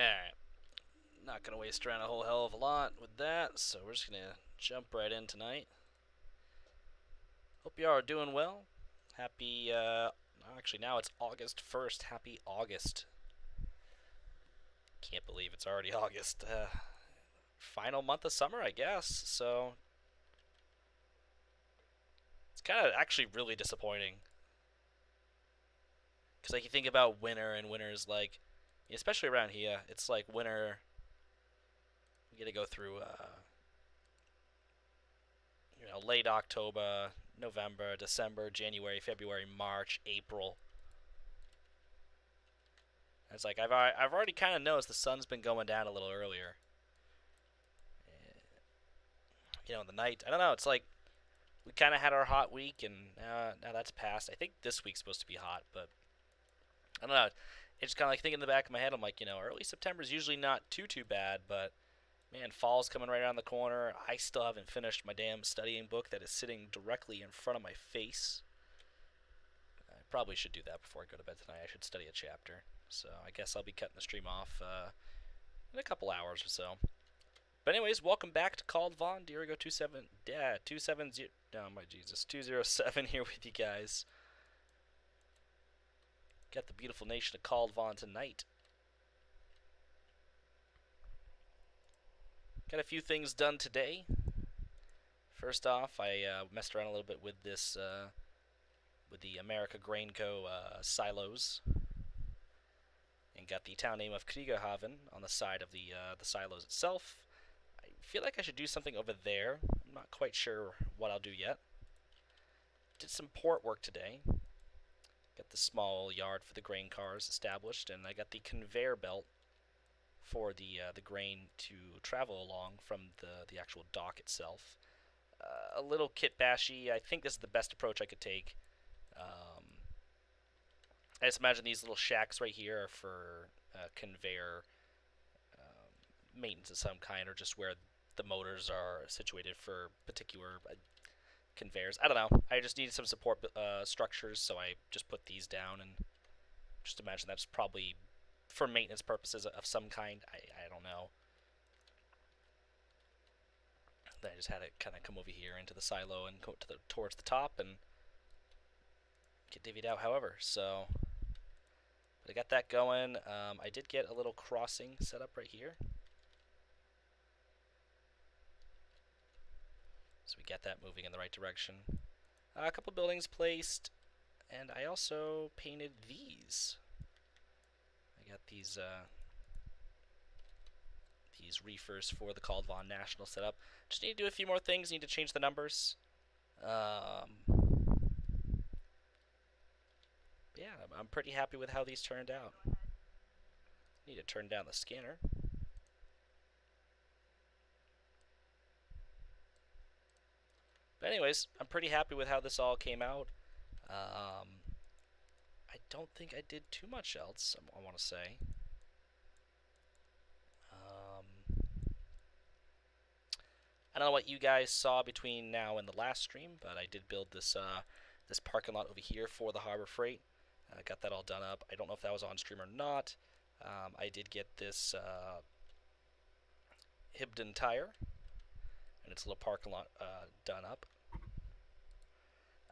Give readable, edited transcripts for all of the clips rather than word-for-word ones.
Alright, not going to waste around a whole hell of a lot with that, so we're just going to jump right in tonight. Hope you all are doing well. Happy, actually now it's August 1st. Happy August. Can't believe it's already August. Final month of summer, I guess, so it's kind of actually really disappointing. Because, like, you think about winter, and winter is like, especially around here, it's like winter. We got to go through, late October, November, December, January, February, March, April. It's like I've already kind of noticed the sun's been going down a little earlier. In the night. I don't know. It's like we kind of had our hot week, and now that's passed. I think this week's supposed to be hot, but I don't know. It's just kind of like thinking in the back of my head. I'm like, early September is usually not too bad, but man, fall's coming right around the corner. I still haven't finished my damn studying book that is sitting directly in front of my face. I probably should do that before I go to bed tonight. I should study a chapter. So I guess I'll be cutting the stream off in a couple hours or so. But anyways, welcome back to Kaldvann, Dirigo 270. Oh my Jesus, 207 here with you guys. Got the beautiful nation of Kaldvann tonight. Got a few things done today. First off, I messed around a little bit with this, with the America Grain Co. silos, and got the town name of Kriegerhaven on the side of the silos itself. I feel like I should do something over there. I'm not quite sure what I'll do yet. Did some port work today. Got the small yard for the grain cars established, and I got the conveyor belt for the grain to travel along from the actual dock itself. A little kit bashy. I think this is the best approach I could take. I just imagine these little shacks right here are for conveyor maintenance of some kind, or just where the motors are situated for particular conveyors. I don't know. I just needed some support structures, so I just put these down, and just imagine that's probably for maintenance purposes of some kind. I don't know. Then I just had it kind of come over here into the silo and go towards the top and get divvied out however. So, but I got that going. I did get a little crossing set up right here. So we got that moving in the right direction. A couple buildings placed, and I also painted these. I got these reefers for the Kaldvann National setup. Just need to do a few more things. Need to change the numbers. Yeah, I'm pretty happy with how these turned out. Need to turn down the scanner. But anyways, I'm pretty happy with how this all came out. I don't think I did too much else, I want to say. I don't know what you guys saw between now and the last stream, but I did build this this parking lot over here for the Harbor Freight. I got that all done up. I don't know if that was on stream or not. I did get this Hibden tire and its little parking lot done up.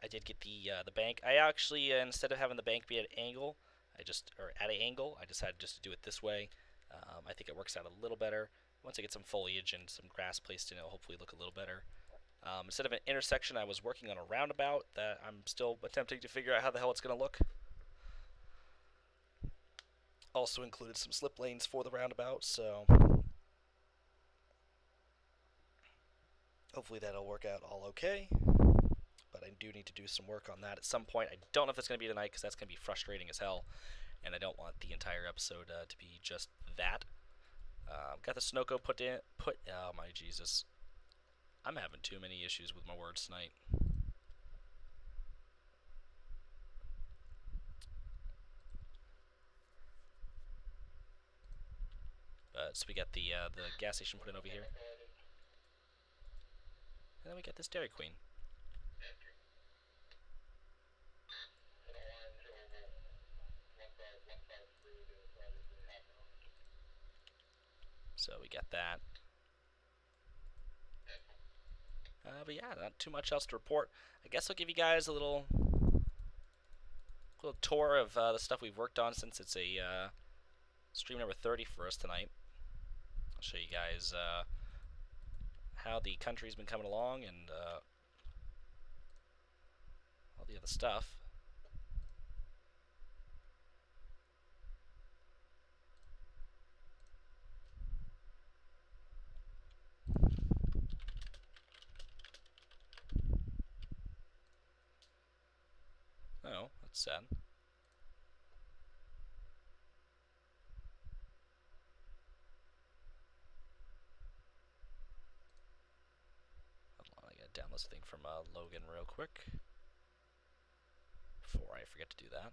I did get the bank. I actually instead of having the bank be at an angle, at an angle, I decided just to do it this way. I think it works out a little better. Once I get some foliage and some grass placed in, it'll hopefully look a little better. Instead of an intersection, I was working on a roundabout that I'm still attempting to figure out how the hell it's going to look. Also included some slip lanes for the roundabout, so hopefully that'll work out all okay. But I do need to do some work on that at some point. I don't know if it's going to be tonight because that's going to be frustrating as hell, and I don't want the entire episode to be just that. Got the Sunoco put in. Oh my Jesus. I'm having too many issues with my words tonight. So we got the gas station put in over here. And then we got this Dairy Queen. So we got that. But yeah, not too much else to report. I guess I'll give you guys a little tour of the stuff we've worked on since it's a stream number 30 for us tonight. I'll show you guys how the country's been coming along and all the other stuff. Oh, that's sad. Hold on, I gotta download this thing from Logan real quick before I forget to do that.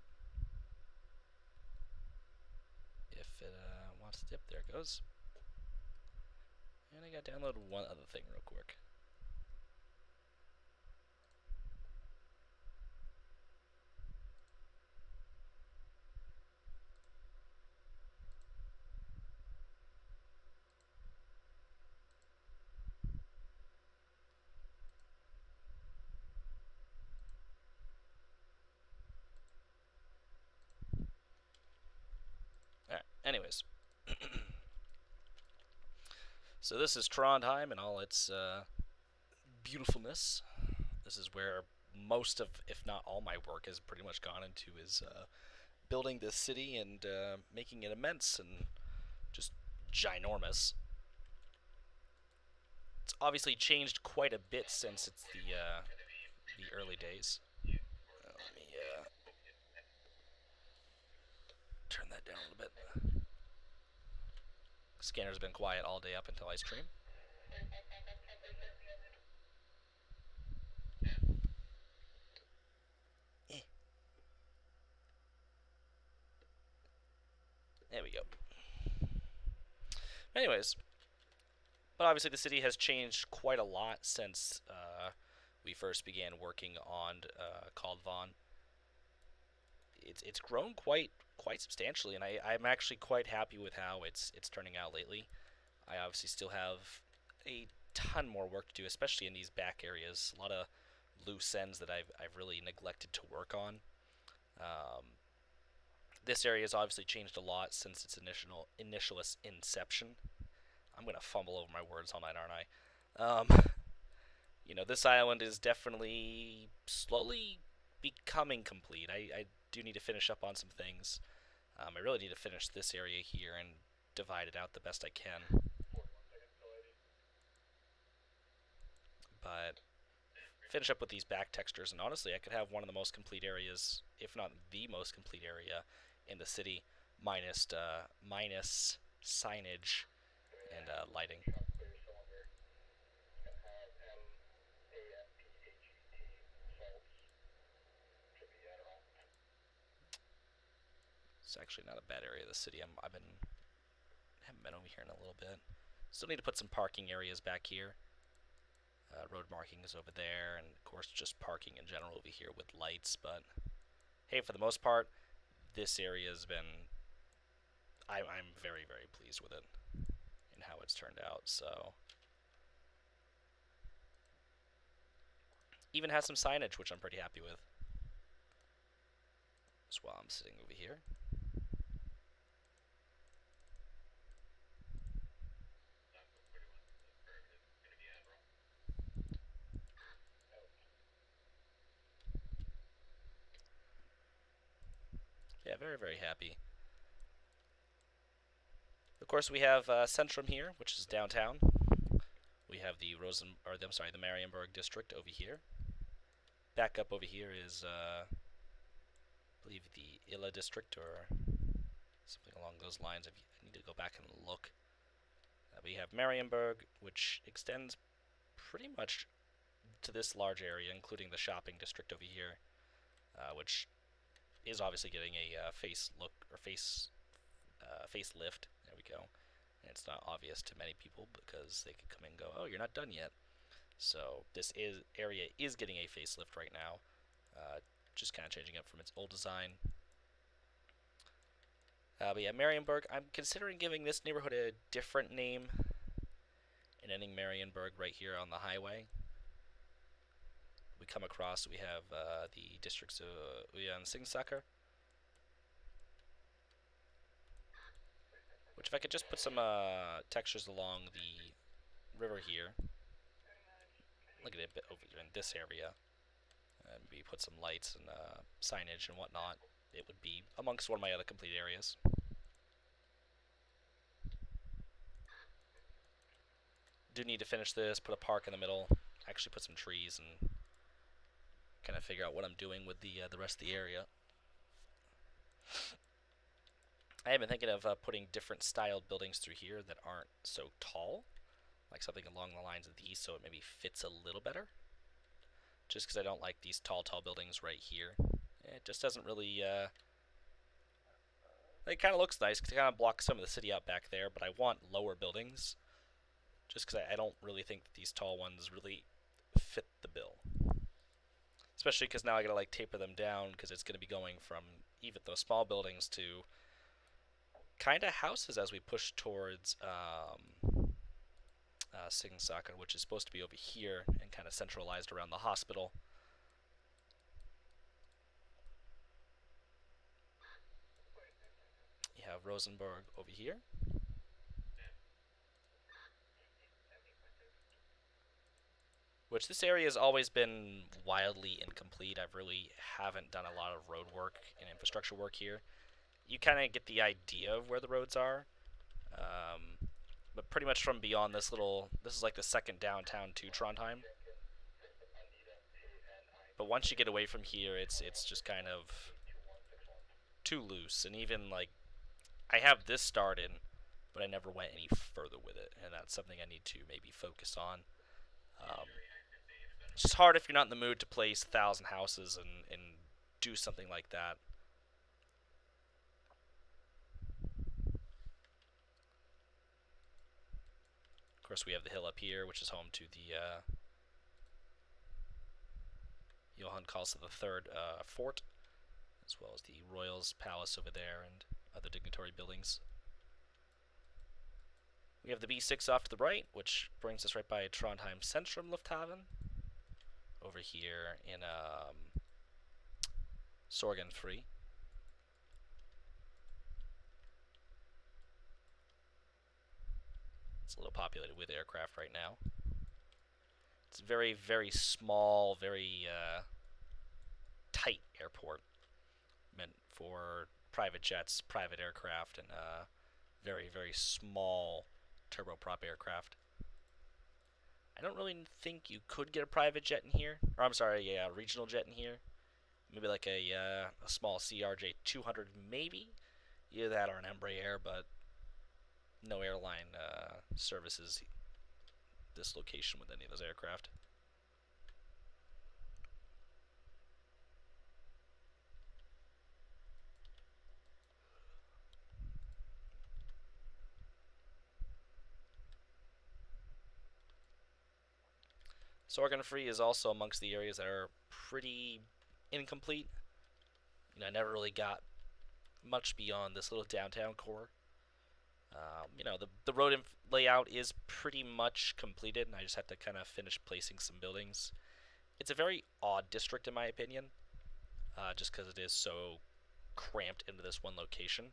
If it wants to dip, there it goes. And I gotta download one other thing real quick. Alright, anyways. So this is Trondheim and all its beautifulness. This is where most of, if not all, my work has pretty much gone into, is building this city and making it immense and just ginormous. It's obviously changed quite a bit since it's the early days. Let me turn that down a little bit. Scanner's been quiet all day up until I stream. There we go. Anyways, but obviously the city has changed quite a lot since we first began working on Kaldvann. It's grown quite substantially, and I'm actually quite happy with how it's turning out lately. I obviously still have a ton more work to do, especially in these back areas. A lot of loose ends that I've really neglected to work on. This area has obviously changed a lot since its initial inception. I'm gonna fumble over my words all night, aren't I? This island is definitely slowly becoming complete. I do need to finish up on some things. I really need to finish this area here and divide it out the best I can. But finish up with these back textures, and honestly, I could have one of the most complete areas, if not the most complete area, in the city, minus signage and lighting. It's actually not a bad area of the city. Haven't been over here in a little bit. Still need to put some parking areas back here. Road markings over there, and of course just parking in general over here with lights. But hey, for the most part, this area has been. I'm very pleased with it and how it's turned out. So even has some signage, which I'm pretty happy with. Just while I'm sitting over here. Yeah, very happy. Of course, we have Centrum here, which is downtown. We have the the Marienburg district over here. Back up over here is, I believe, the Illa district or something along those lines. I need to go back and look. We have Marienburg, which extends pretty much to this large area, including the shopping district over here, which is obviously getting a facelift. There we go. And it's not obvious to many people because they could come in and go, "Oh, you're not done yet." So this area is getting a facelift right now, just kind of changing up from its old design. But yeah, Marienburg. I'm considering giving this neighborhood a different name and ending Marienburg right here on the highway. We come across, we have the districts of Uyan Singsaker, which if I could just put some textures along the river here, look at it a bit over here in this area, and maybe put some lights and signage and whatnot, it would be amongst one of my other complete areas. Do need to finish this, put a park in the middle, actually put some trees, and kind of figure out what I'm doing with the rest of the area. I have been thinking of putting different styled buildings through here that aren't so tall, like something along the lines of these, so it maybe fits a little better. Just because I don't like these tall buildings right here. It just doesn't really. It kind of looks nice because it kind of blocks some of the city out back there, but I want lower buildings. Just because I don't really think that these tall ones really fit the bill. Especially because now I gotta like taper them down because it's gonna be going from even those small buildings to kind of houses as we push towards Singsaka, which is supposed to be over here and kind of centralized around the hospital. You have Rosenberg over here. Which this area has always been wildly incomplete. I really haven't done a lot of road work and infrastructure work here. You kind of get the idea of where the roads are, but pretty much from beyond this little, this is like the second downtown to Trondheim. But once you get away from here, it's just kind of too loose. And even like I have this started, but I never went any further with it, and that's something I need to maybe focus on. Um, it's just hard if you're not in the mood to place 1,000 houses and do something like that. Of course, we have the hill up here, which is home to the Johann Carlson III fort, as well as the Royals Palace over there and other dignitary buildings. We have the B6 off to the right, which brings us right by Trondheim Centrum Lufthaven. Over here in Sorgenfri. It's a little populated with aircraft right now. It's a very small, very tight airport meant for private jets, private aircraft, and very small turboprop aircraft. I don't really think you could get a private jet in here. Or I'm sorry, a regional jet in here. Maybe like a small CRJ 200, maybe. Either that or an Embraer, but no airline services this location with any of those aircraft. Sorgenfri is also amongst the areas that are pretty incomplete. I never really got much beyond this little downtown core. The road layout is pretty much completed, and I just have to kind of finish placing some buildings. It's a very odd district in my opinion, just because it is so cramped into this one location.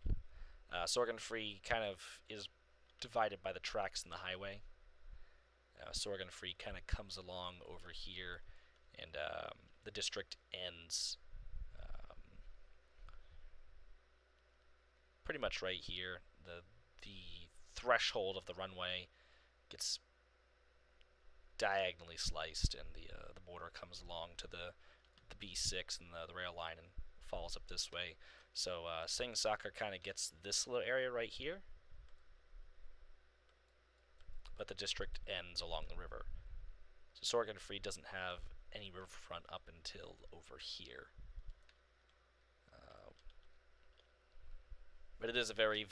Sorgenfri kind of is divided by the tracks and the highway. Sorgenfri kind of comes along over here, and the district ends pretty much right here. The threshold of the runway gets diagonally sliced, and the border comes along to the B6 and the rail line and falls up this way. So Singsaka kind of gets this little area right here, but the district ends along the river. So Sorgenfri doesn't have any riverfront up until over here. But it is a very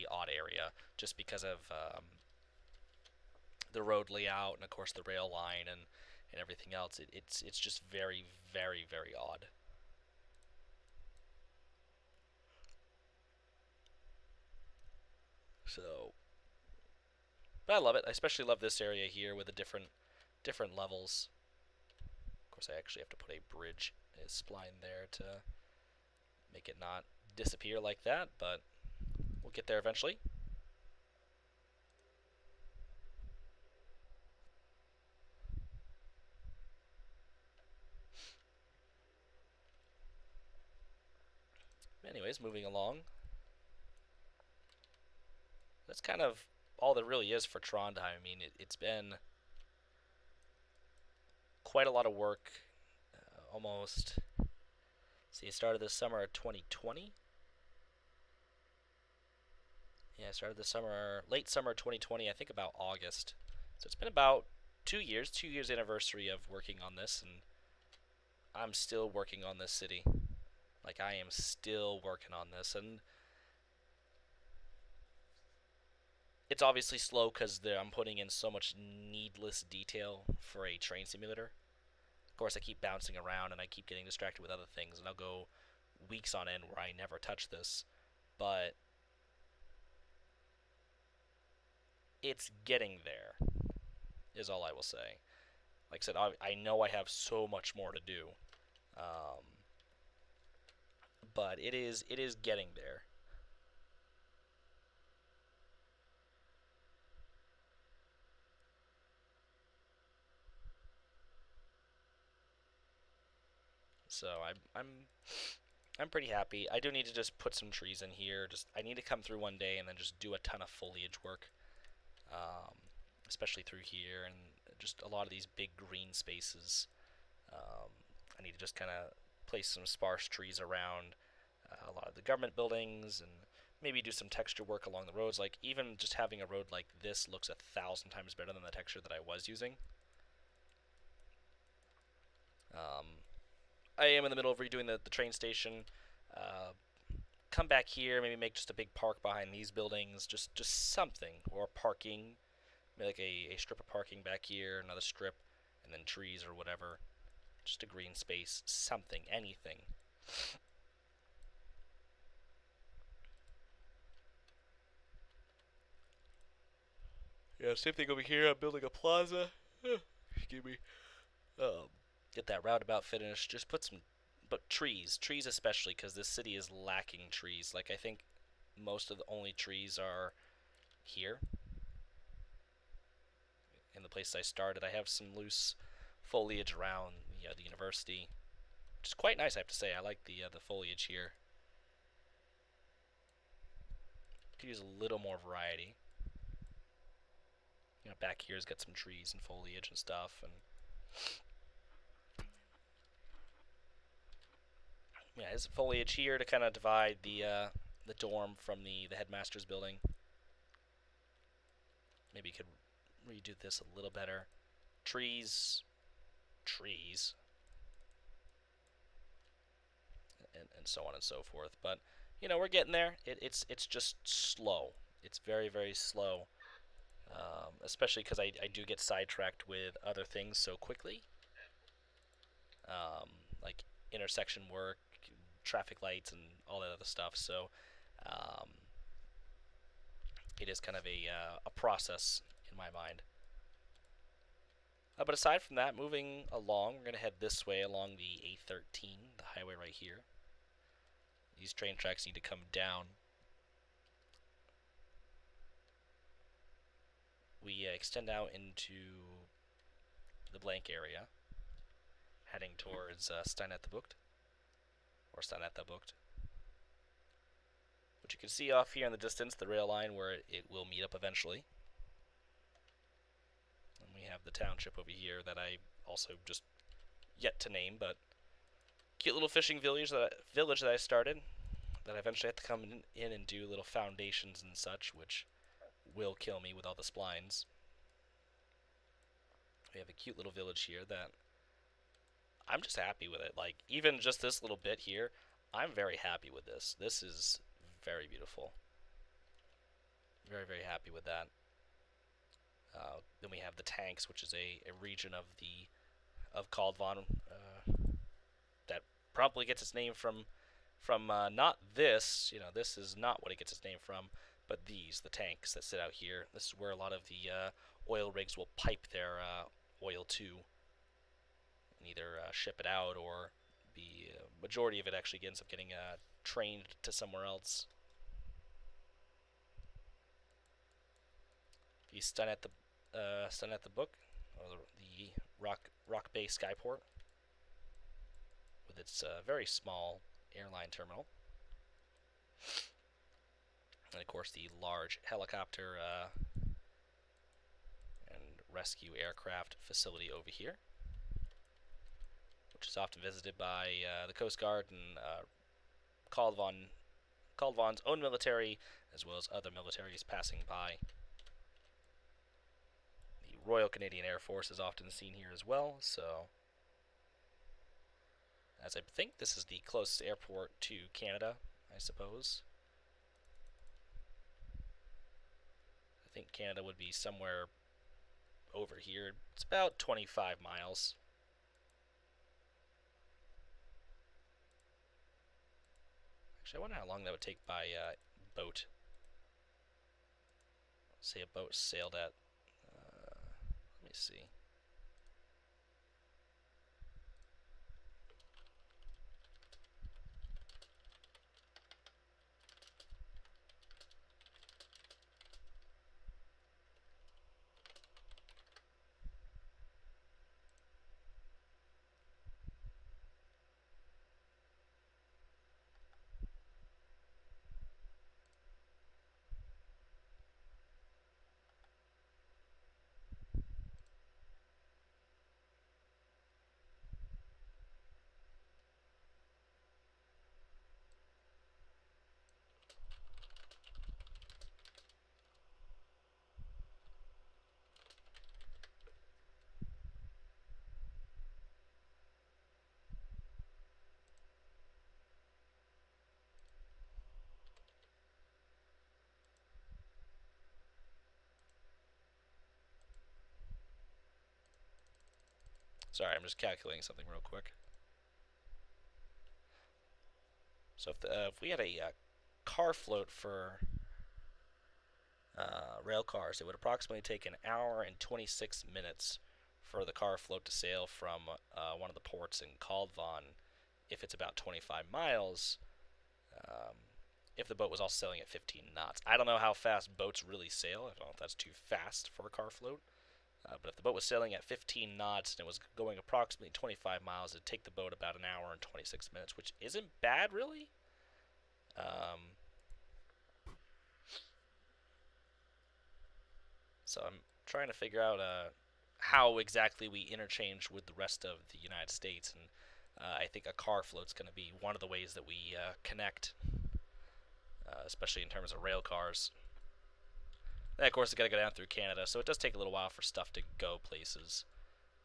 odd area, just because of the road layout and of course the rail line and everything else. It's just very odd. So, but I love it. I especially love this area here with the different levels. Of course, I actually have to put a bridge, a spline there to make it not disappear like that, but we'll get there eventually. Anyways, moving along. That's kind of all there really is for Trondheim. I mean, it's been quite a lot of work. Almost. See, it started this summer of 2020. Yeah, I started this summer, late summer 2020, I think about August. So it's been about 2 years, 2 years anniversary of working on this, and I'm still working on this city. Like, I am still working on this, and it's obviously slow because I'm putting in so much needless detail for a train simulator. Of course, I keep bouncing around and I keep getting distracted with other things, and I'll go weeks on end where I never touch this. But it's getting there, is all I will say. Like I said, I know I have so much more to do, um, but it is getting there. So I'm pretty happy. I do need to just put some trees in here. Just I need to come through one day and then just do a ton of foliage work, um, especially through here and just a lot of these big green spaces. Um, I need to just kind of place some sparse trees around a lot of the government buildings and maybe do some texture work along the roads. Like even just having a road like this looks 1,000 times better than the texture that I was using. Um, I am in the middle of redoing the train station. Uh, Come back here, maybe make just a big park behind these buildings, just something, or parking, maybe like a strip of parking back here, another strip, and then trees or whatever, just a green space, something, anything. Yeah, same thing over here. I'm building a plaza. Excuse me. Um, get that roundabout finished. Just put some, but trees especially, because this city is lacking trees. Like I think most of the only trees are here in the place I started. I have some loose foliage around the university, which is quite nice. I have to say, I like the foliage here. Could use a little more variety. Back here's got some trees and foliage and stuff, and yeah, there's foliage here to kind of divide the dorm from the headmaster's building. Maybe you could redo this a little better. Trees, trees, and so on and so forth. But we're getting there. It's just slow. It's very very slow, especially because I do get sidetracked with other things so quickly, um, like intersection work, traffic lights, and all that other stuff. So um, it is kind of a process in my mind. But aside from that, moving along, we're going to head this way along the A13, the highway right here. These train tracks need to come down. We extend out into the blank area, heading towards Steinette the Booked, or Steinette the Booked. Which you can see off here in the distance, the rail line where it will meet up eventually. And we have the township over here that I also just yet to name, but cute little fishing village that I started, that I eventually have to come in and do little foundations and such, which will kill me with all the splines. We have a cute little village here that I'm just happy with it. Like, even just this little bit here, I'm very happy with this. This is very beautiful. Very, very happy with that. Then we have the tanks, which is a region of Kaldvann that probably gets its name from not this. This is not what it gets its name from, but the tanks that sit out here, this is where a lot of the oil rigs will pipe their oil to, and either ship it out or the majority of it actually ends up getting trained to somewhere else. If you stun at the book, or the Rock Bay Skyport, with its very small airline terminal, and of course the large helicopter and rescue aircraft facility over here, which is often visited by the Coast Guard and Kaldvann's own military, as well as other militaries passing by. The Royal Canadian Air Force is often seen here as well, so as I think this is the closest airport to Canada, I suppose. I think Canada would be somewhere over here. It's about 25 miles. Actually, I wonder how long that would take by boat. Say a boat sailed at, let me see. Sorry, I'm just calculating something real quick. So if we had a car float for rail cars, it would approximately take an hour and 26 minutes for the car float to sail from one of the ports in Kaldvann, if it's about 25 miles, if the boat was also sailing at 15 knots. I don't know how fast boats really sail. I don't know if that's too fast for a car float. But if the boat was sailing at 15 knots and it was going approximately 25 miles, it'd take the boat about an hour and 26 minutes, which isn't bad, really. So I'm trying to figure out how exactly we interchange with the rest of the United States, and I think a car float's going to be one of the ways that we connect, especially in terms of rail cars. And of course, it's got to go down through Canada, so it does take a little while for stuff to go places.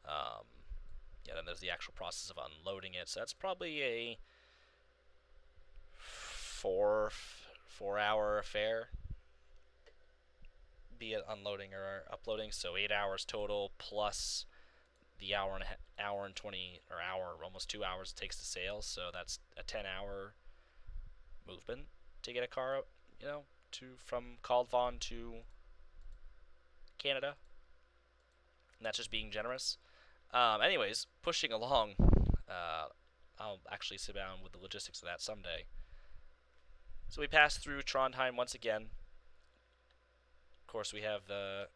Yeah, then there's the actual process of unloading it, so that's probably a four-hour affair, be it unloading or uploading. So 8 hours total plus the hour and 20 or hour, almost 2 hours it takes to sail. So that's a 10-hour movement to get a car, from Kaldvann to Canada. And that's just being generous. Anyways, pushing along. I'll actually sit down with the logistics of that someday. So we pass through Trondheim once again. Of course, we have the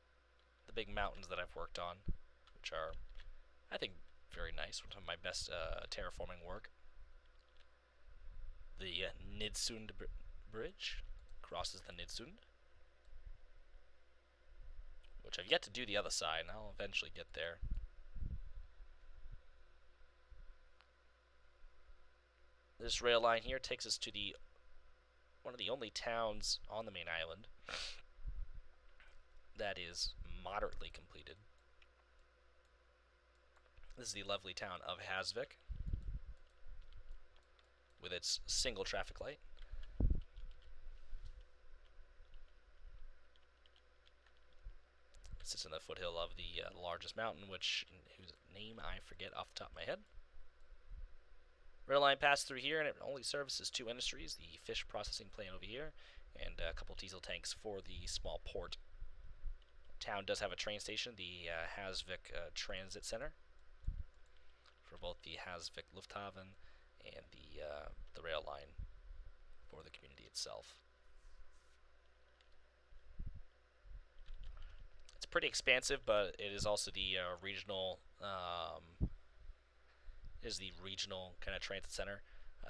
big mountains that I've worked on, which are, I think, very nice. One of my best terraforming work. The Nidsund Bridge crosses the Nidsund, which I've yet to do the other side, and I'll eventually get there. This rail line here takes us to one of the only towns on the main island that is moderately completed. This is the lovely town of Hasvik, with its single traffic light. It sits in the foothill of the largest mountain, whose name I forget off the top of my head. Rail line passed through here, and it only services two industries: the fish processing plant over here and a couple diesel tanks for the small port. The town does have a train station, the Hasvik Transit Center, for both the Hasvik Lufthaven and the rail line for the community itself. It's pretty expansive, but it is also the regional kind of transit center.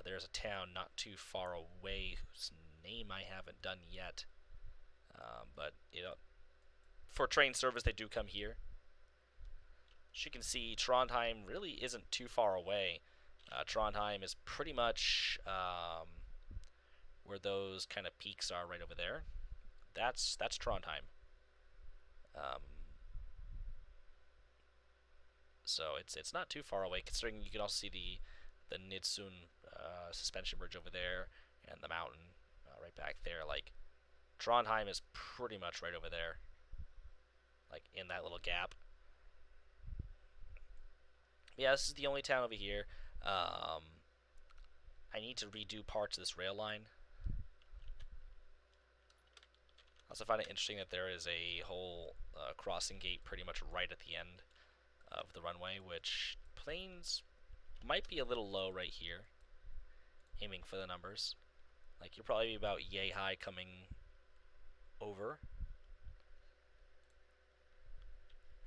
There's a town not too far away whose name I haven't done yet, but for train service they do come here. As you can see, Trondheim really isn't too far away. Trondheim is pretty much where those kind of peaks are right over there. That's Trondheim. Um, so it's not too far away, considering you can also see the Nidsun suspension bridge over there and the mountain right back there. Like, Trondheim is pretty much right over there, like in that little gap. Yeah, this is the only town over here. I need to redo parts of this rail line. I also find it interesting that there is a whole crossing gate pretty much right at the end of the runway, which planes might be a little low right here, aiming for the numbers. Like, you're probably about yay high coming over.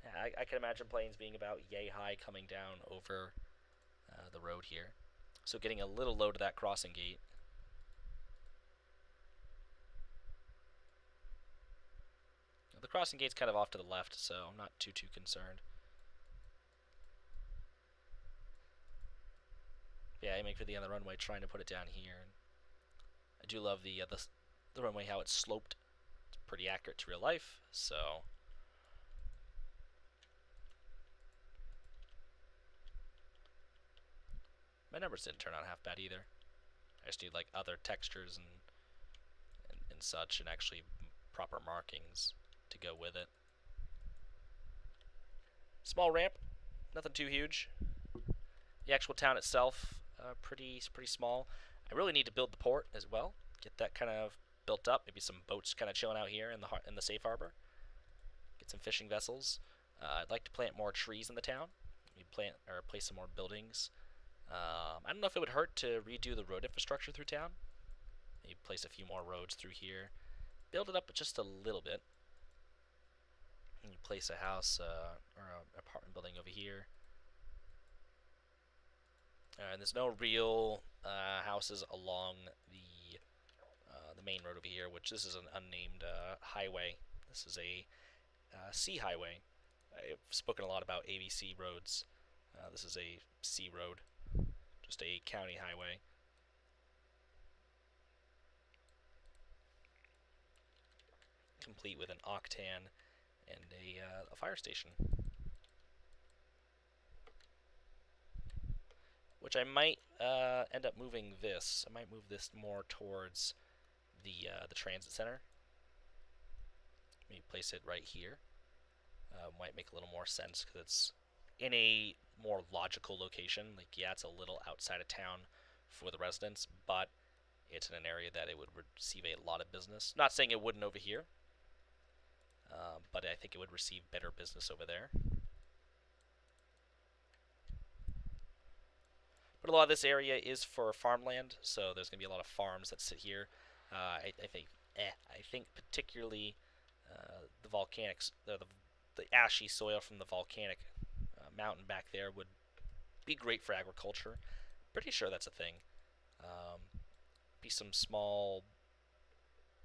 Yeah, I can imagine planes being about yay high coming down over the road here. So getting a little low to that crossing gate. The crossing gate's kind of off to the left, so I'm not too concerned. Yeah, aiming for the other runway, trying to put it down here. I do love the runway, how it's sloped. It's pretty accurate to real life, so my numbers didn't turn out half bad either. I just need like other textures and such, and actually proper markings to go with it. Small ramp, nothing too huge. The actual town itself, pretty small. I really need to build the port as well. Get that kind of built up. Maybe some boats kind of chilling out here in the safe harbor. Get some fishing vessels. I'd like to plant more trees in the town. Maybe place some more buildings. I don't know if it would hurt to redo the road infrastructure through town. Maybe place a few more roads through here. Build it up just a little bit. And you place a house or an apartment building over here. And there's no real houses along the main road over here, which this is an unnamed highway. This is a C highway. I've spoken a lot about ABC roads. This is a C road, just a county highway. Complete with an octan and a fire station. Which I might end up moving this. I might move this more towards the transit center. Maybe place it right here. Might make a little more sense because it's in a more logical location. Like, yeah, it's a little outside of town for the residents, but it's in an area that it would receive a lot of business. Not saying it wouldn't over here, but I think it would receive better business over there. But a lot of this area is for farmland, so there's going to be a lot of farms that sit here. I think particularly the volcanics, the ashy soil from the volcanic mountain back there would be great for agriculture. Pretty sure that's a thing. Be some small,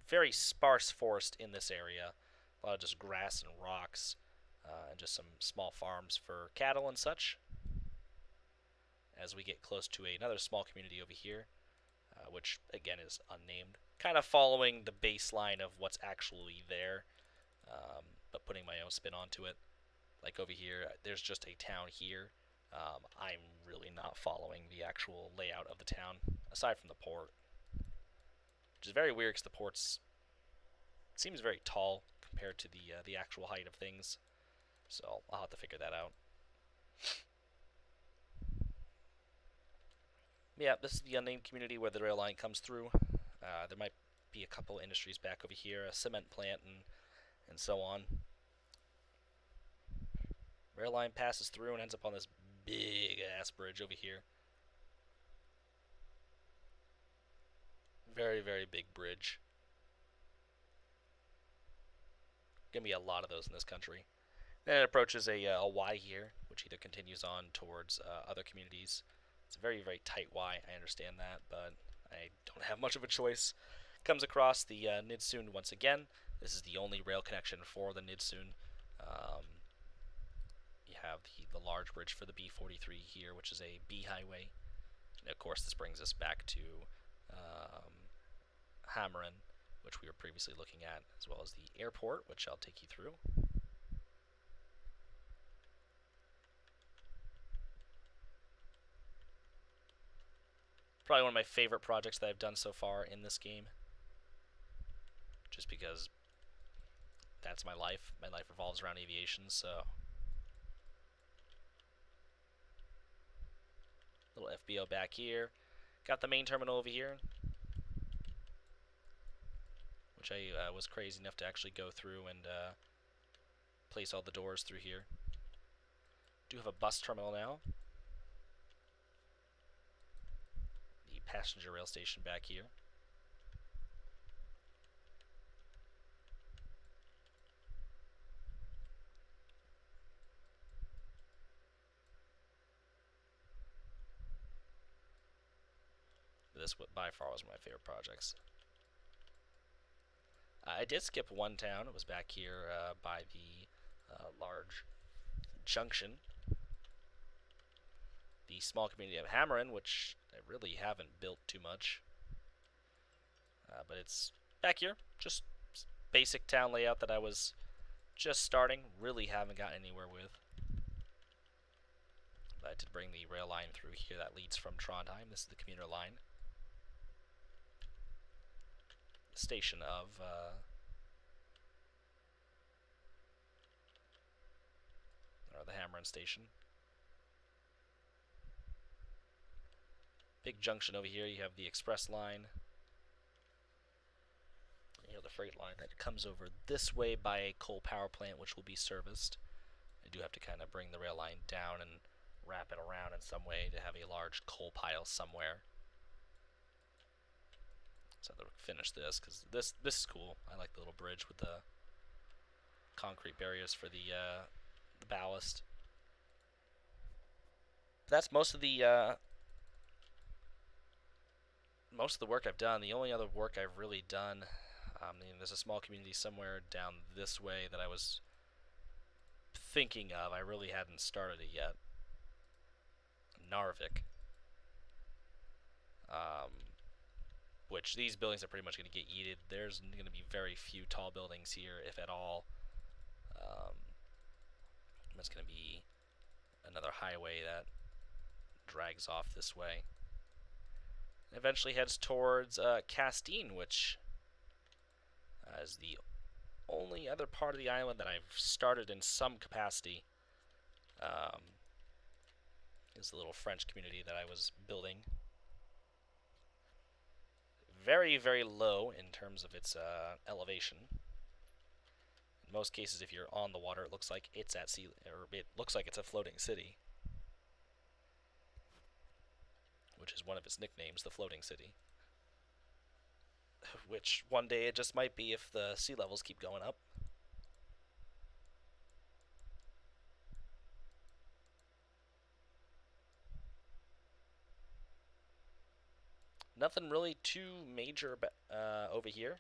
very sparse forest in this area. A lot of just grass and rocks, and just some small farms for cattle and such. As we get close to another small community over here, which again is unnamed, kind of following the baseline of what's actually there, but putting my own spin onto it. Like over here, there's just a town here. I'm really not following the actual layout of the town, aside from the port, which is very weird because the port's seems very tall compared to the actual height of things. So I'll have to figure that out. Yeah, this is the unnamed community where the rail line comes through. There might be a couple industries back over here, a cement plant, and so on. Rail line passes through and ends up on this big ass bridge over here. Very, very big bridge. Gonna be a lot of those in this country. Then it approaches a Y here, which either continues on towards other communities. It's a very, very tight Y, I understand that, but I don't have much of a choice. Comes across the Nidsoon once again. This is the only rail connection for the Nidsoon. You have the large bridge for the B43 here, which is a B highway. And of course, this brings us back to Hammeren, which we were previously looking at, as well as the airport, which I'll take you through. Probably one of my favorite projects that I've done so far in this game, just because that's my life. My life revolves around aviation, so little FBO back here. Got the main terminal over here, which I was crazy enough to actually go through and place all the doors through here. Do have a bus terminal now. The passenger rail station back here. This by far was one of my favorite projects. I did skip one town. It was back here by the large junction. The small community of Hammeren, which I really haven't built too much. But it's back here. Just basic town layout that I was just starting. Really haven't gotten anywhere with. But I did bring the rail line through here that leads from Trondheim. This is the commuter line. The station of or the Hammeren station. Big junction over here. You have the express line. You know, the freight line that comes over this way by a coal power plant, which will be serviced. I do have to kind of bring the rail line down and wrap it around in some way to have a large coal pile somewhere. So I'll finish this, because this is cool. I like the little bridge with the concrete barriers for the ballast. But that's most of the work I've done. The only other work I've really done, there's a small community somewhere down this way that I was thinking of. I really hadn't started it yet. Narvik. Which these buildings are pretty much going to get yeeted. There's going to be very few tall buildings here, if at all. It's going to be another highway that drags off this way. And eventually heads towards Castine, which is the only other part of the island that I've started in some capacity. Is the little French community that I was building. Very, very low in terms of its elevation. In most cases, if you're on the water, it looks like it's at sea, or it looks like it's a floating city, which is one of its nicknames, the floating city. Which one day it just might be if the sea levels keep going up. Nothing really too major over here.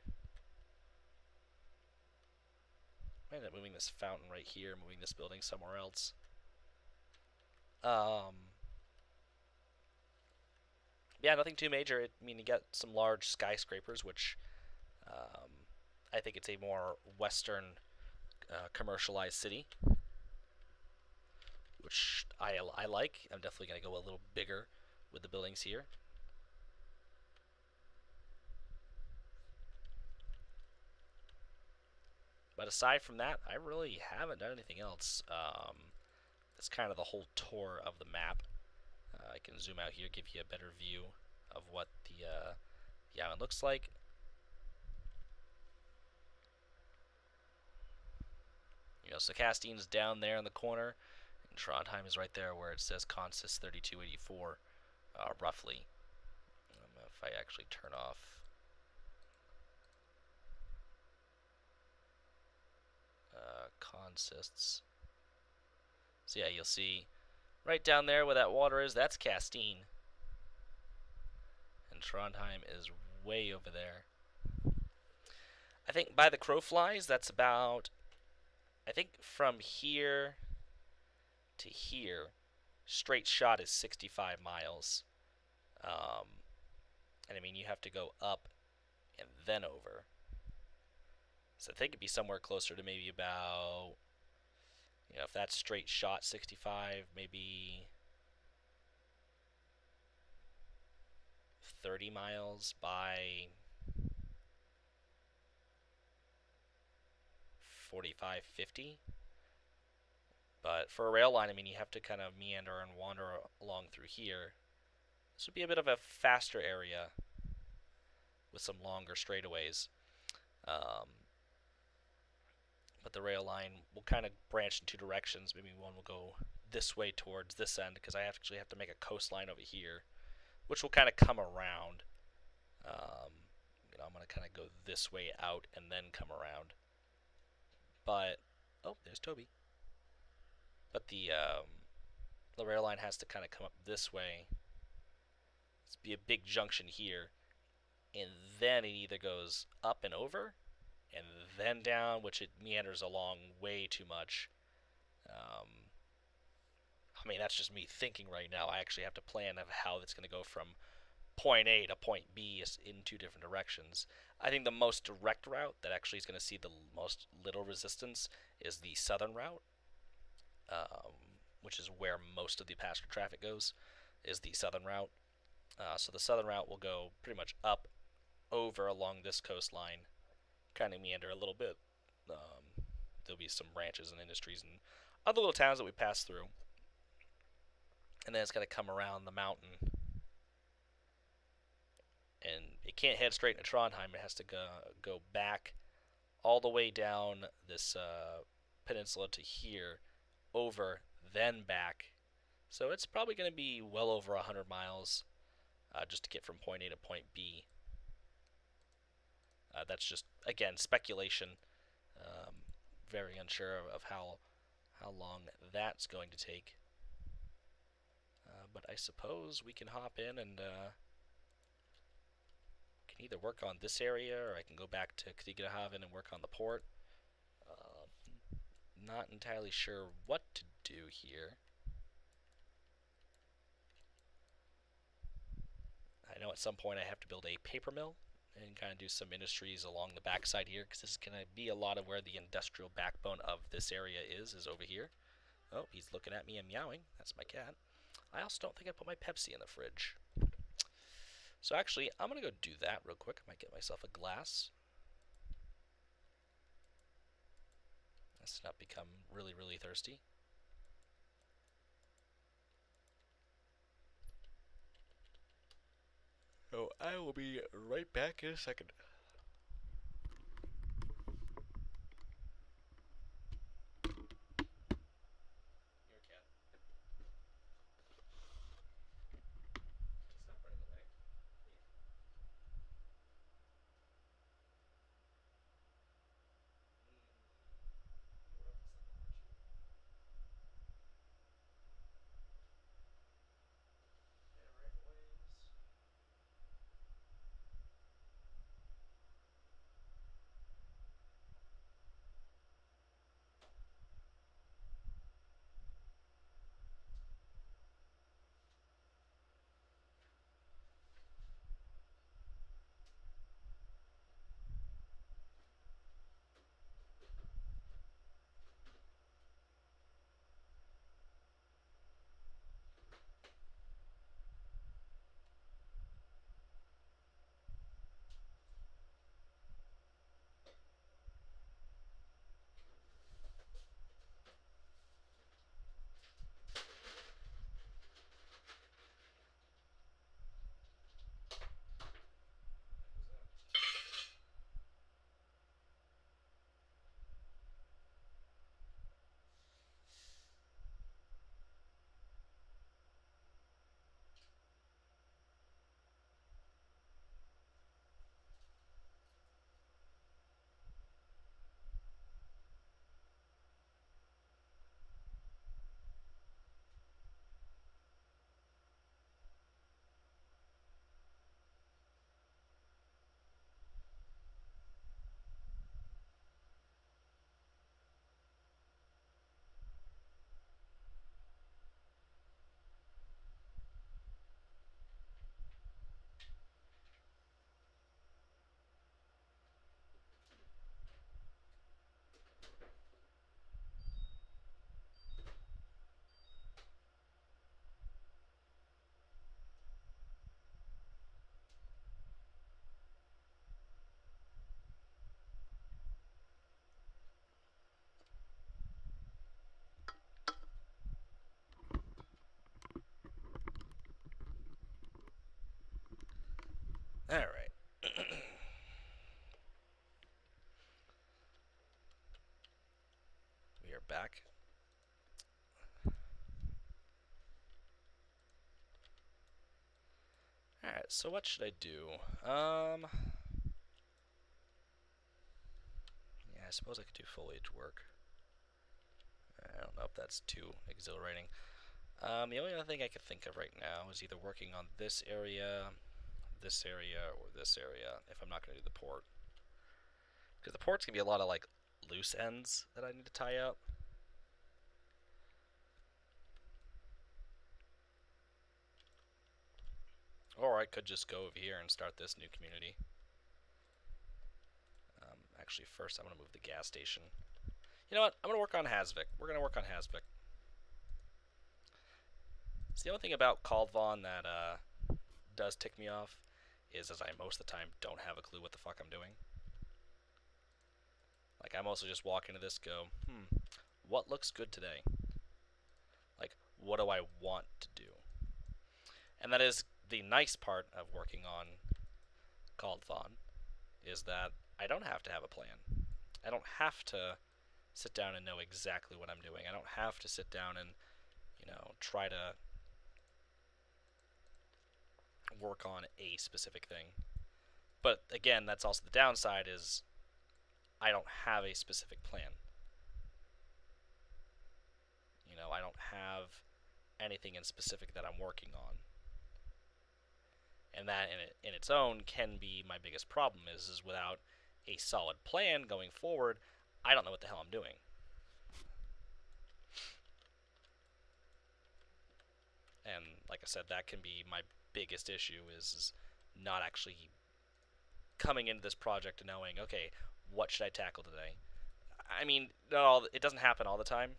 I ended up moving this fountain right here, moving this building somewhere else. Yeah, nothing too major. I mean, you got some large skyscrapers, which I think it's a more Western commercialized city, which I like. I'm definitely going to go a little bigger with the buildings here. But aside from that, I really haven't done anything else. That's kind of the whole tour of the map. I can zoom out here, give you a better view of what the island looks like. So Castine's down there in the corner, and Trondheim is right there where it says Consist 3284, roughly. If I actually turn off consists. So yeah, you'll see right down there where that water is, that's Castine. And Trondheim is way over there. I think by the crow flies, that's about, I think from here to here, straight shot is 65 miles. And I mean, you have to go up and then over. So I think it'd be somewhere closer to maybe about, if that's straight shot 65, maybe 30 miles by 45, 50. But for a rail line, I mean, you have to kind of meander and wander along through here. This would be a bit of a faster area with some longer straightaways. But the rail line will kind of branch in two directions. Maybe one will go this way towards this end because I actually have to make a coastline over here, which will kind of come around. I'm going to kind of go this way out and then come around. But, oh, there's Toby. But the rail line has to kind of come up this way. It's be a big junction here, and then it either goes up and over, and then down, which it meanders along way too much. I mean, that's just me thinking right now. I actually have to plan of how it's going to go from point A to point B in two different directions. I think the most direct route that actually is going to see the most little resistance is the southern route, which is where most of the passenger traffic goes, is the southern route. So the southern route will go pretty much up, over along this coastline, kind of meander a little bit. There'll be some branches and industries and other little towns that we pass through. And then it's got to come around the mountain. And it can't head straight into Trondheim. It has to go back all the way down this peninsula to here, over, then back. So it's probably going to be well over 100 miles just to get from point A to point B. That's just, again, speculation. Very unsure of how long that's going to take. But I suppose we can hop in and can either work on this area or I can go back to Kaldvann and work on the port. Not entirely sure what to do here. I know at some point I have to build a paper mill and kind of do some industries along the backside here because this is going to be a lot of where the industrial backbone of this area is over here. Oh, he's looking at me and meowing. That's my cat. I also don't think I put my Pepsi in the fridge. So actually, I'm going to go do that real quick. I might get myself a glass. Let's not become really, really thirsty. So I will be right back in a second. Here, cat. Stop running away. So what should I do? Yeah, I suppose I could do foliage work. I don't know if that's too exhilarating. The only other thing I could think of right now is either working on this area, or this area, if I'm not going to do the port. Because the port's going to be a lot of, like, loose ends that I need to tie up. Or I could just go over here and start this new community. Actually, first I'm going to move the gas station. You know what? I'm going to work on Hasvik. We're going to work on Hasvik. It's the only thing about Kaldvann that does tick me off is as I most of the time don't have a clue what the fuck I'm doing. Like, I mostly just walk into this, go, what looks good today? Like, what do I want to do? And that is the nice part of working on Kaldvann, is that I don't have to have a plan. I don't have to sit down and know exactly what I'm doing. I don't have to sit down and, try to work on a specific thing. But again, that's also the downside is I don't have a specific plan. I don't have anything in specific that I'm working on. And that in its own can be my biggest problem is without a solid plan going forward, I don't know what the hell I'm doing. And like I said, that can be my biggest issue is not actually coming into this project and knowing, okay, what should I tackle today? I mean, it doesn't happen all the time.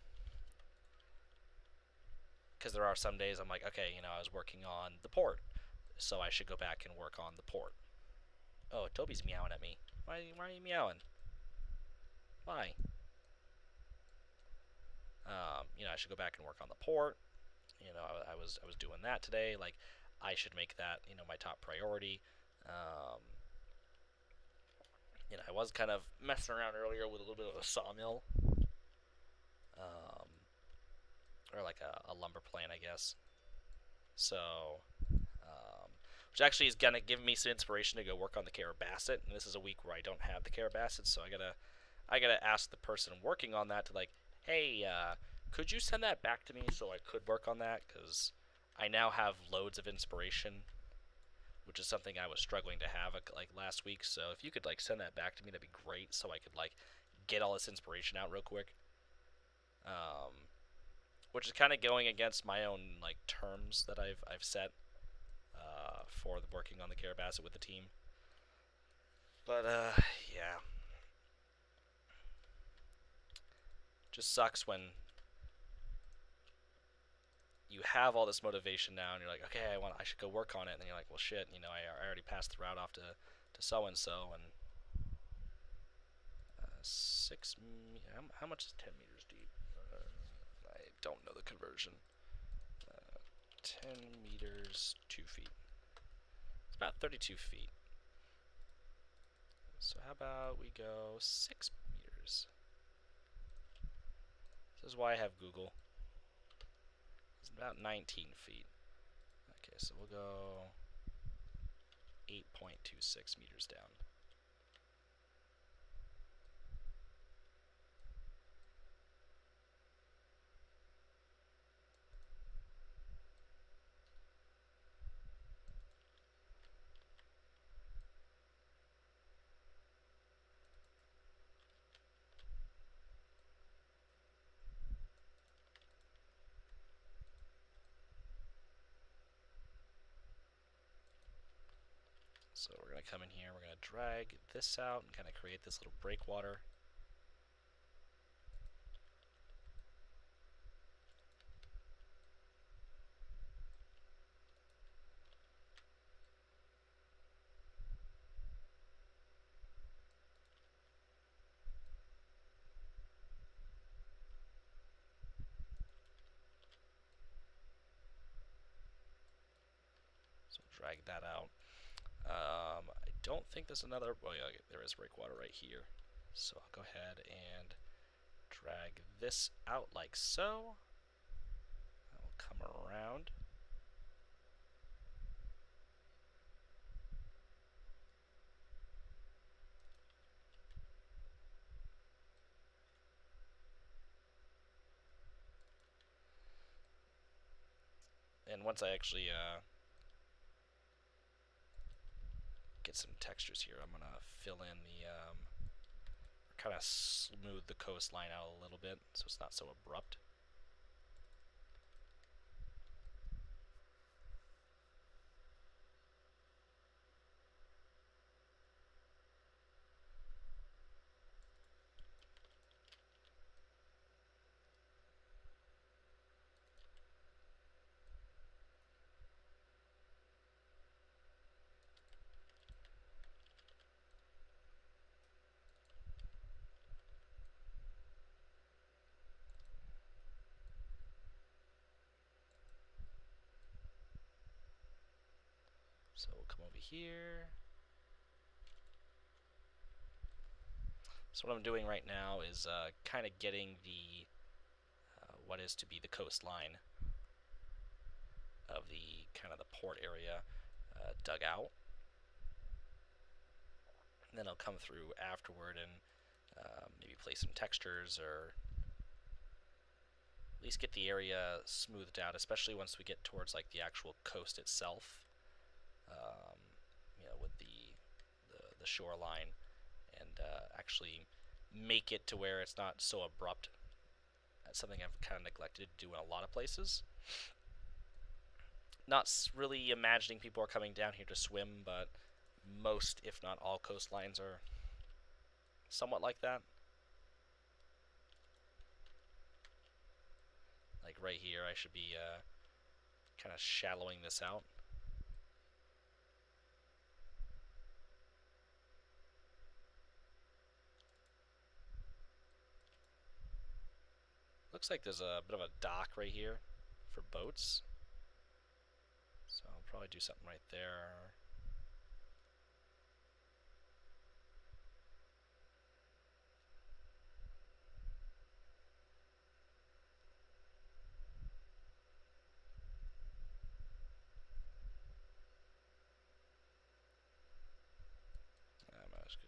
Because there are some days I'm like, okay, I was working on the port, so I should go back and work on the port. Oh, Toby's meowing at me. Why are you meowing? Why? I should go back and work on the port. I was doing that today. Like, I should make that my top priority. I was kind of messing around earlier with a little bit of a sawmill, or like a lumber plant, I guess. So, which actually is gonna give me some inspiration to go work on the Carabasset. And this is a week where I don't have the Carabasset, so I gotta ask the person working on that to like, hey, could you send that back to me so I could work on that? Because I now have loads of inspiration, which is something I was struggling to have like last week. So if you could like send that back to me, that'd be great. So I could like get all this inspiration out real quick. Which is kind of going against my own like terms that I've set for working on the Carabasset with the team. But yeah, just sucks when you have all this motivation now, and you're like, okay, I should go work on it, and then you're like, well, shit, I already passed the route off to so and so, and how much is 10 meters deep? I don't know the conversion. 10 meters, 2 feet. It's about 32 feet. So how about we go 6 meters? This is why I have Google. It's about 19 feet. Okay, so we'll go 8.26 meters down. So we're going to come in here, we're going to drag this out and kind of create this little breakwater. So drag that out. I don't think there's another, well yeah, there is breakwater right here. So I'll go ahead and drag this out like so. I'll come around. And once I actually get some textures here, I'm gonna fill in the kind of smooth the coastline out a little bit so it's not so abrupt. So we'll come over here. So what I'm doing right now is kind of getting the what is to be the coastline of the kind of the port area dug out. And then I'll come through afterward and maybe place some textures or at least get the area smoothed out, especially once we get towards like the actual coast itself. With the shoreline, and actually make it to where it's not so abrupt. That's something I've kind of neglected to do in a lot of places. Not really imagining people are coming down here to swim, but most, if not all, coastlines are somewhat like that. Like right here, I should be kind of shallowing this out. Looks like there's a bit of a dock right here for boats. So I'll probably do something right there.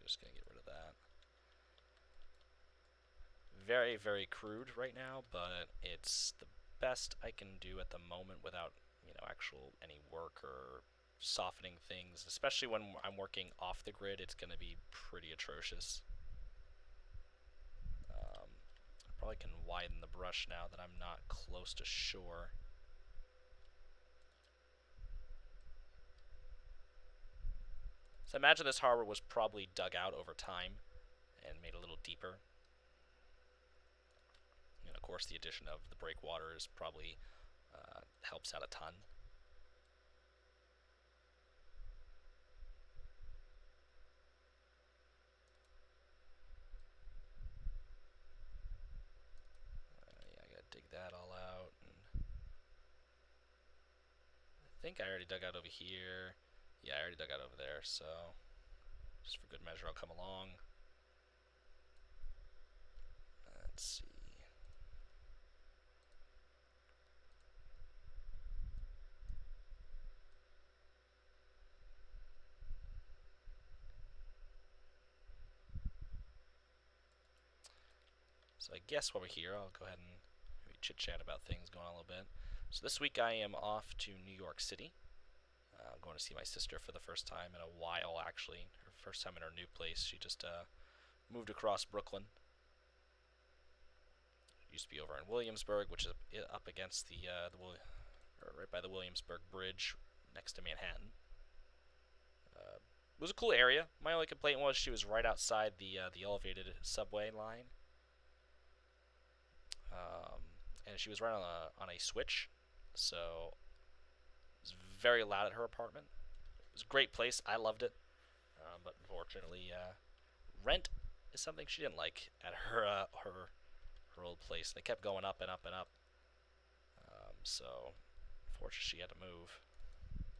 I'm just going to get rid of that. Very, very crude right now, but it's the best I can do at the moment without, actual any work or softening things. Especially when I'm working off the grid, it's going to be pretty atrocious. I probably can widen the brush now that I'm not close to shore. So imagine this harbor was probably dug out over time and made a little deeper. And of course, the addition of the breakwater is probably helps out a ton. Yeah, I gotta dig that all out. And I think I already dug out over here. Yeah, I already dug out over there, so just for good measure, I'll come along. Let's see. So I guess while we're here, I'll go ahead and maybe chit-chat about things going on a little bit. So this week I am off to New York City. I'm going to see my sister for the first time in a while, actually. Her first time in her new place. She just moved across Brooklyn. Used to be over in Williamsburg, which is up against right by the Williamsburg Bridge, next to Manhattan. It was a cool area. My only complaint was she was right outside the elevated subway line, and she was right on a switch, so it was very loud at her apartment. It was a great place. I loved it, but unfortunately, rent is something she didn't like at her old place. They kept going up and up and up. So unfortunately, she had to move.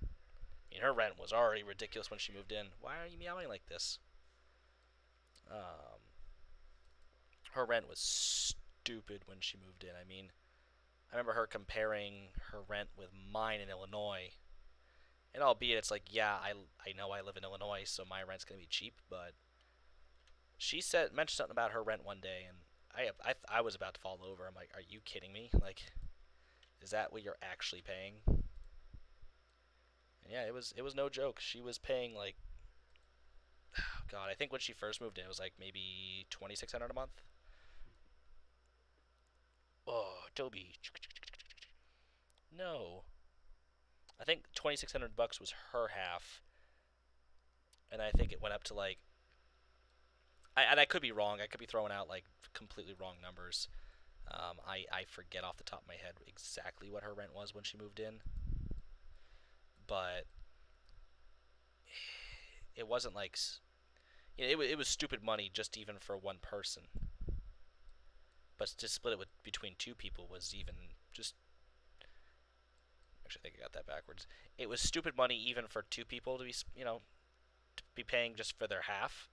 I mean, her rent was already ridiculous when she moved in. Why are you meowing like this? Her rent was stupid when she moved in. I mean, I remember her comparing her rent with mine in Illinois. And albeit it's like, yeah, I know I live in Illinois, so my rent's gonna be cheap. But she mentioned something about her rent one day, and I was about to fall over. I'm like, are you kidding me? Like, is that what you're actually paying? Yeah, it was no joke. She was paying like, oh God, I think when she first moved in, it was like maybe 2,600 a month. Oh, Toby, no. I think 2,600 bucks was her half, and I think it went up to like, and I could be wrong. I could be throwing out like completely wrong numbers. I forget off the top of my head exactly what her rent was when she moved in, but it wasn't like, it was stupid money just even for one person. But to split it between two people was even just. Actually, I think I got that backwards. It was stupid money even for two people to be paying just for their half.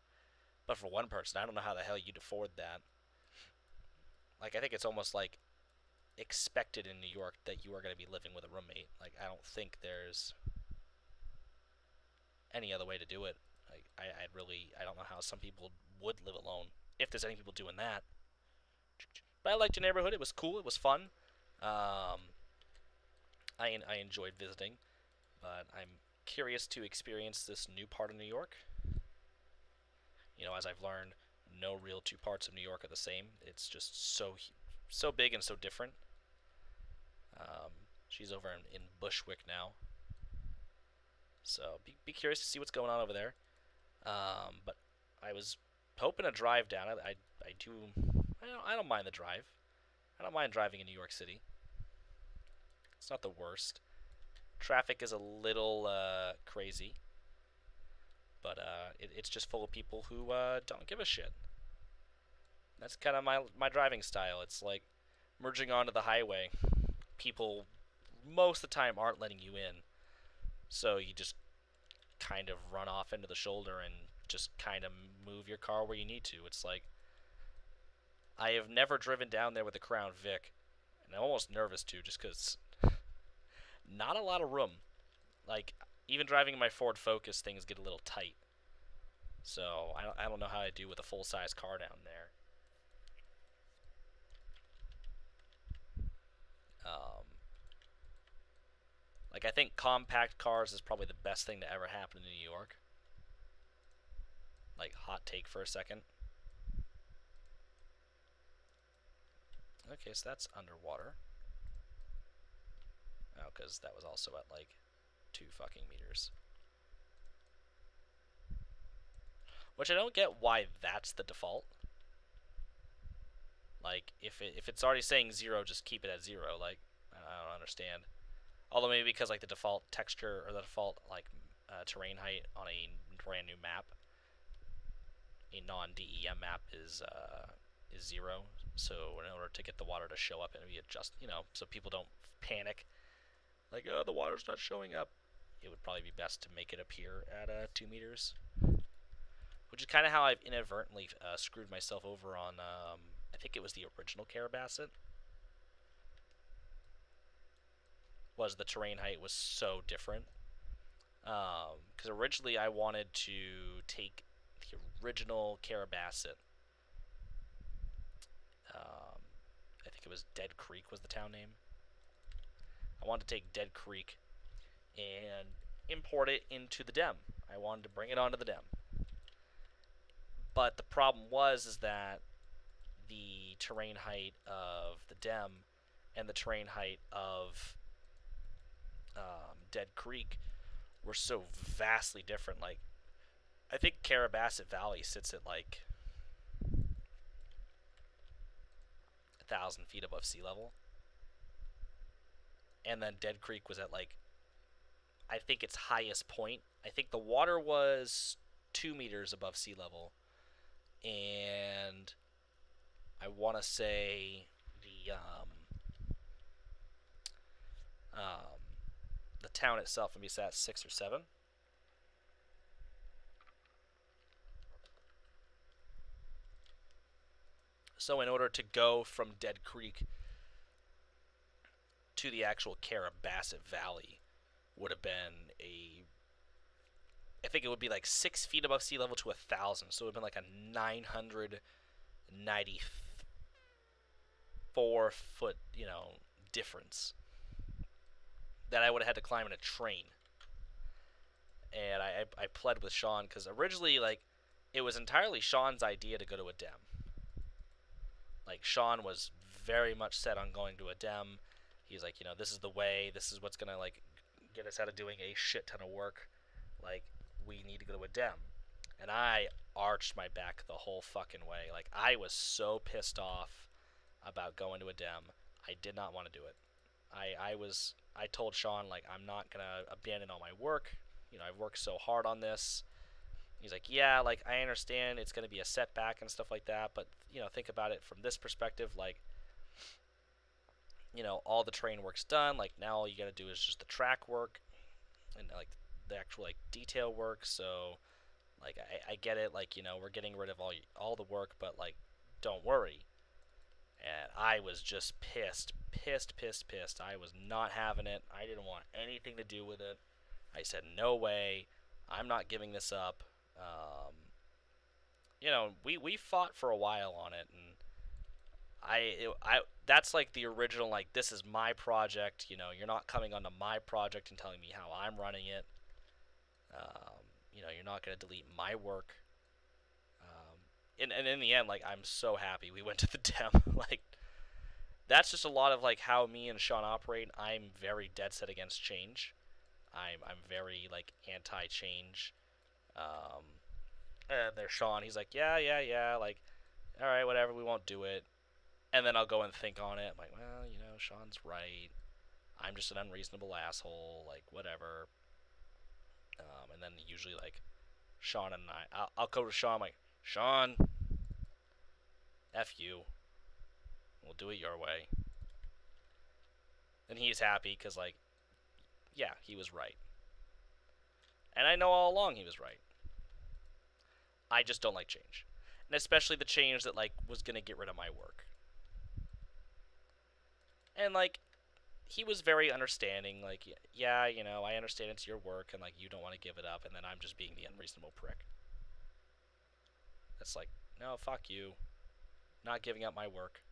But for one person, I don't know how the hell you'd afford that. Like, I think it's almost like expected in New York that you are going to be living with a roommate. Like, I don't think there's any other way to do it. Like, I don't know how some people would live alone if there's any people doing that. But I liked your neighborhood. It was cool. It was fun. Um, I enjoyed visiting, but I'm curious to experience this new part of New York. As I've learned, no real two parts of New York are the same. It's just so big and so different. Um, she's over in Bushwick now, so be curious to see what's going on over there. But I was hoping to drive down. I do. I don't mind the drive. I don't mind driving in New York City. It's not the worst. Traffic is a little crazy, but it's just full of people who don't give a shit. That's kind of my driving style. It's like merging onto the highway. People most of the time aren't letting you in, so you just kind of run off into the shoulder and just kind of move your car where you need to. It's like I have never driven down there with a Crown Vic, and I'm almost nervous too, just because not a lot of room. Like even driving my Ford Focus, things get a little tight. So I don't know how I do with a full size car down there. Um, like I think compact cars is probably the best thing to ever happen in New York. Like hot take for a second. Okay, so that's underwater. Oh, because that was also at like 2 fucking meters. Which I don't get why that's the default. Like if it's already saying 0, just keep it at 0. Like I don't understand. Although maybe because like the default texture or the default like terrain height on a brand new map, a non-DEM map is 0. So in order to get the water to show up and be adjust, so people don't panic, like oh the water's not showing up, it would probably be best to make it appear at 2 meters. Which is kind of how I've inadvertently screwed myself over on, I think it was the original Carabasset. Was the terrain height was so different. Because originally I wanted to take the original Carabasset. I think it was Dead Creek was the town name. I wanted to take Dead Creek and import it into the DEM. I wanted to bring it onto the DEM. But the problem is that the terrain height of the DEM and the terrain height of Dead Creek were so vastly different. Like, I think Carabasset Valley sits at like 1,000 feet above sea level, and then Dead Creek was at like, I think its highest point. I think the water was 2 meters above sea level, and I want to say the town itself maybe sat 6 or 7. So in order to go from Dead Creek to the actual Carabasset Valley would have been I think it would be like 6 feet above sea level to 1,000. So it would have been like a 994 foot, difference that I would have had to climb in a train. and I pled with Sean because originally like it was entirely Sean's idea to go to a dem. Like Sean was very much set on going to a dem. He's like, this is the way. This is what's gonna like get us out of doing a shit ton of work. Like we need to go to a dem, and I arched my back the whole fucking way. Like I was so pissed off about going to a dem. I did not want to do it. I told Sean like I'm not gonna abandon all my work. I've worked so hard on this. He's like, yeah, like I understand it's gonna be a setback and stuff like that, but think about it from this perspective, like all the train work's done. Like now all you gotta do is just the track work and like the actual like detail work. So like I get it, like we're getting rid of all the work, but like don't worry. And I was just pissed. I was not having it. I didn't want anything to do with it. I said, no way. I'm not giving this up. We fought for a while on it, and that's like the original, like, this is my project. You're not coming onto my project and telling me how I'm running it. You're not going to delete my work. And in the end, like, I'm so happy we went to the dem. Like, that's just a lot of like how me and Sean operate. I'm very dead set against change. I'm very like anti-change. And there's Sean. He's like, yeah, like, all right, whatever, we won't do it. And then I'll go and think on it. I'm like, well, Sean's right. I'm just an unreasonable asshole. Like, whatever. And then usually like Sean and I'll go to Sean. I'm like, Sean, F you. We'll do it your way. And he's happy because, like, yeah, he was right. And I know all along he was right. I just don't like change. And especially the change that, like, was going to get rid of my work. And, like, he was very understanding. Like, yeah, I understand it's your work and, like, you don't want to give it up. And then I'm just being the unreasonable prick. It's like, no, fuck you. Not giving up my work.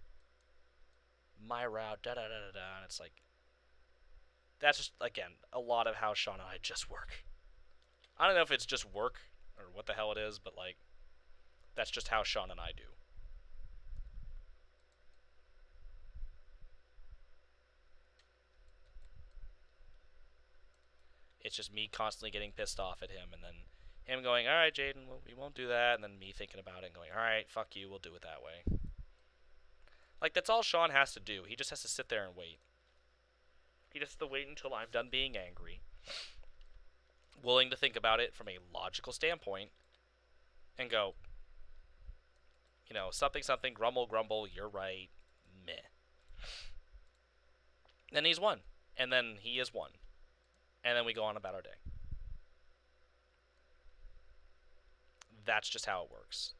My route, da-da-da-da-da. And it's like, that's just, again, a lot of how Sean and I just work. I don't know if it's just work or what the hell it is, but, like, that's just how Sean and I do. It's just me constantly getting pissed off at him, and then him going, all right, Jaden, we won't do that, and then me thinking about it and going, all right, fuck you, we'll do it that way. Like, that's all Sean has to do. He just has to sit there and wait. He just has to wait until I'm done being angry, willing to think about it from a logical standpoint, and go, something, grumble, you're right, meh. Then he's won. And then he is won. And then we go on about our day. That's just how it works.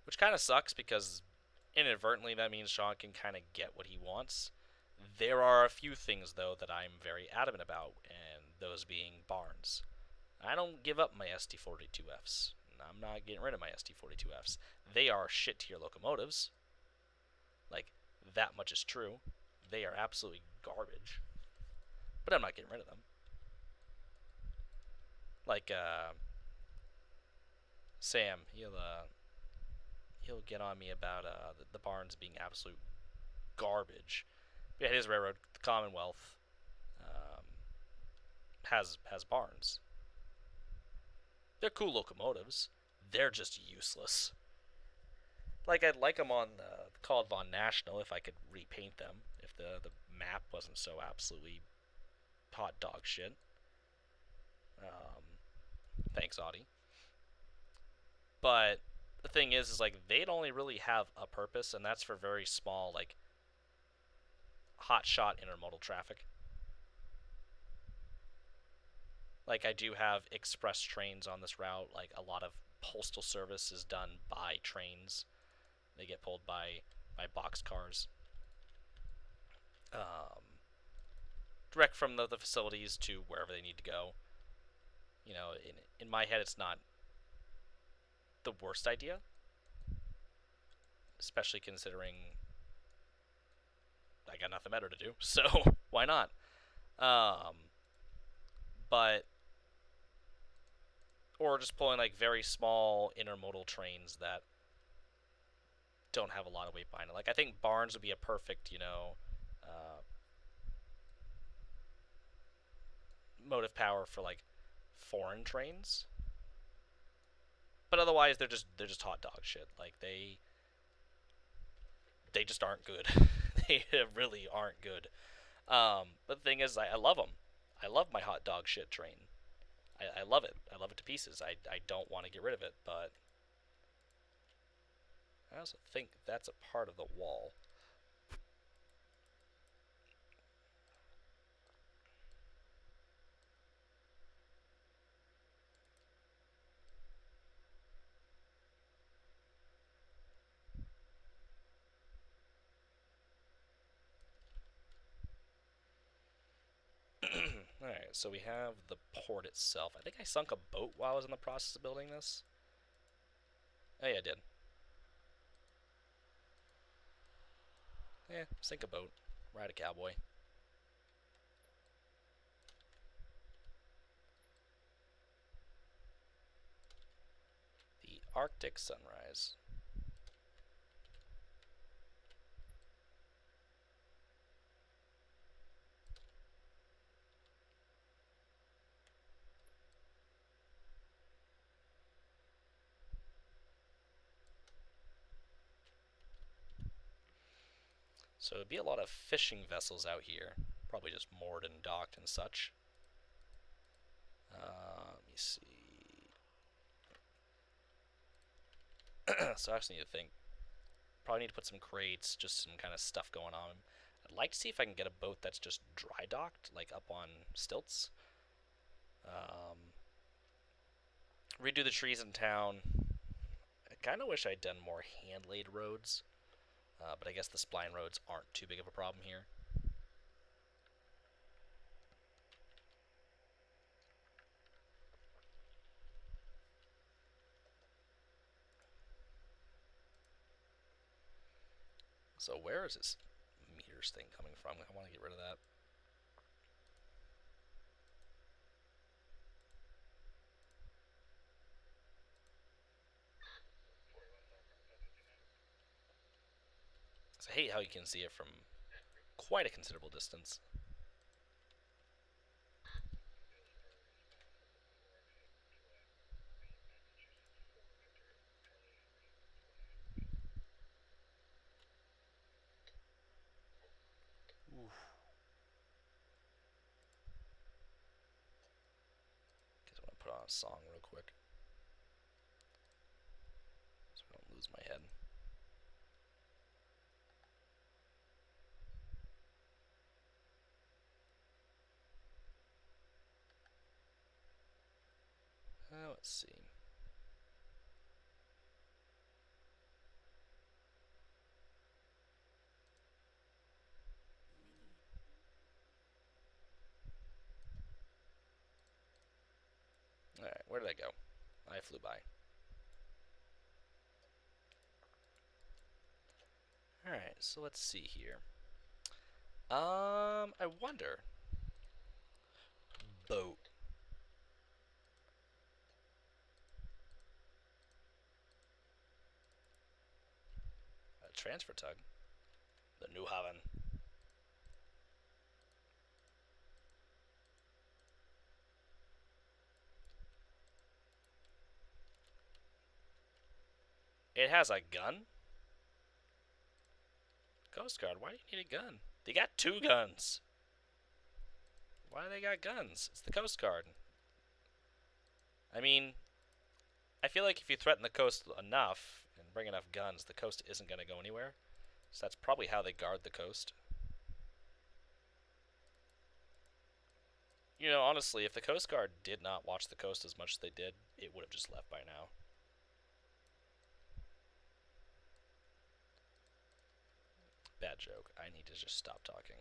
Which kind of sucks because inadvertently that means Sean can kind of get what he wants. There are a few things, though, that I'm very adamant about, and those being barns. I don't give up my ST42Fs. I'm not getting rid of my ST42Fs. They are shit tier locomotives. Like, that much is true. They are absolutely garbage. But I'm not getting rid of them. Like, Sam, he'll get on me about the barns being absolute garbage. Yeah, his railroad, the Commonwealth, has barns. They're cool locomotives. They're just useless. Like, I'd like them on the Kaldvann National if I could repaint them. If the map wasn't so absolutely hot dog shit. Thanks, Audi. But the thing is like, they'd only really have a purpose, and that's for very small, like, hot shot intermodal traffic. Like, I do have express trains on this route. Like, a lot of postal service is done by trains. They get pulled by boxcars. Direct from the facilities to wherever they need to go. In my head, it's not the worst idea. Especially considering I got nothing better to do. So, why not? but or just pulling like very small intermodal trains that don't have a lot of weight behind it. Like I think Barnes would be a perfect, motive power for like foreign trains. But otherwise, they're just hot dog shit. Like they just aren't good. They really aren't good. But the thing is, I love them. I love my hot dog shit train. I love it. I love it to pieces. I don't want to get rid of it, but I also think that's a part of the wall. Alright, so we have the port itself. I think I sunk a boat while I was in the process of building this. Oh yeah, I did. Yeah, sink a boat. Ride a cowboy. The Arctic Sunrise. So it'd be a lot of fishing vessels out here. Probably just moored and docked and such. Let me see. So I actually need to think. Probably need to put some crates, just some kind of stuff going on. I'd like to see if I can get a boat that's just dry docked, like up on stilts. Um, Redo the trees in town. I kind of wish I'd done more hand-laid roads, but I guess the spline roads aren't too big of a problem here. So where is this meters thing coming from? I want to get rid of that. I hate how you can see it from quite a considerable distance. Oof. Guess I'm gonna put on a song real quick so I don't lose my head. Let's see. Alright, where did I go? I flew by. Alright, so let's see here. I wonder. Boat. A transfer tug. The New Haven. It has a gun? Coast Guard, why do you need a gun? They got 2 guns. Why do they got guns? It's the Coast Guard. I mean, I feel like if you threaten the coast enough and bring enough guns, the coast isn't going to go anywhere. So that's probably how they guard the coast. Honestly, if the Coast Guard did not watch the coast as much as they did, it would have just left by now. Bad joke. I need to just stop talking.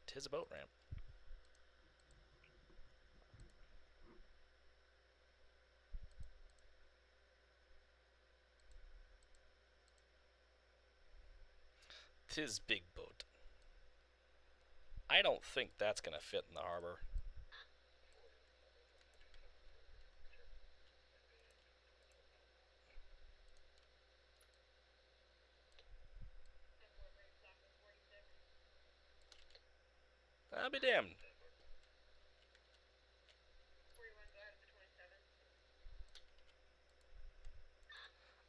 Tis a boat ramp. Tis big boat. I don't think that's gonna fit in the harbor. I'll be damned.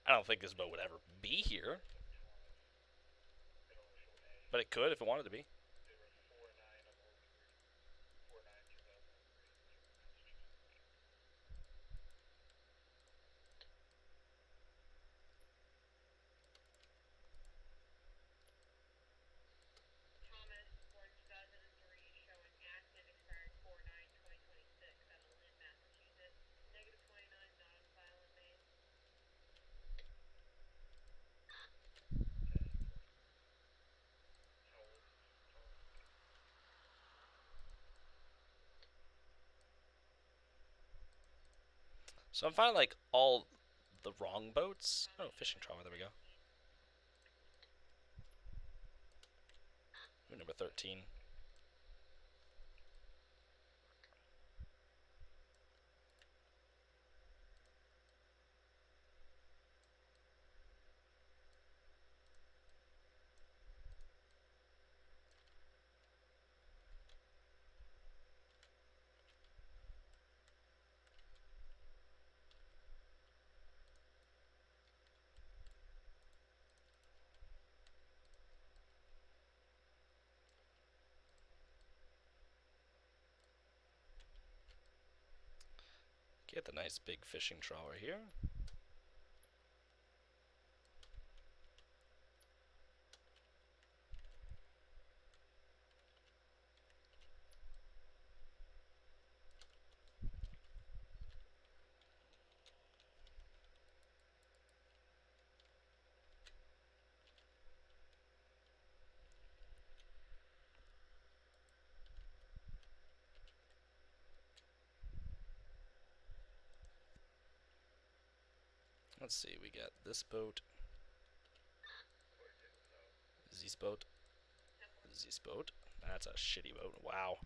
I don't think this boat would ever be here, but it could if it wanted to be. So I'm finding like all the wrong boats. Oh, fishing trawler. There we go. Ooh, number 13. Get the nice big fishing trawler here. Let's see, we got this boat, this boat, this boat. That's a shitty boat. Wow.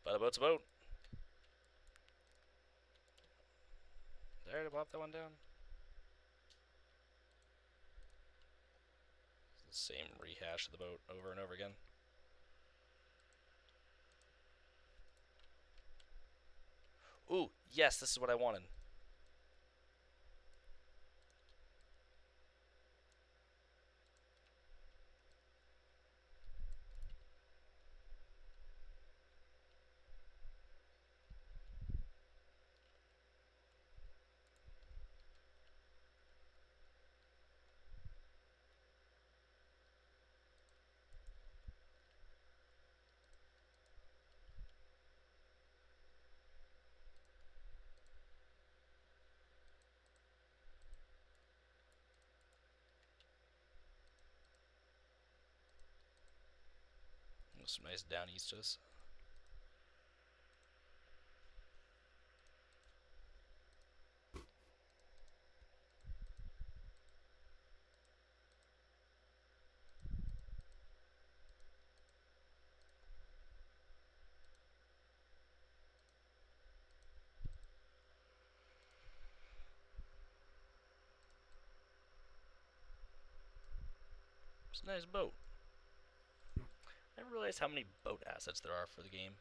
But a boat's a boat. There to pop that one down. It's the same rehash of the boat over and over again. Ooh, yes, this is what I wanted. Some nice down easters. It's a nice boat. I never realized how many boat assets there are for the game.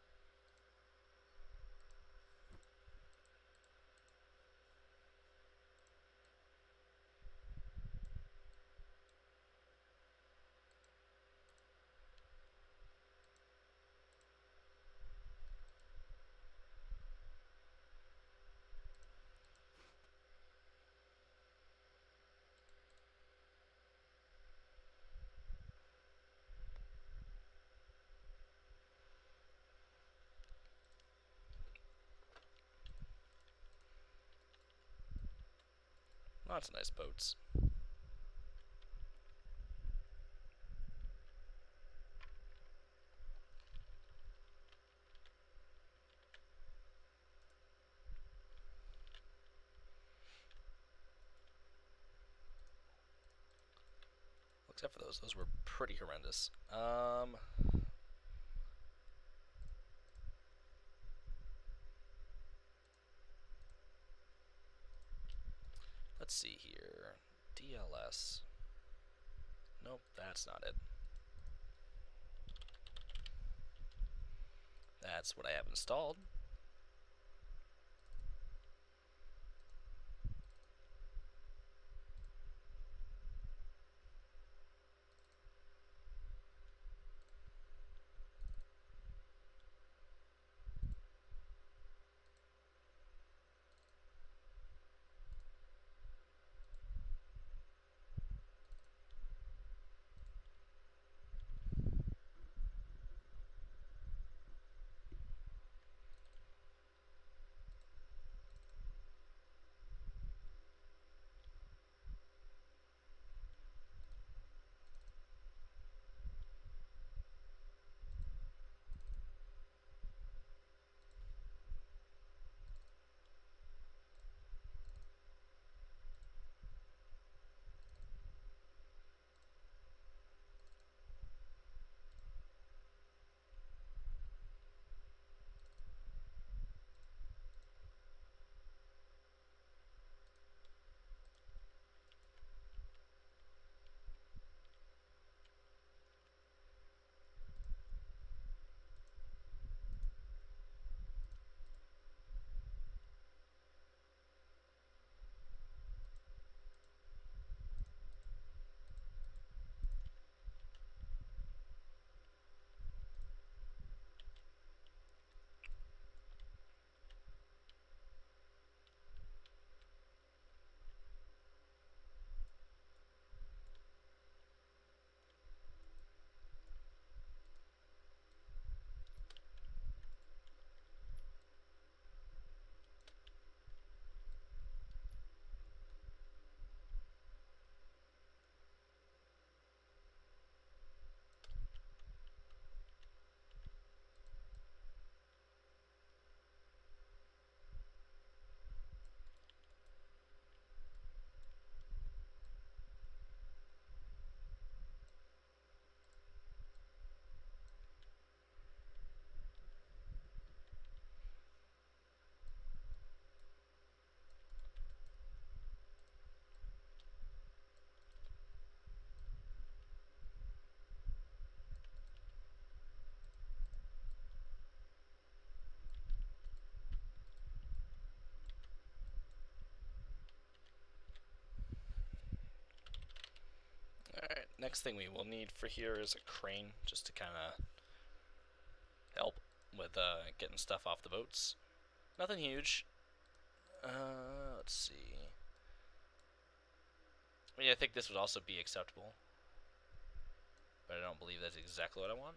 Lots of nice boats. except for those. Those were pretty horrendous. Let's see here. DLS. Nope, that's not it. That's what I have installed. Alright, next thing we will need for here is a crane, just to kind of help with getting stuff off the boats. Nothing huge. Let's see. I mean, I think this would also be acceptable, but I don't believe that's exactly what I want.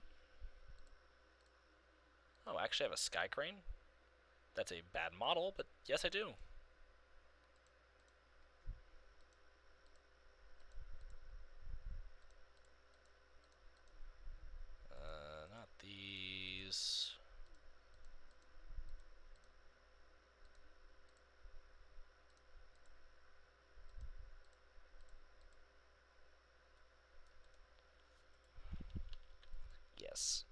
Oh, I actually have a sky crane? That's a bad model, but yes, I do. Not these. Yes.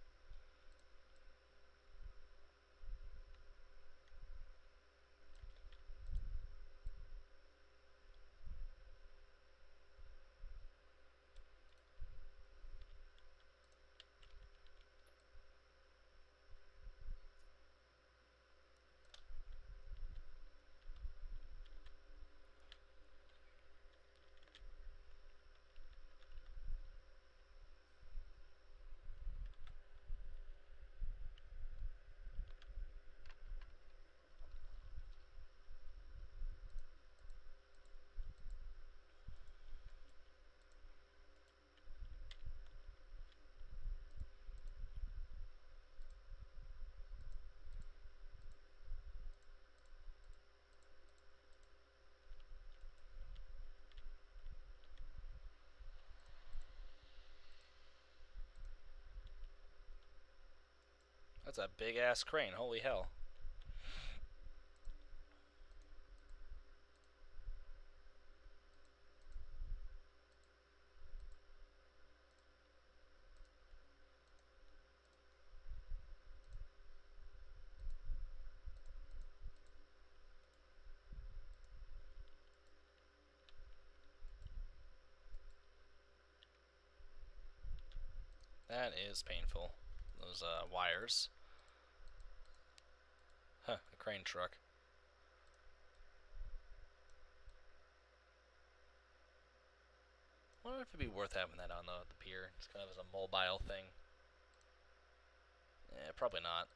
That's a big ass crane, holy hell. That is painful. Those wires. Huh, a crane truck. I wonder if it'd be worth having that on the pier. It's kind of as a mobile thing. Yeah, probably not.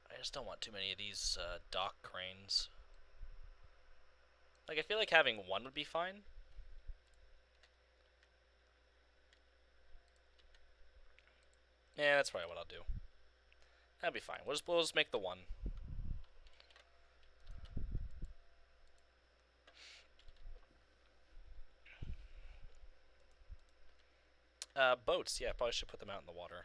I just don't want too many of these dock cranes. Like, I feel like having one would be fine. Yeah, that's probably what I'll do. That'll be fine. We'll just make the one. Boats. Yeah, probably should put them out in the water.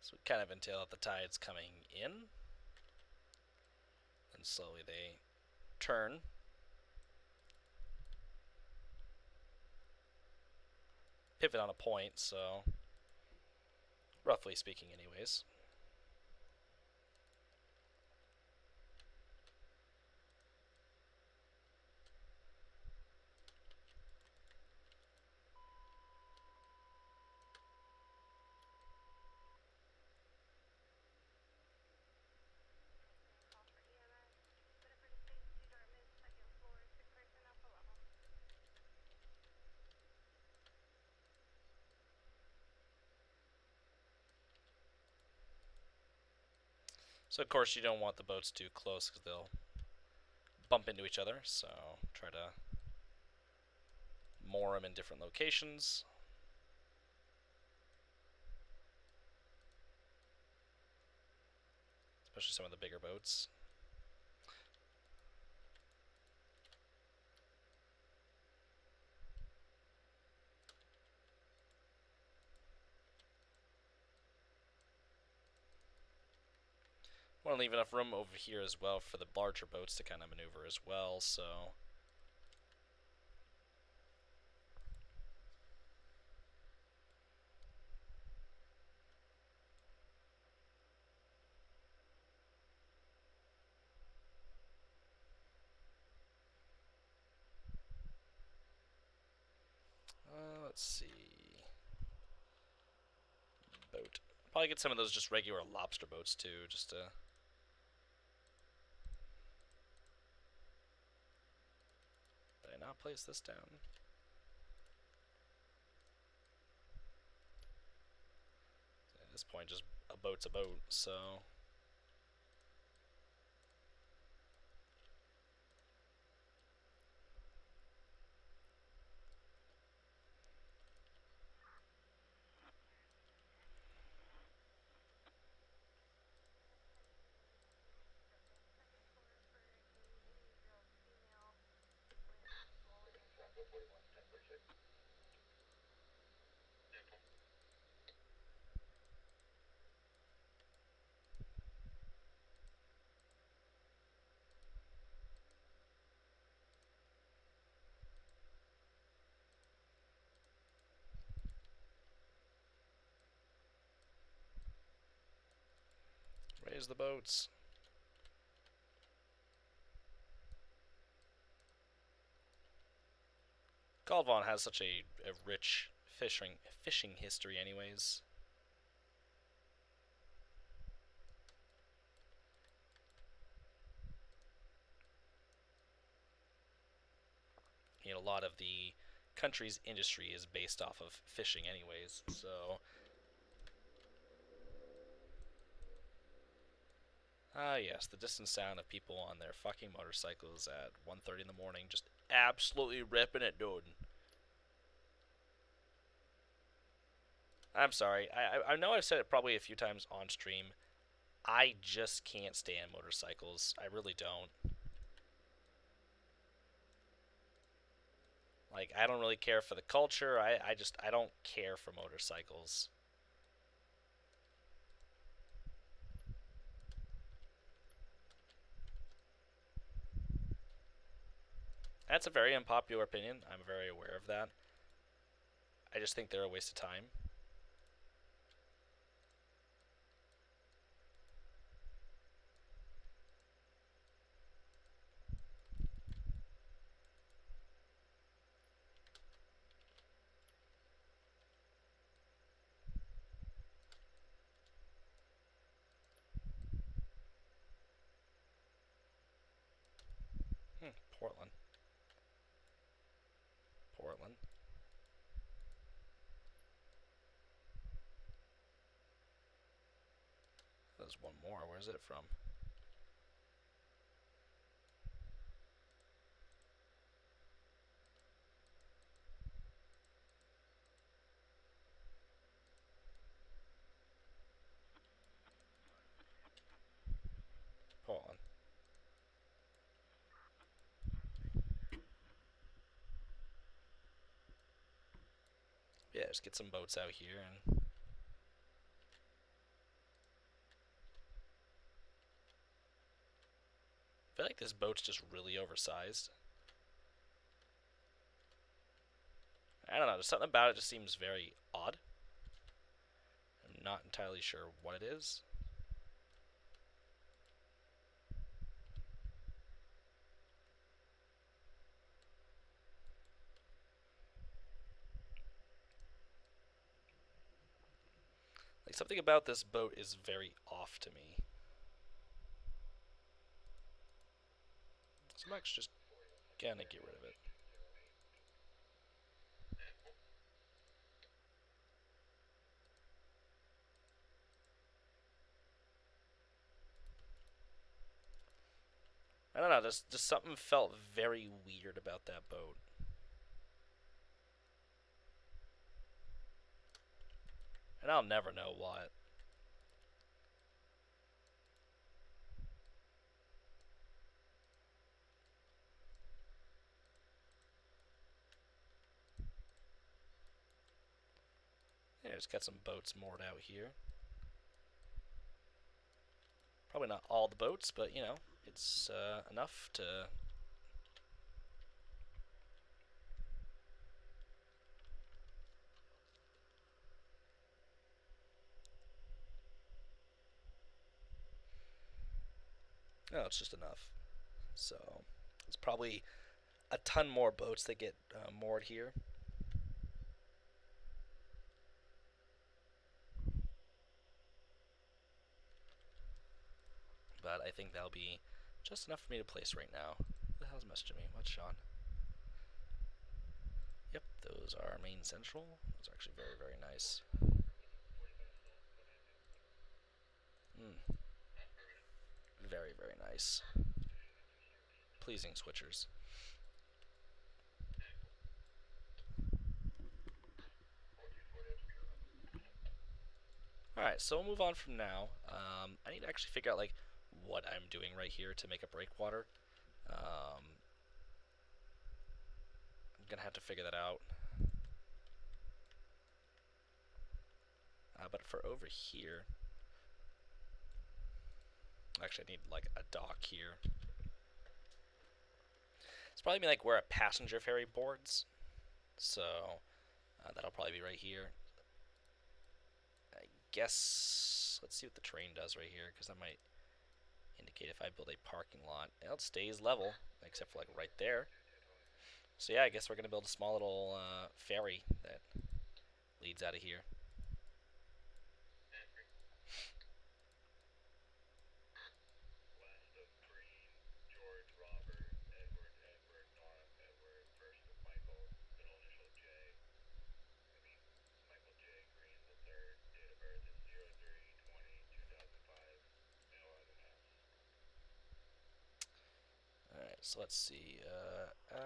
So we kind of entail that the tide's coming in, and slowly they turn. Pivot on a point, so roughly speaking, anyways. So of course you don't want the boats too close because they'll bump into each other. So try to moor them in different locations. Especially some of the bigger boats. Want to leave enough room over here as well for the larger boats to kind of maneuver as well, so... let's see... Boat. Probably get some of those just regular lobster boats too, just to... Did I not place this down? At this point, just a boat's a boat, so... Raise the boats. Kaldvann has such a rich fishing history anyways. You know, a lot of the country's industry is based off of fishing anyways, so... Ah, yes, the distant sound of people on their fucking motorcycles at 1:30 in the morning just absolutely ripping it, dude. I'm sorry. I know I've said it probably a few times on stream. I just can't stand motorcycles. I really don't. Like, I don't really care for the culture. I don't care for motorcycles. That's a very unpopular opinion. I'm very aware of that. I just think they're a waste of time. Portland. Portland. There's one more. Where's it from? Portland. Yeah, just get some boats out here and I feel like this boat's just really oversized. I don't know, there's something about it just seems very odd. I'm not entirely sure what it is. Like, something about this boat is very off to me. So I'm actually just gonna get rid of it. I don't know, just something felt very weird about that boat. And I'll never know what. Yeah, just got some boats moored out here. Probably not all the boats, but you know, it's enough to. No, it's just enough. So it's probably a ton more boats that get moored here. But I think that'll be just enough for me to place right now. Who the hell's messaging me? What's Sean? Yep, those are main central. Those are actually very, very nice. Mm, very, very nice. Pleasing switchers. Alright, so we'll move on from now. I need to actually figure out like what I'm doing right here to make a breakwater. I'm gonna have to figure that out. But for over here, actually I need like a dock here. It's probably like where a passenger ferry boards. So that'll probably be right here. I guess let's see what the train does right here, because that might indicate if I build a parking lot. Well, it stays level, except for like right there. So yeah, I guess we're gonna build a small little ferry that leads out of here. Alright, so let's see.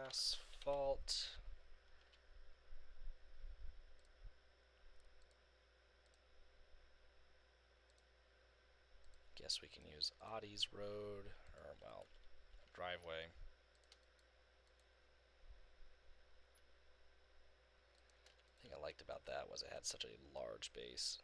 Asphalt. Guess we can use Audie's road, or, well, driveway. The thing I liked about that was it had such a large base.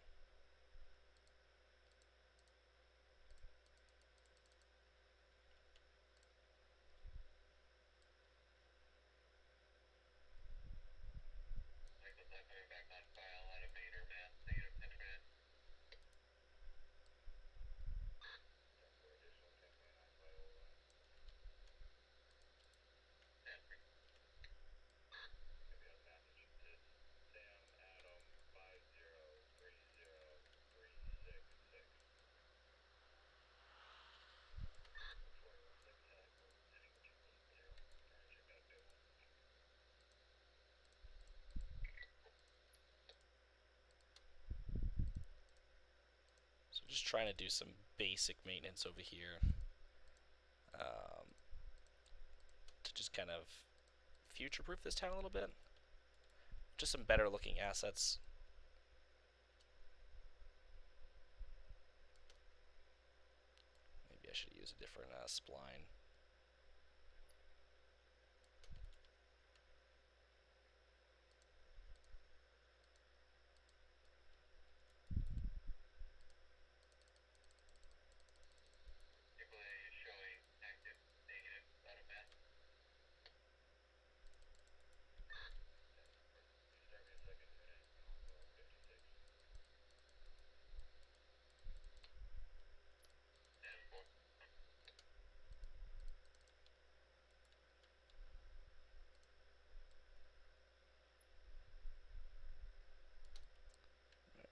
So just trying to do some basic maintenance over here to just kind of future-proof this town a little bit. Just some better looking assets. Maybe I should use a different spline.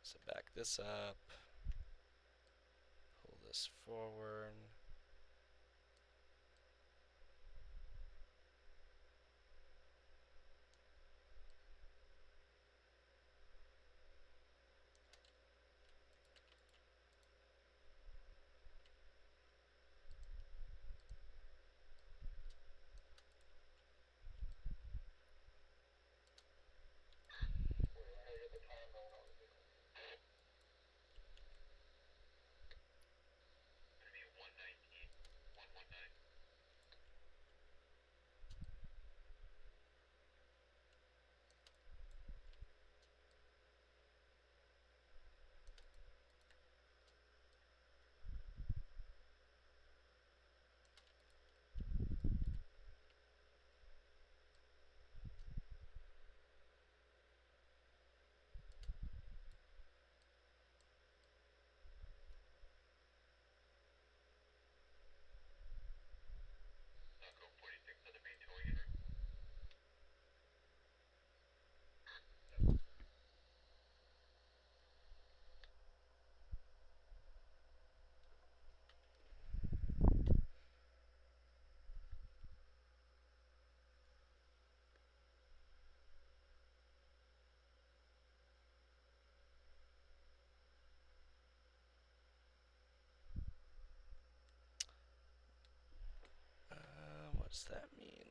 So back this up, pull this forward. What does that mean?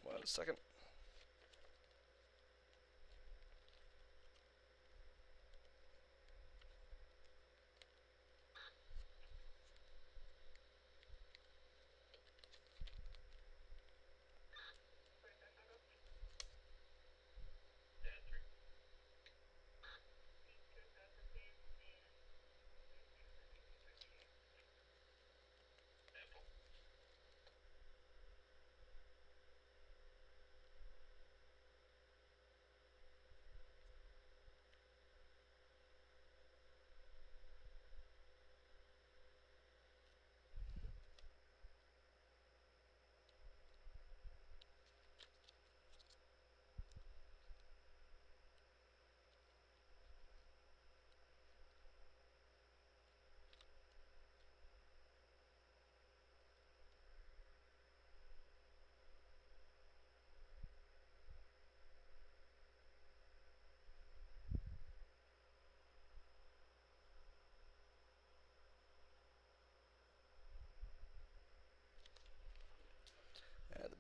1 second.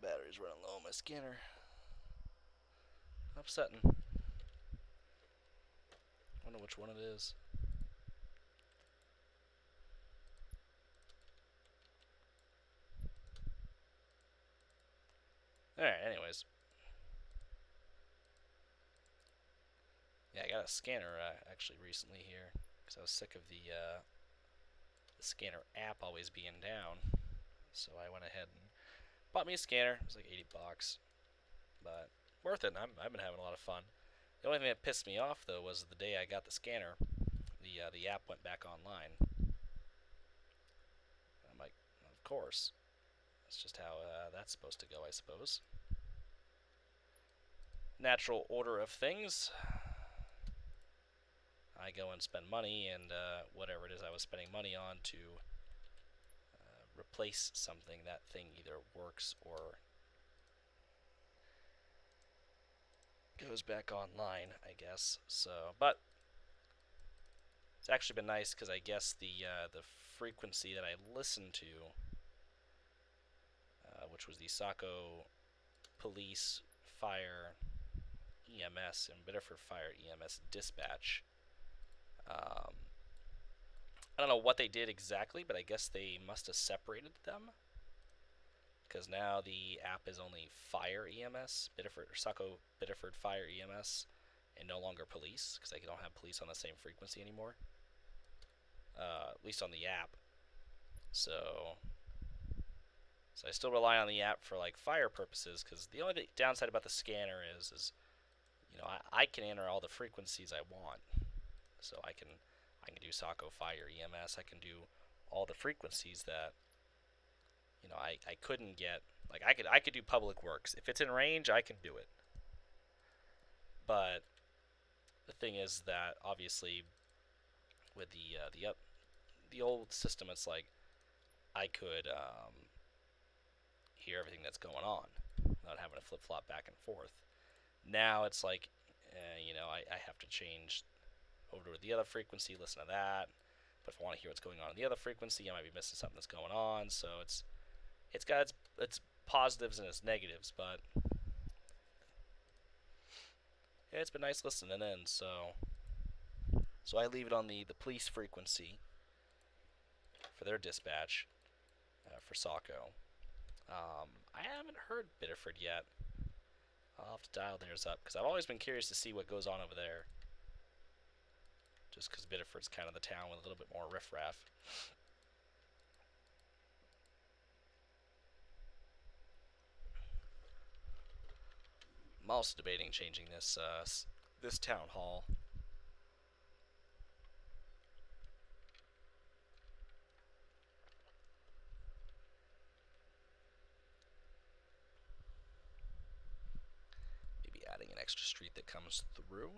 Battery's running low on my scanner. Upsetting. Wonder which one it is. Alright, anyways. Yeah, I got a scanner actually recently here because I was sick of the scanner app always being down. So I went ahead and bought me a scanner. It was like 80 bucks, but worth it. I've been having a lot of fun. The only thing that pissed me off though was the day I got the scanner, the app went back online. I'm like, of course. That's just how that's supposed to go, I suppose. Natural order of things. I go and spend money, and whatever it is I was spending money on to replace something, that thing either works or goes back online, I guess. So, but it's actually been nice because I guess the frequency that I listened to, which was the Saco Police Fire EMS and Biddeford Fire EMS dispatch. I don't know what they did exactly, but I guess they must have separated them, because now the app is only Fire EMS, Saco Biddeford Fire EMS, and no longer police, because they don't have police on the same frequency anymore. At least on the app. So I still rely on the app for like fire purposes, because the only downside about the scanner is I can enter all the frequencies I want. So I can do Saco Fire EMS. I can do all the frequencies that I couldn't get. Like I could do public works if it's in range. I can do it. But the thing is that obviously with the old system, it's like I could hear everything that's going on without having to flip flop back and forth. Now it's like I have to change over to the other frequency, listen to that. But if I want to hear what's going on in the other frequency, I might be missing something that's going on. So it's got its positives and its negatives, but yeah, it's been nice listening in. So I leave it on the police frequency for their dispatch for Saco. I haven't heard Biddeford yet. I'll have to dial theirs up because I've always been curious to see what goes on over there. Just because Biddeford's kind of the town with a little bit more riffraff. I'm also debating changing this town hall. Maybe adding an extra street that comes through.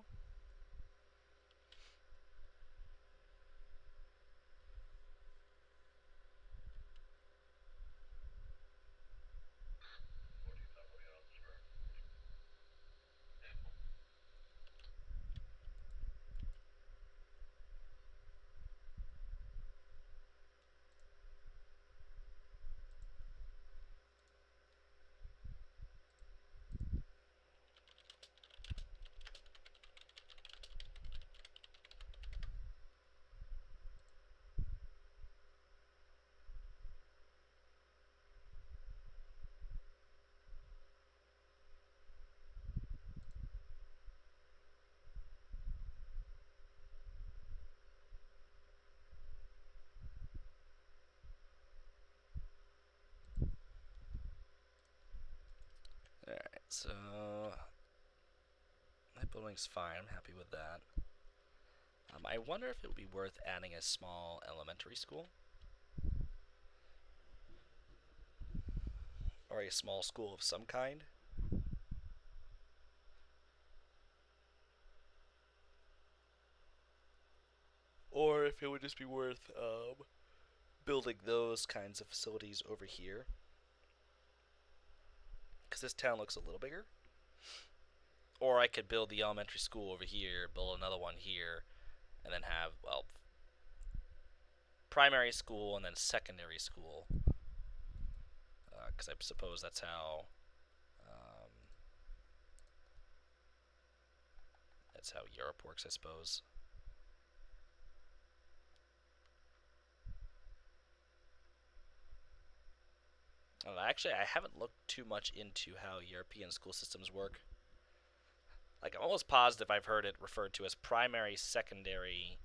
Alright, so my building's fine. I'm happy with that. I wonder if it would be worth adding a small elementary school. Or a small school of some kind. Or if it would just be worth building those kinds of facilities over here. Because this town looks a little bigger. Or I could build the elementary school over here, build another one here, and then have, well, primary school and then secondary school because I suppose um, that's how Europe works, I suppose. I don't know, actually, I haven't looked too much into how European school systems work. Like, I'm almost positive I've heard it referred to as primary, secondary.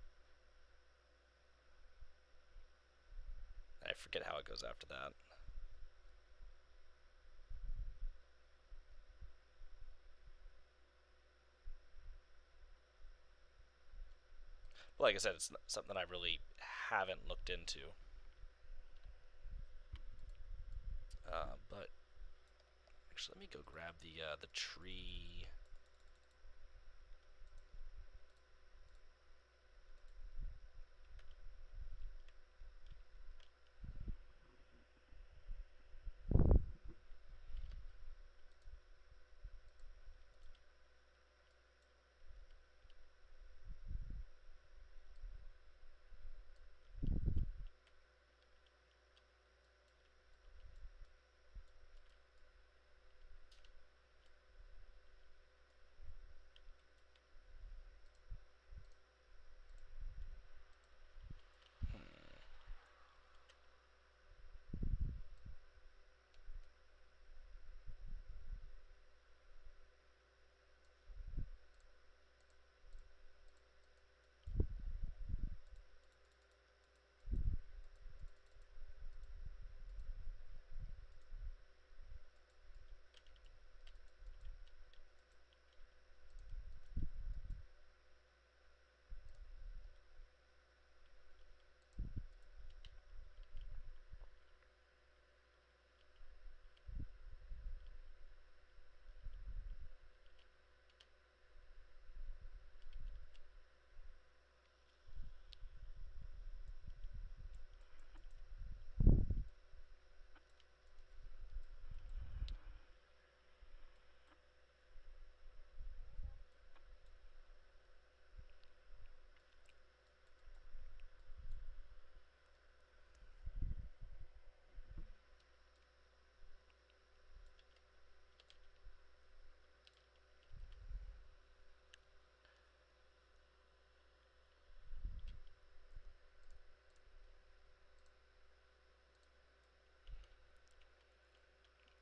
I forget how it goes after that. But like I said, it's something I really haven't looked into. But actually, let me go grab the tree.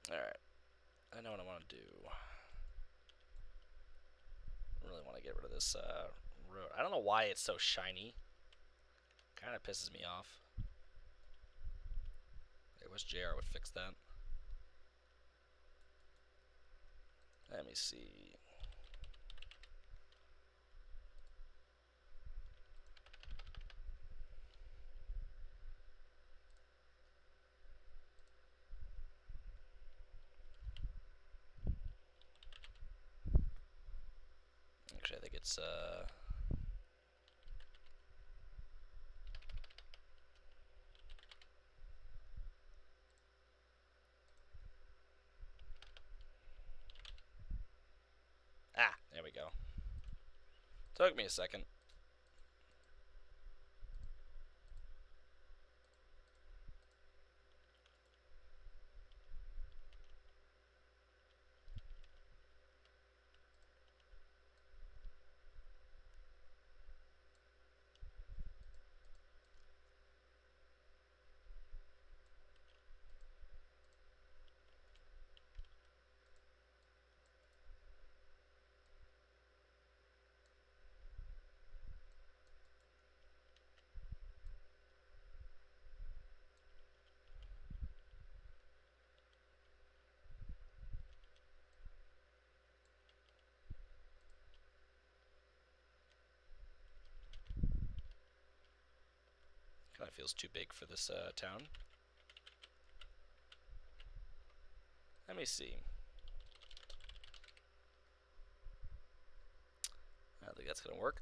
Alright, I know what I want to do. I really want to get rid of this road. I don't know why it's so shiny. Kind of pisses me off. I wish JR would fix that. Let me see. Actually, I think it's there we go. Took me a second. Kind of feels too big for this town. Let me see. I don't think that's gonna work.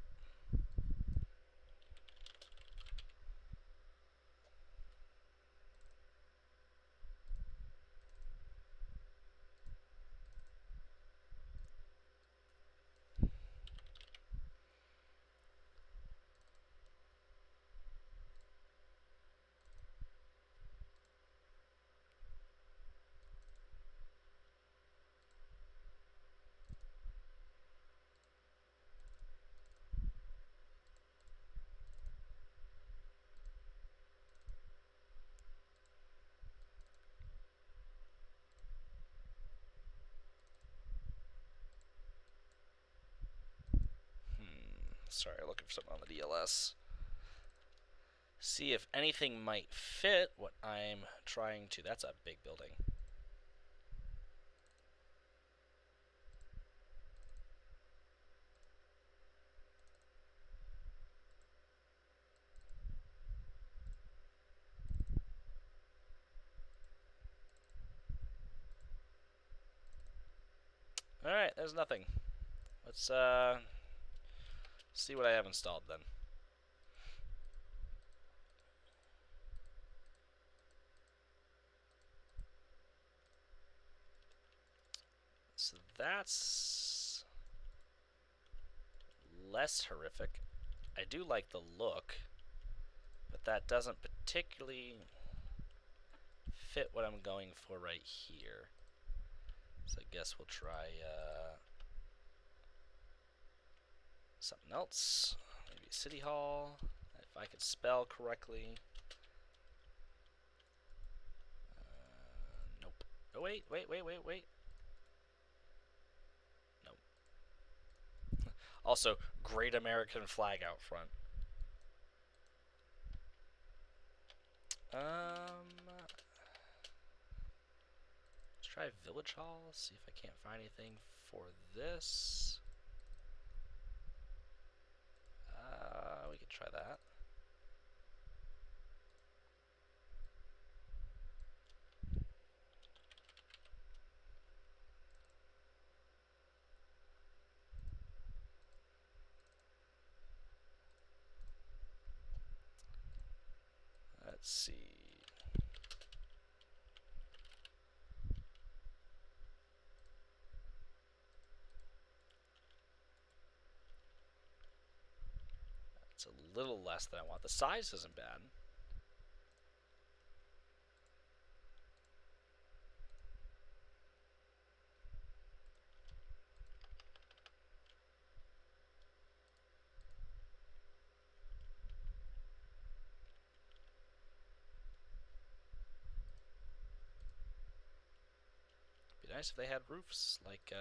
sorry, looking for something on the DLS. See if anything might fit what I'm trying to. That's a big building. Alright, there's nothing. Let's see what I have installed then. So that's less horrific. I do like the look, but that doesn't particularly fit what I'm going for right here. So I guess we'll try something else. Maybe City Hall, if I could spell correctly. Nope. Oh, wait. Nope. Also, great American flag out front. Let's try Village Hall, see if I can't find anything for this. We could try that. Let's see. It's a little less than I want. The size isn't bad. Be nice if they had roofs, like,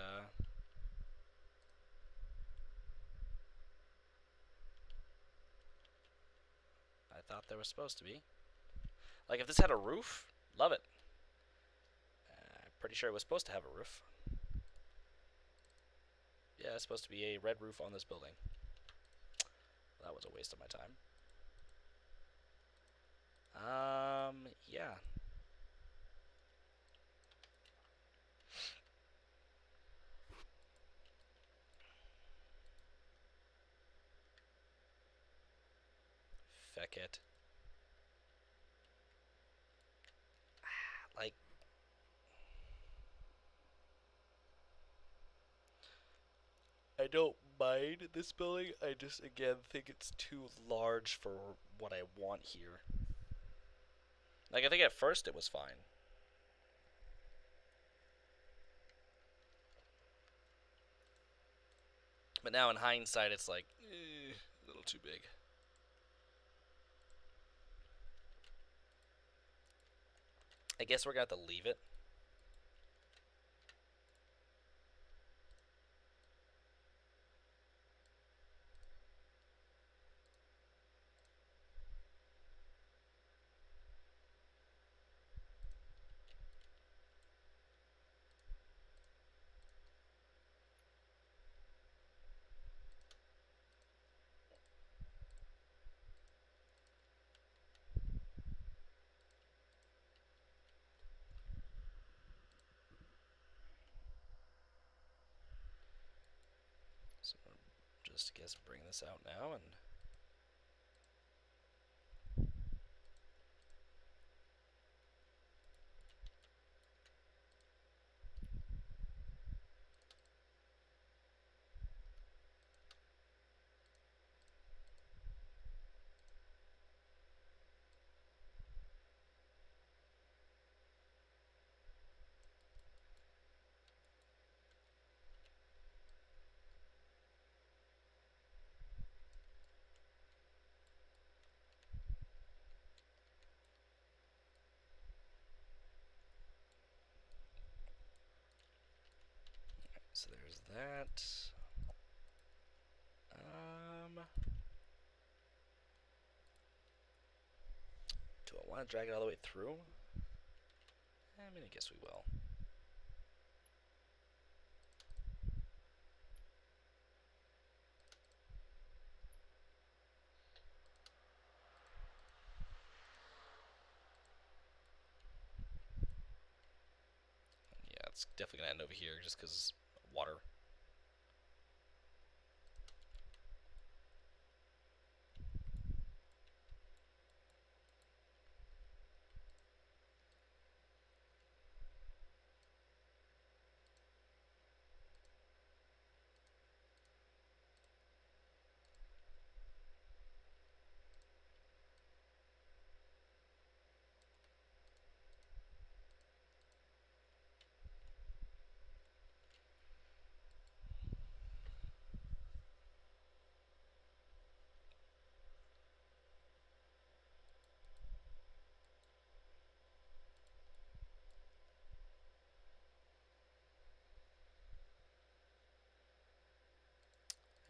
I thought there was supposed to be. Like, if this had a roof, love it. I'm pretty sure it was supposed to have a roof. Yeah, it's supposed to be a red roof on this building. That was a waste of my time. Yeah. Feck it. Like, I don't mind this building. I just, again, think it's too large for what I want here. Like, I think at first it was fine. But now in hindsight, it's like, a little too big. I guess we're going to have to leave it. So just, I guess, bring this out now and... So there's that. Do I want to drag it all the way through? I mean, I guess we will. Yeah, it's definitely going to end over here just because water.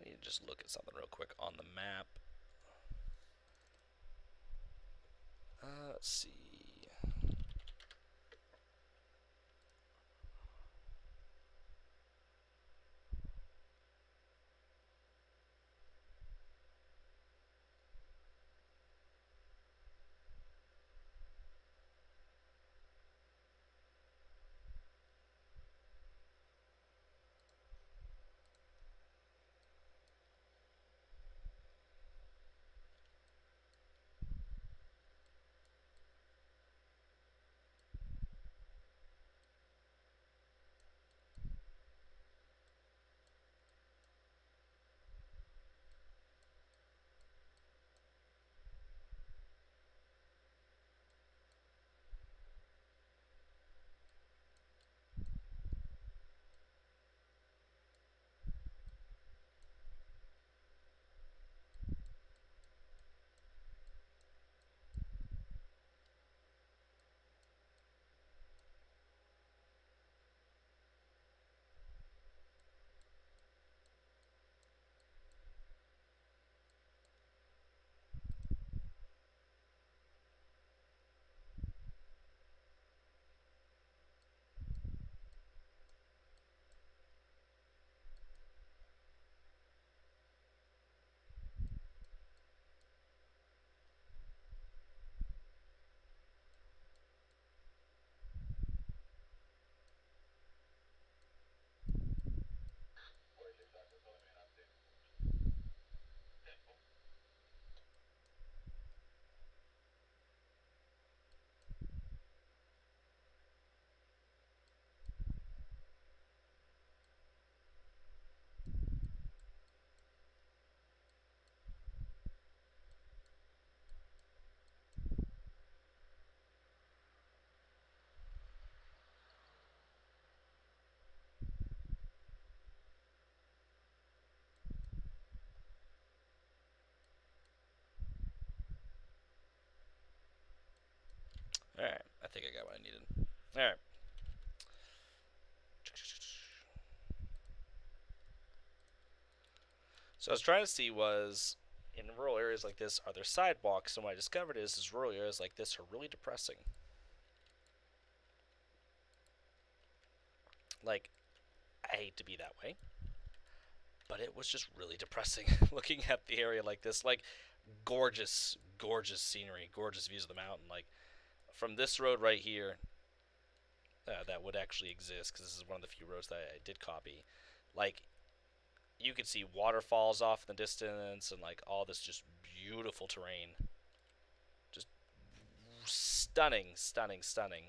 I need to just look at something real quick on the map. Let's see. Alright, I think I got what I needed. Alright. So I was trying to see was, in rural areas like this, are there sidewalks? And what I discovered is rural areas like this are really depressing. Like, I hate to be that way, but it was just really depressing looking at the area like this. Like, gorgeous, gorgeous scenery, gorgeous views of the mountain. Like, from this road right here, that would actually exist because this is one of the few roads that I did copy. Like, you could see waterfalls off in the distance and like all this just beautiful terrain. Just stunning, stunning, stunning.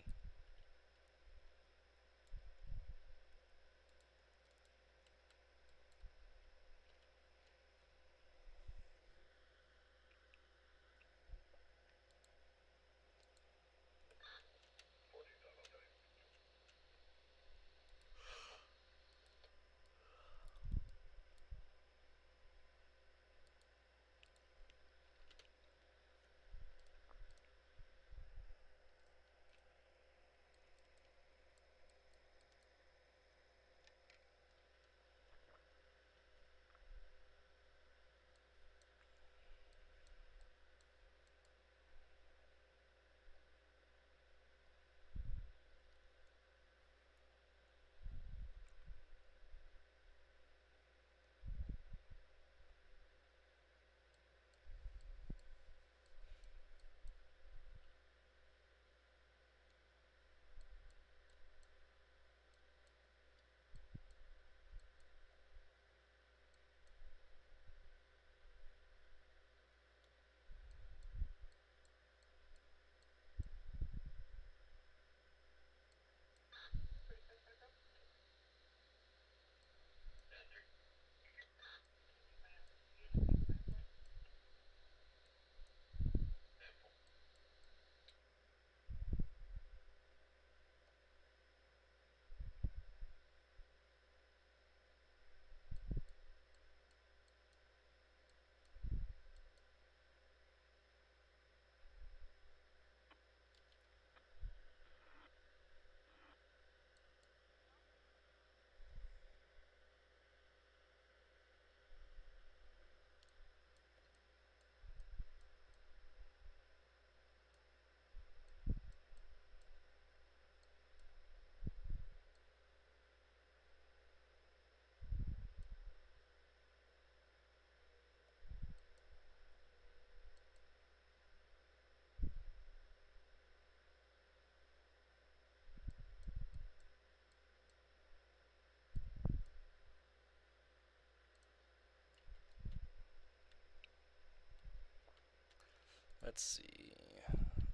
Let's see.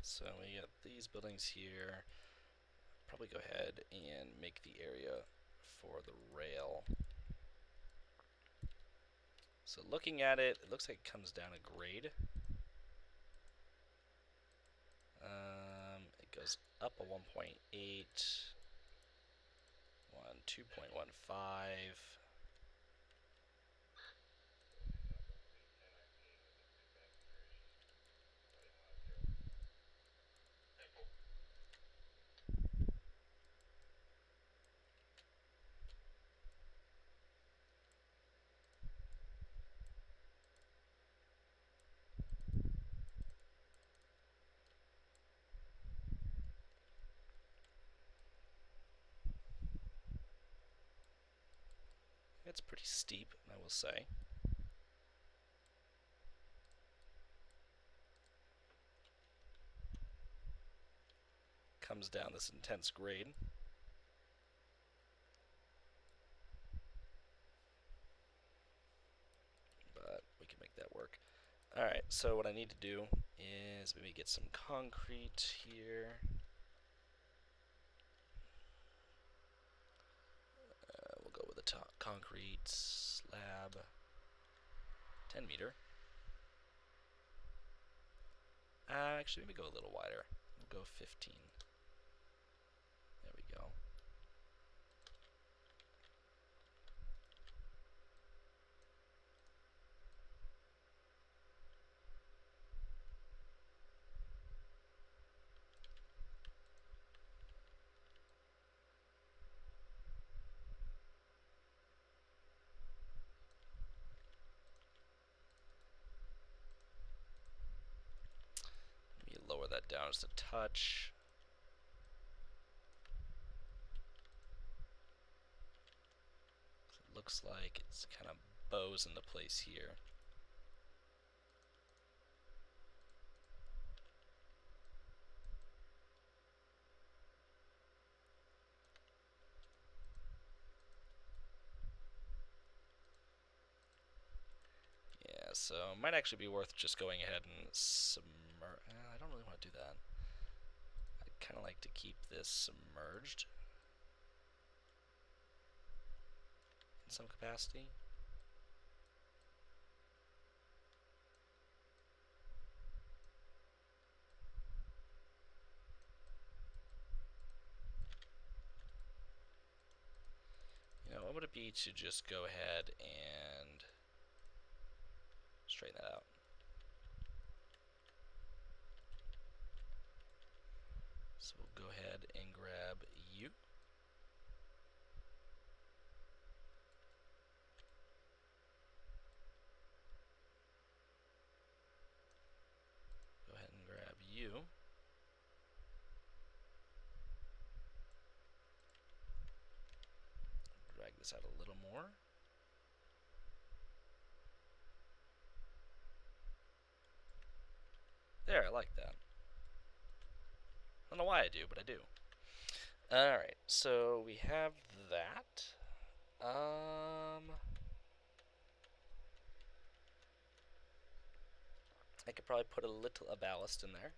So we got these buildings here. Probably go ahead and make the area for the rail. So looking at it, it looks like it comes down a grade. It goes up a 1.8, 2.15. It's pretty steep, I will say. Comes down this intense grade. But we can make that work. Alright, so what I need to do is maybe get some concrete here. We'll go with a concrete slab. 10 meter. Actually, maybe go a little wider. We'll go 15. There we go. Let me lower that down just a touch. It looks like it's kind of bows into place here. Yeah, so it might actually be worth just going ahead and submerge. I don't really want to do that. I'd kind of like to keep this submerged in some capacity. You know, what would it be to just go ahead and straighten that out? So we'll go ahead and grab you. Go ahead and grab you. Drag this out a little more. There, I like that. I don't know why I do, but I do. Alright, so we have that. I could probably put a little ballast in there.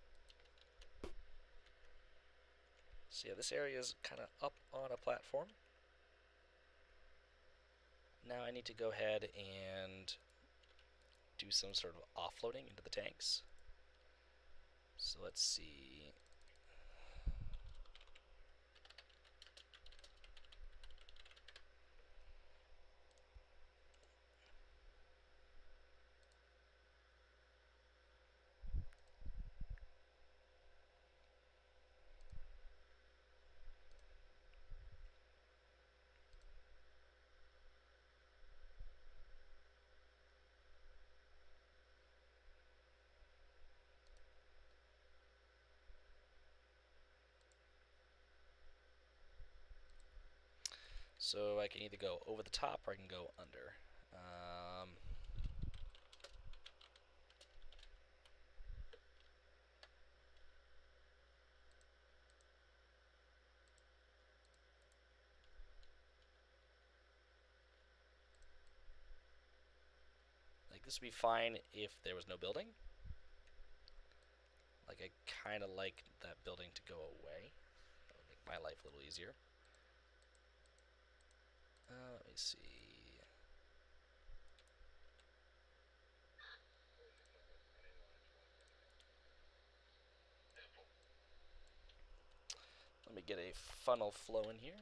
So yeah, this area is kind of up on a platform. Now I need to go ahead and do some sort of offloading into the tanks. So let's see. So I can either go over the top or I can go under. Like this would be fine if there was no building. Like, I kind of like that building to go away. That would make my life a little easier. Let me see. Let me get a funnel flow in here.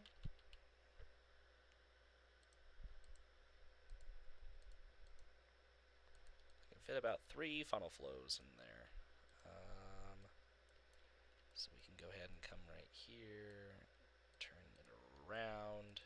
I can fit about 3 funnel flows in there. So we can go ahead and come right here, turn it around.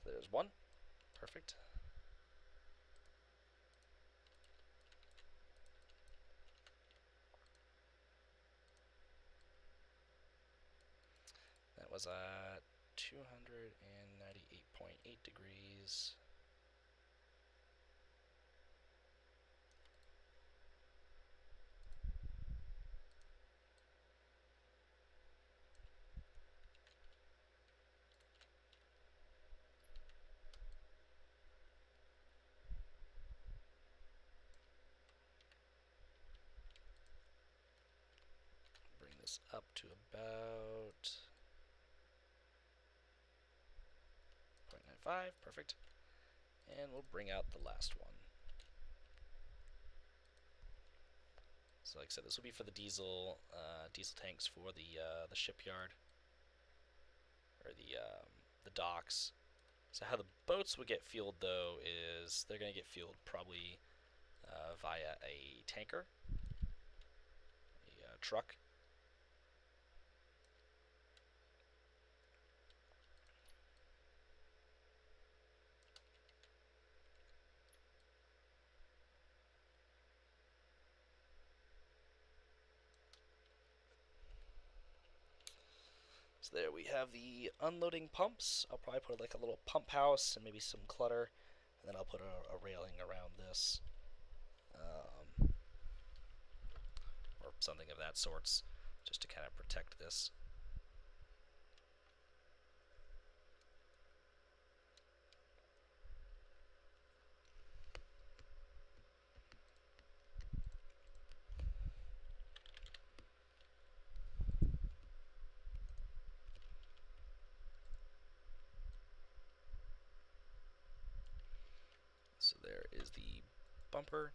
So there's one. Perfect. That was at 298.8 degrees. Bring this up to about 0.95. Perfect. And we'll bring out the last one. So like I said, this will be for the diesel tanks for the shipyard, or the docks. So how the boats would get fueled, though, is they're going to get fueled probably via a tanker, a truck. So there we have the unloading pumps. I'll probably put like a little pump house and maybe some clutter, and then I'll put a railing around this, or something of that sorts, just to kind of protect this. So there is the bumper.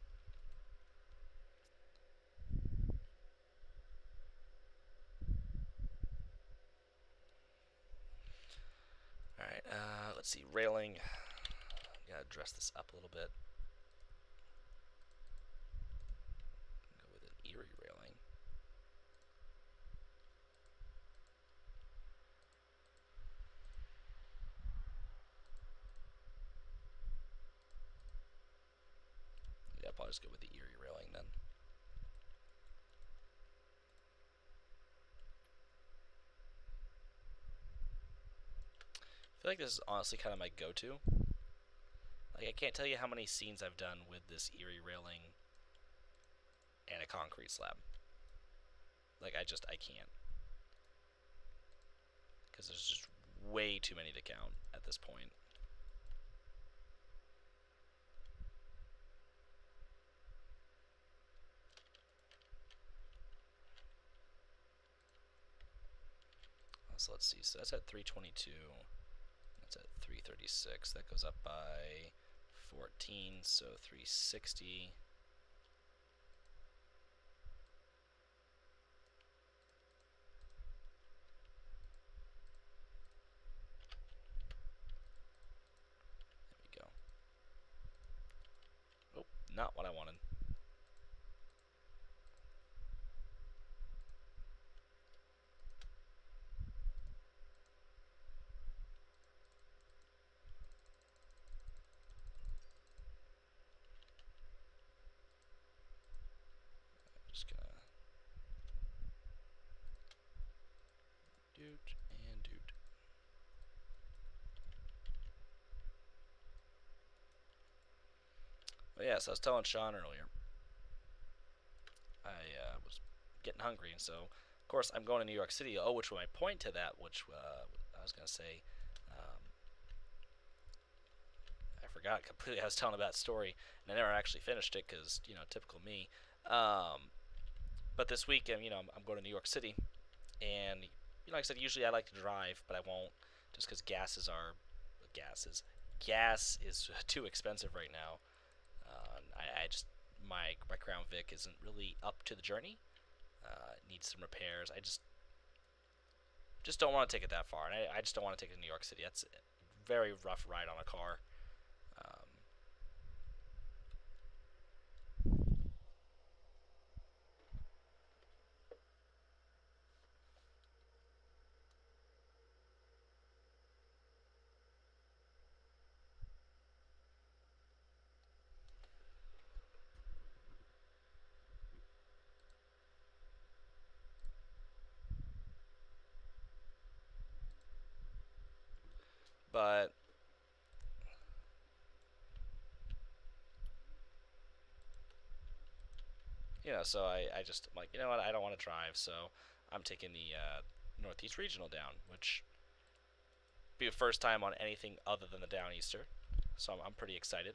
Alright, let's see, railing. Gotta dress this up a little bit. Go with an Erie railing. Yeah, I'll probably just go with the Erie railing then. I feel like this is honestly kind of my go-to. Like, I can't tell you how many scenes I've done with this Erie railing and a concrete slab. Like, I can't. Because there's just way too many to count at this point. So let's see. So that's at 322. That's at 336. That goes up by 14, so 360. There we go. Oh, not what I wanted. But yes, I was telling Sean earlier, I was getting hungry, and so of course I'm going to New York City. Oh, which was my point to that, which I was gonna say, um, I forgot completely. I was telling about that story, and I never actually finished it because typical me. Um, but this weekend, I'm going to New York City, and like I said, usually I like to drive, but I won't just because gases gas is too expensive right now. I just my Crown Vic isn't really up to the journey. It needs some repairs. I just don't want to take it that far, and I just don't want to take it to New York City. That's a very rough ride on a car. Um, but so I just I'm like, what, I don't want to drive, so I'm taking the Northeast Regional down, which be the first time on anything other than the Downeaster, so I'm pretty excited.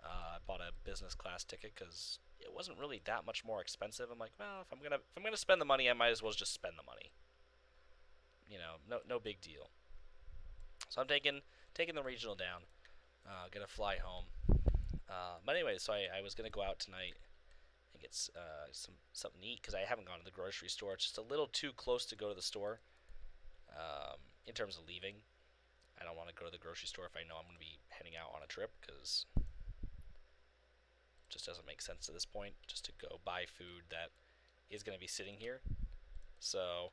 I bought a business class ticket because it wasn't really that much more expensive. I'm like, well, if I'm gonna spend the money, I might as well just spend the money. No big deal. So I'm taking the regional down. Gonna fly home. But anyway, so I was gonna go out tonight and get something to eat because I haven't gone to the grocery store. It's just a little too close to go to the store in terms of leaving. I don't want to go to the grocery store if I know I'm going to be heading out on a trip because it just doesn't make sense at this point just to go buy food that is going to be sitting here. So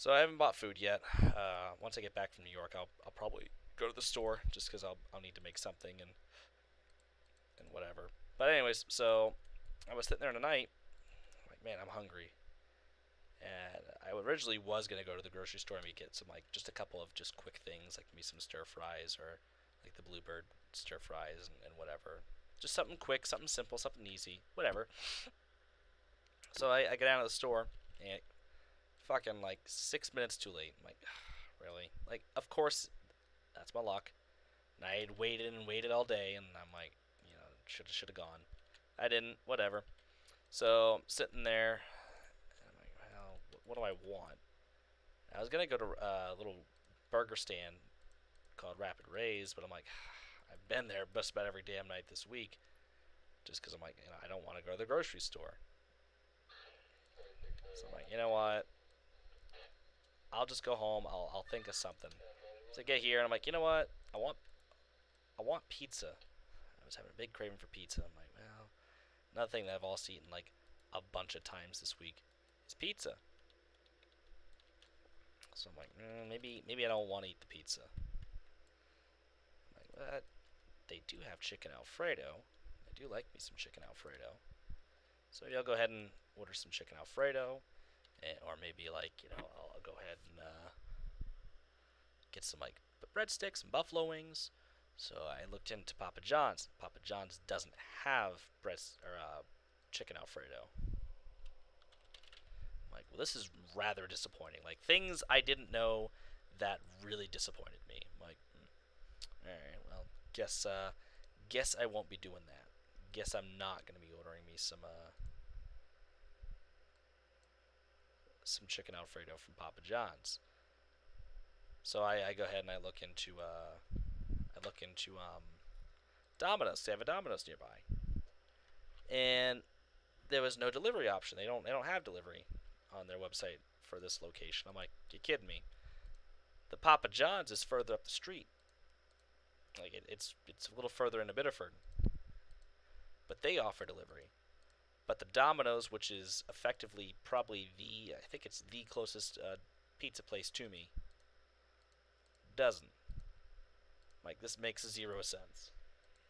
I haven't bought food yet. Once I get back from New York, I'll probably go to the store just because I'll need to make something and whatever. But anyways, so I was sitting there tonight, like, man, I'm hungry. And I originally was gonna go to the grocery store and get some, like, just a couple of just quick things, like maybe some stir fries or like the Bluebird stir fries and whatever. Just something quick, something simple, something easy, whatever. So I get out of the store and fucking like 6 minutes too late. I'm like, really? Like, of course, that's my luck. And I had waited and waited all day, and I'm like, should have gone. I didn't. Whatever. So I'm sitting there, and I'm like, well, what do I want? I was gonna go to a little burger stand called Rapid Rays, but I'm like, I've been there just about every damn night this week, just because I'm like, I don't want to go to the grocery store. So I'm like, you know what? I'll just go home. I'll think of something. So I get here and I'm like, you know what? I want pizza. I was having a big craving for pizza. I'm like, well, another thing that I've also eaten like a bunch of times this week is pizza. So I'm like, maybe I don't want to eat the pizza. I'm like, but they do have chicken Alfredo. I do like me some chicken Alfredo. So maybe I'll go ahead and order some chicken Alfredo, or maybe like I'll go ahead and get some like breadsticks and buffalo wings. So I looked into Papa John's. Papa John's doesn't have chicken Alfredo. I'm like, well, this is rather disappointing. Like, things I didn't know that really disappointed me. I'm like, all right, well, guess I won't be doing that. Guess I'm not gonna be ordering me some chicken Alfredo from Papa John's. So I go ahead and I look into Domino's. They have a Domino's nearby, and there was no delivery option. They don't have delivery on their website for this location. I'm like, you kidding me? The Papa John's is further up the street. Like it's a little further into Biddeford, but they offer delivery. But the Domino's, which is effectively probably I think it's the closest pizza place to me, doesn't. Like, this makes zero sense.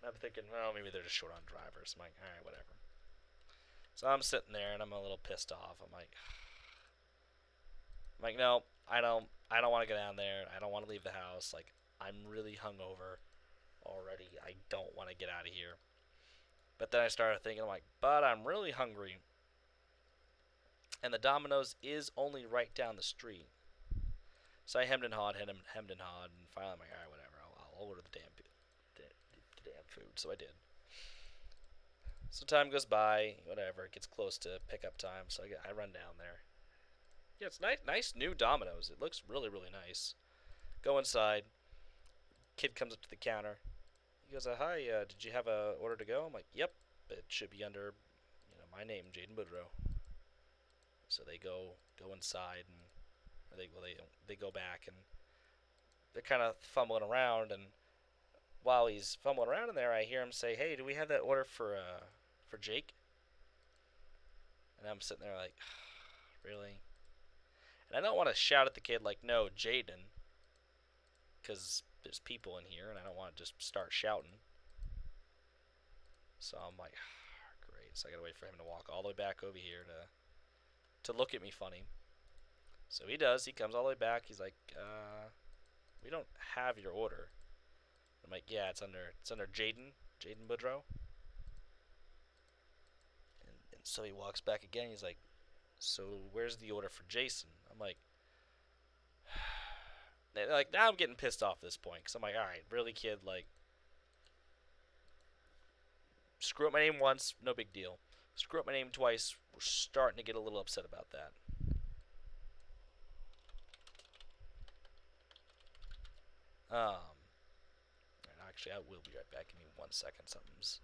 I'm thinking, well, maybe they're just short on drivers. I'm like, all right, whatever. So I'm sitting there and I'm a little pissed off. I'm like, no, I don't want to go down there. I don't want to leave the house. Like, I'm really hungover already. I don't want to get out of here. But then I started thinking, I'm like, but I'm really hungry, and the Domino's is only right down the street. So I hemmed and hawed, and finally I'm like, all right, whatever. I'll order the damn food. So I did. So time goes by, whatever. It gets close to pickup time, so I run down there. Yeah, it's nice new Domino's. It looks really, really nice. Go inside. Kid comes up to the counter. He goes, "Hi, did you have a order to go?" I'm like, "Yep, it should be under, my name, Jaden Boudreaux." So they go inside, and or they go back, and they're kind of fumbling around. And while he's fumbling around in there, I hear him say, "Hey, do we have that order for Jake?" And I'm sitting there like, really? And I don't want to shout at the kid like, "No, Jaden," because there's people in here, and I don't want to just start shouting. So I'm like, great. So I gotta wait for him to walk all the way back over here to look at me funny. So he does. He comes all the way back. He's like, "We don't have your order." I'm like, "Yeah, it's under Jaden Boudreaux." And so he walks back again. He's like, "So where's the order for Jason?" I'm like now I'm getting pissed off at this point because I'm like, all right, really, kid, like, screw up my name once, no big deal. Screw up my name twice, we're starting to get a little upset about that. Actually, I will be right back. Give me 1 second. Something's.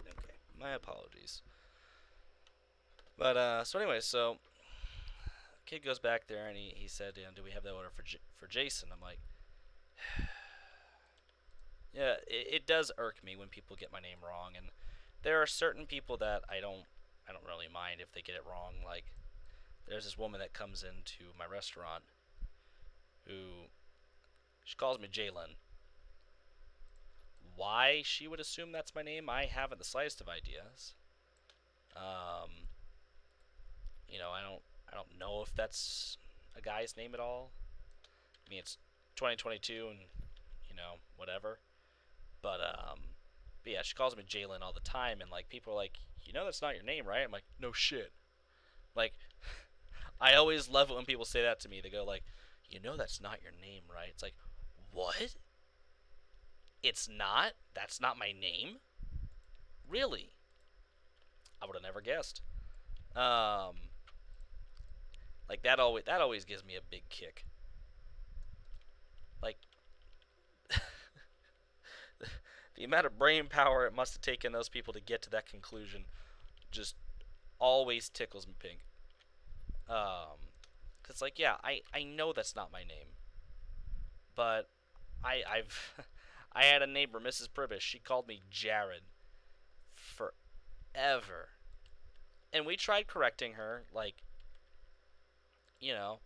Okay, my apologies. But so anyway, so kid goes back there and he said, "Do we have that order for Jason?" I'm like, yeah, it does irk me when people get my name wrong, and there are certain people that I don't really mind if they get it wrong. Like, there's this woman that comes into my restaurant who she calls me Jalen. Why she would assume that's my name, I haven't the slightest of ideas. Um, I don't know if that's a guy's name at all. I mean, it's 2022 and whatever. But but yeah, she calls me Jalen all the time, and like people are like, that's not your name, right? I'm like, no shit. Like, I always love it when people say that to me. They go like, that's not your name, right? It's like, what? It's not? That's not my name? Really? I would have never guessed. Um, like that always gives me a big kick. Like, the amount of brain power it must have taken those people to get to that conclusion just always tickles me pink. Cause like, yeah, I know that's not my name, but I've I had a neighbor, Mrs. Pribish. She called me Jared forever, and we tried correcting her. Like, you know,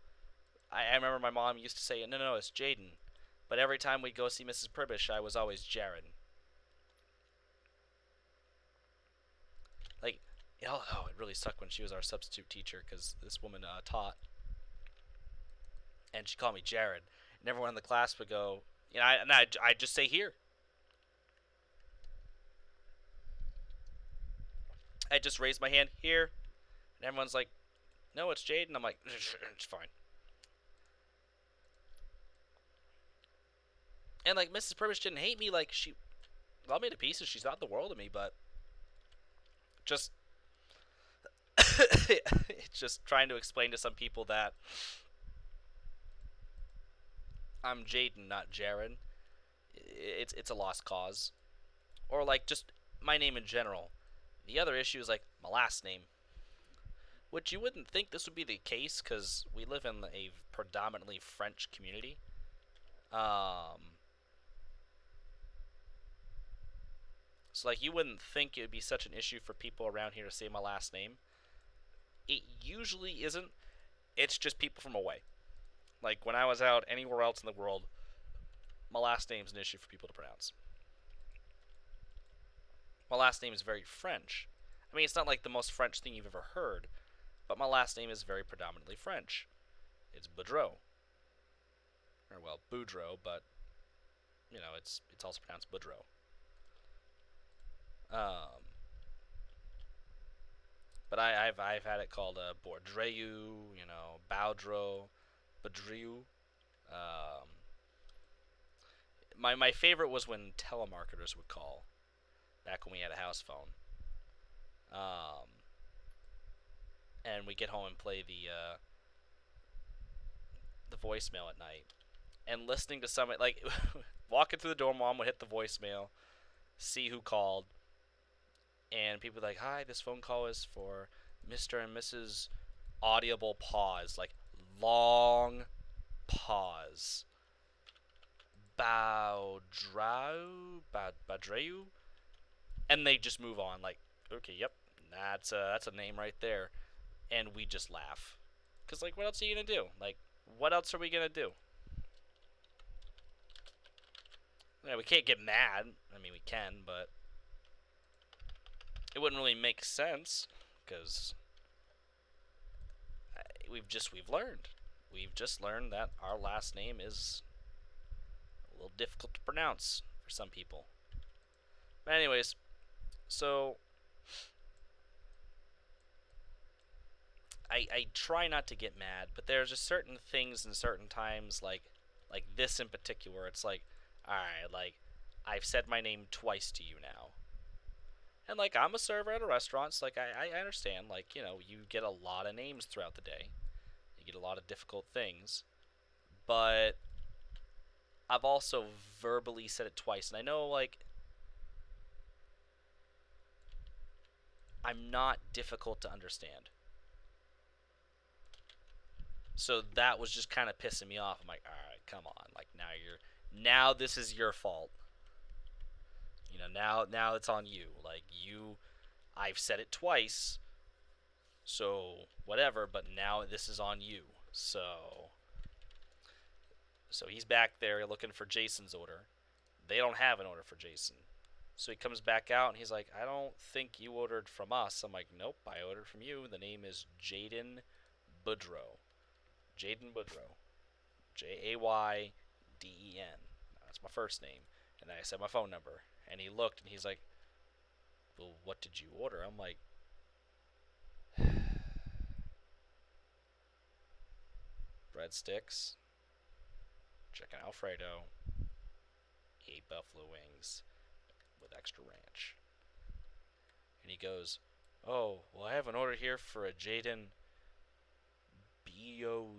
I remember my mom used to say, no, no, it's Jaden. But every time we'd go see Mrs. Pribish, I was always Jared. Like, it really sucked when she was our substitute teacher because this woman taught, and she called me Jared, and everyone in the class would go, I'd just say here. I just raised my hand here, and everyone's like, no, it's Jaden. I'm like, it's fine. And like Mrs. Pribish didn't hate me. Like she loved me to pieces. She's not the world to me, but just it's just trying to explain to some people that I'm Jaden, not Jared. It's a lost cause. Or like just my name in general. The other issue is like my last name, which you wouldn't think this would be the case because we live in a predominantly French community. Um, so like you wouldn't think it would be such an issue for people around here to say my last name. It usually isn't. It's just people from away. Like when I was out anywhere else in the world, my last name's an issue for people to pronounce. My last name is very French. I mean, it's not like the most French thing you've ever heard, but my last name is very predominantly French. It's Boudreau. Or, well, Boudreau, but, it's also pronounced Boudreau. Um, but I've had it called Bourdreu, Baudreau, Boudreau. Um, my favorite was when telemarketers would call, back when we had a house phone. Um, and we get home and play the voicemail at night, and listening to somebody like walking through the door, mom would hit the voicemail, see who called, and people would be like, "Hi, this phone call is for Mr. and Mrs. Audible pause, like long pause. Baudreu, and they just move on. Like, okay, yep, that's a name right there, and we just laugh, cause like, what else are you gonna do? Like, what else are we gonna do? Yeah, we can't get mad. I mean, we can, but it wouldn't really make sense, cause we've learned. We've just learned that our last name is a little difficult to pronounce for some people. But anyways, so I try not to get mad, but there's just certain things and certain times, like this in particular. It's like, all right, like I've said my name twice to you now, and like I'm a server at a restaurant, so like I understand, like you get a lot of names throughout the day, you get a lot of difficult things, but I've also verbally said it twice, and I know like I'm not difficult to understand. So that was just kind of pissing me off. I'm like, all right, come on. Like now this is your fault. Now it's on you. Like I've said it twice. So whatever, but now this is on you. So he's back there looking for Jason's order. They don't have an order for Jason. So he comes back out and he's like, I don't think you ordered from us. I'm like, nope, I ordered from you. The name is Jaden Boudreau. Jaden Boudreau. Jayden. That's my first name. And then I said my phone number. And he looked and he's like, well, what did you order? I'm like, breadsticks, chicken Alfredo, 8 buffalo wings with extra ranch. And he goes, oh, well, I have an order here for a Jaden Boudreau.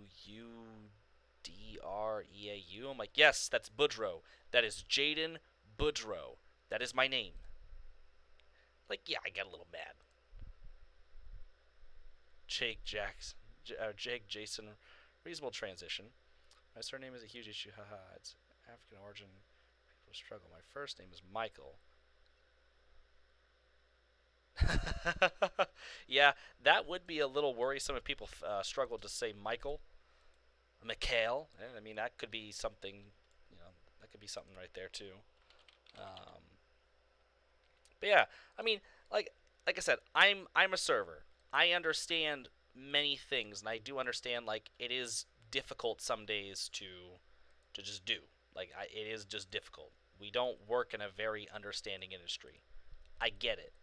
I'm like, yes, that's Boudreau. That is Jaden Boudreau. That is my name. Like, yeah, I got a little mad. Jake Jackson. Jake, Jason. Reasonable transition. My surname is a huge issue. Haha. It's African origin. People struggle. My first name is Michael. Yeah, that would be a little worrisome if people struggled to say Michael. Mikhail. I mean, that could be something. That could be something right there too. Um, but yeah, I mean, like like I said, I'm a server. I understand many things, and I do understand like it is difficult some days to just do. It is just difficult. We don't work in a very understanding industry. I get it.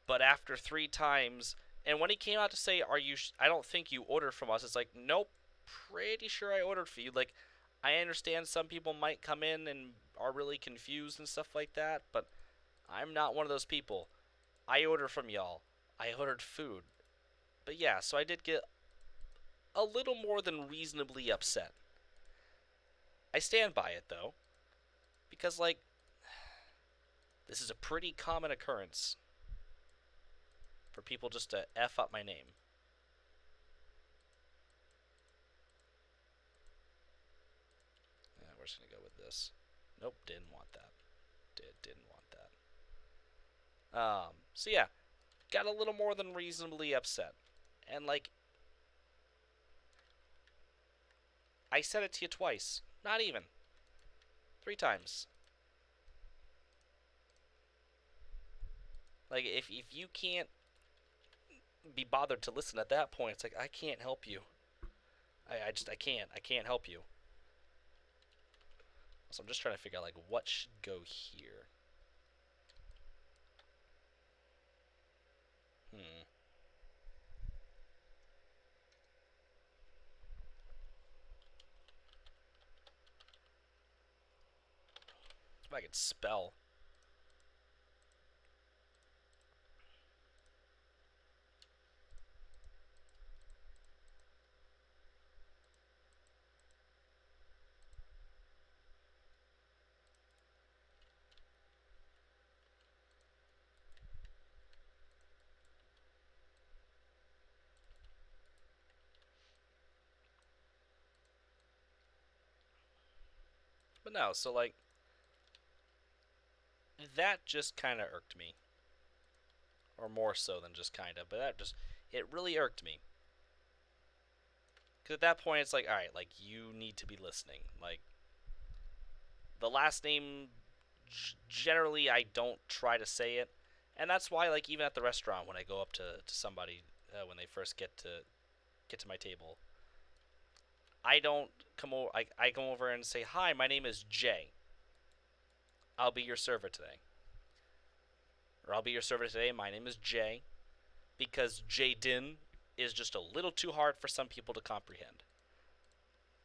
But after 3 times, and when he came out to say, "Are you? I don't think you ordered from us," it's like, nope, pretty sure I ordered for you. Like, I understand some people might come in and are really confused and stuff like that, but I'm not one of those people. I order from y'all. I ordered food. But yeah, so I did get a little more than reasonably upset. I stand by it though, because like this is a pretty common occurrence for people just to F up my name. Yeah, we're just gonna go with this. Nope, didn't want that. Didn't want that. So yeah, got a little more than reasonably upset. And like I said it to you twice. Not even. 3 times. Like if you can't be bothered to listen at that point, it's like I can't help you. I can't help you. So I'm just trying to figure out like what should go here. Hmm. If I could spell. But no, so like that just kind of irked me, or more so than just kind of. But it really irked me. Because at that point, it's like, all right, like you need to be listening. Like the last name, generally, I don't try to say it, and that's why, like even at the restaurant, when I go up to somebody when they first get to my table, I don't come over. I come over and say, "Hi, my name is Jay. I'll be your server today." Or I'll be your server today. My name is Jay, because Jaden is just a little too hard for some people to comprehend.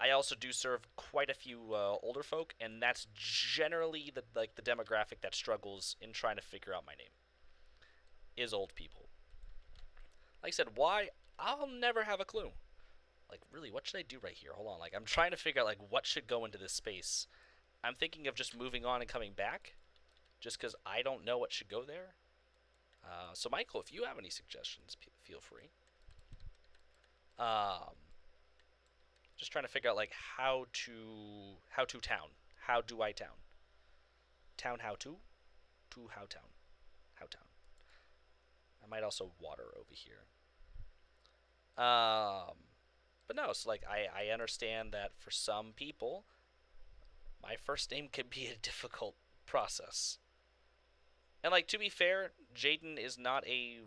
I also do serve quite a few older folk, and that's generally the demographic that struggles in trying to figure out my name is old people. Like I said, why? I'll never have a clue. Like, really, what should I do right here? Hold on. Like, I'm trying to figure out like what should go into this space. I'm thinking of just moving on and coming back, just because I don't know what should go there. So, Michael, if you have any suggestions, feel free. Um, just trying to figure out like how to town. How do I town? Town how to how town. How town. I might also water over here. Um, but no, it's like I understand that for some people, my first name can be a difficult process. And like to be fair, Jaden is not a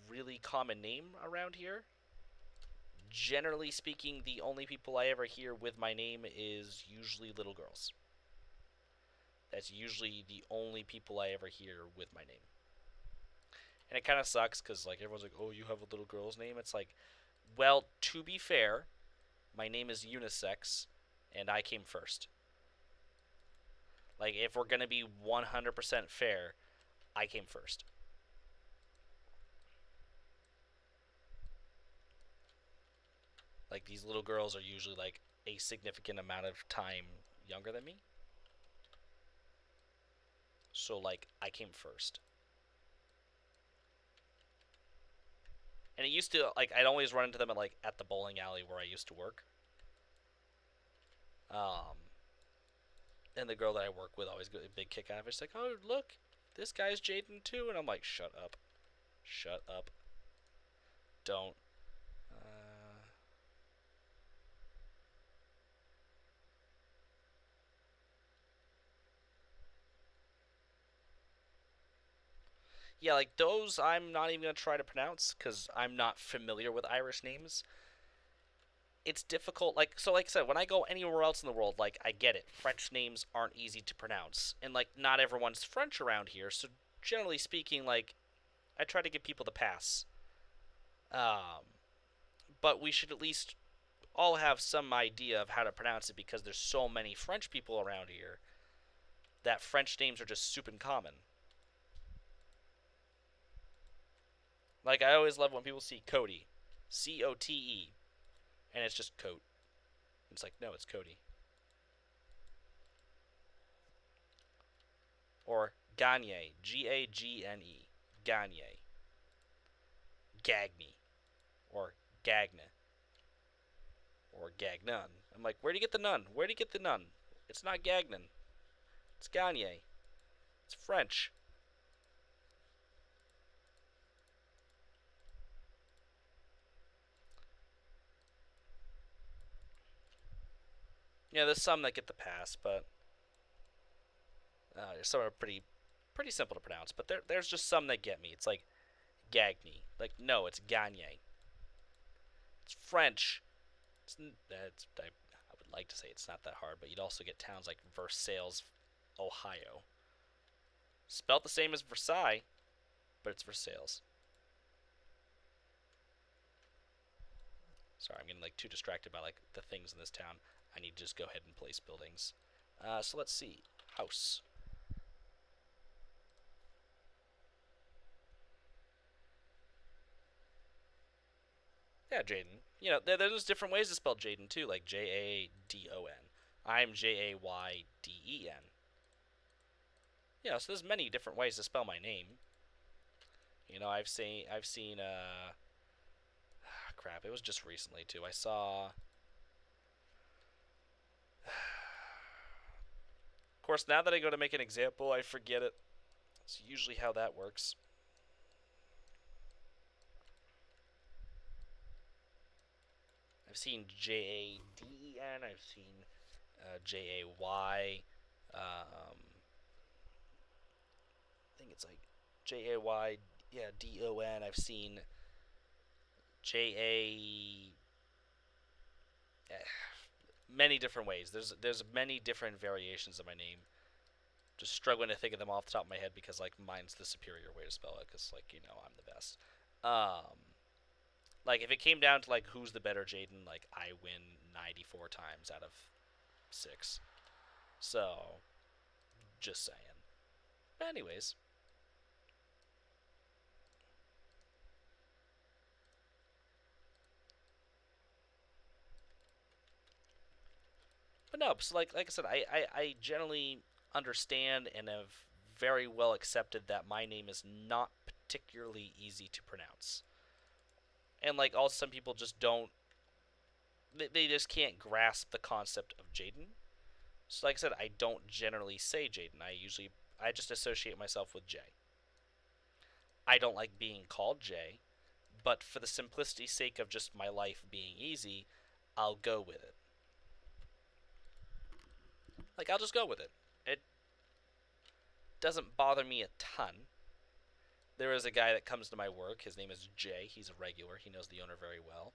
really common name around here. Generally speaking, the only people I ever hear with my name is usually little girls. That's usually the only people I ever hear with my name. And it kind of sucks because like everyone's like, "Oh, you have a little girl's name." It's like, well, to be fair, my name is unisex, and I came first. Like if we're gonna be 100% fair, I came first. Like these little girls are usually like a significant amount of time younger than me. So like I came first. And it used to, like, I'd always run into them at the bowling alley where I used to work. Um, and the girl that I work with always got a big kick out of it. She's like, "Oh, look, this guy's Jaden too," and I'm like, "Shut up, shut up, don't." Uh, yeah, like those, I'm not even gonna try to pronounce because I'm not familiar with Irish names. It's difficult. Like I said, when I go anywhere else in the world, like I get it. French names aren't easy to pronounce, and like not everyone's French around here. So generally speaking, like I try to give people the pass. Um, but we should at least all have some idea of how to pronounce it because there's so many French people around here that French names are just super common. Like I always love when people see Cody, Cote, and it's just Coat. It's like no, it's Cody. Or Gagne, Gagne, Gagne, Gagne, or Gagne, or Gagnon. I'm like, where do you get the nun? Where do you get the nun? It's not Gagnon. It's Gagne. It's French. Yeah, there's some that get the pass, but some are pretty simple to pronounce. But there's just some that get me. It's like Gagny. Like no, it's Gagne. It's French. I would like to say it's not that hard, but you'd also get towns like Versailles, Ohio. Spelt the same as Versailles, but it's Versailles. Sorry, I'm getting like too distracted by like the things in this town. I need to just go ahead and place buildings. So let's see. House. Yeah, Jaden. You know, there's different ways to spell Jaden too, like Jadon. I'm Jayden. You know, so there's many different ways to spell my name. You know, I've seen crap. It was just recently too. I saw. Of course, now that I go to make an example, I forget it. It's usually how that works. I've seen Jaden. I've seen Jay. I think it's like Jay. Yeah, Don. I've seen Ja. Many different ways. There's many different variations of my name. Just struggling to think of them off the top of my head because like mine's the superior way to spell it because like you know I'm the best. Like if it came down to like who's the better Jaden, like I win 94 times out of 6. So just saying. But anyways, but no. So like I said, I generally understand and have very well accepted that my name is not particularly easy to pronounce. And like also some people just don't they just can't grasp the concept of Jaden. So like I said, I don't generally say Jaden. I just associate myself with Jay. I don't like being called Jay, but for the simplicity's sake of just my life being easy, I'll go with it. Like I'll just go with it. It doesn't bother me a ton. There is a guy that comes to my work. His name is Jay. He's a regular. He knows the owner very well.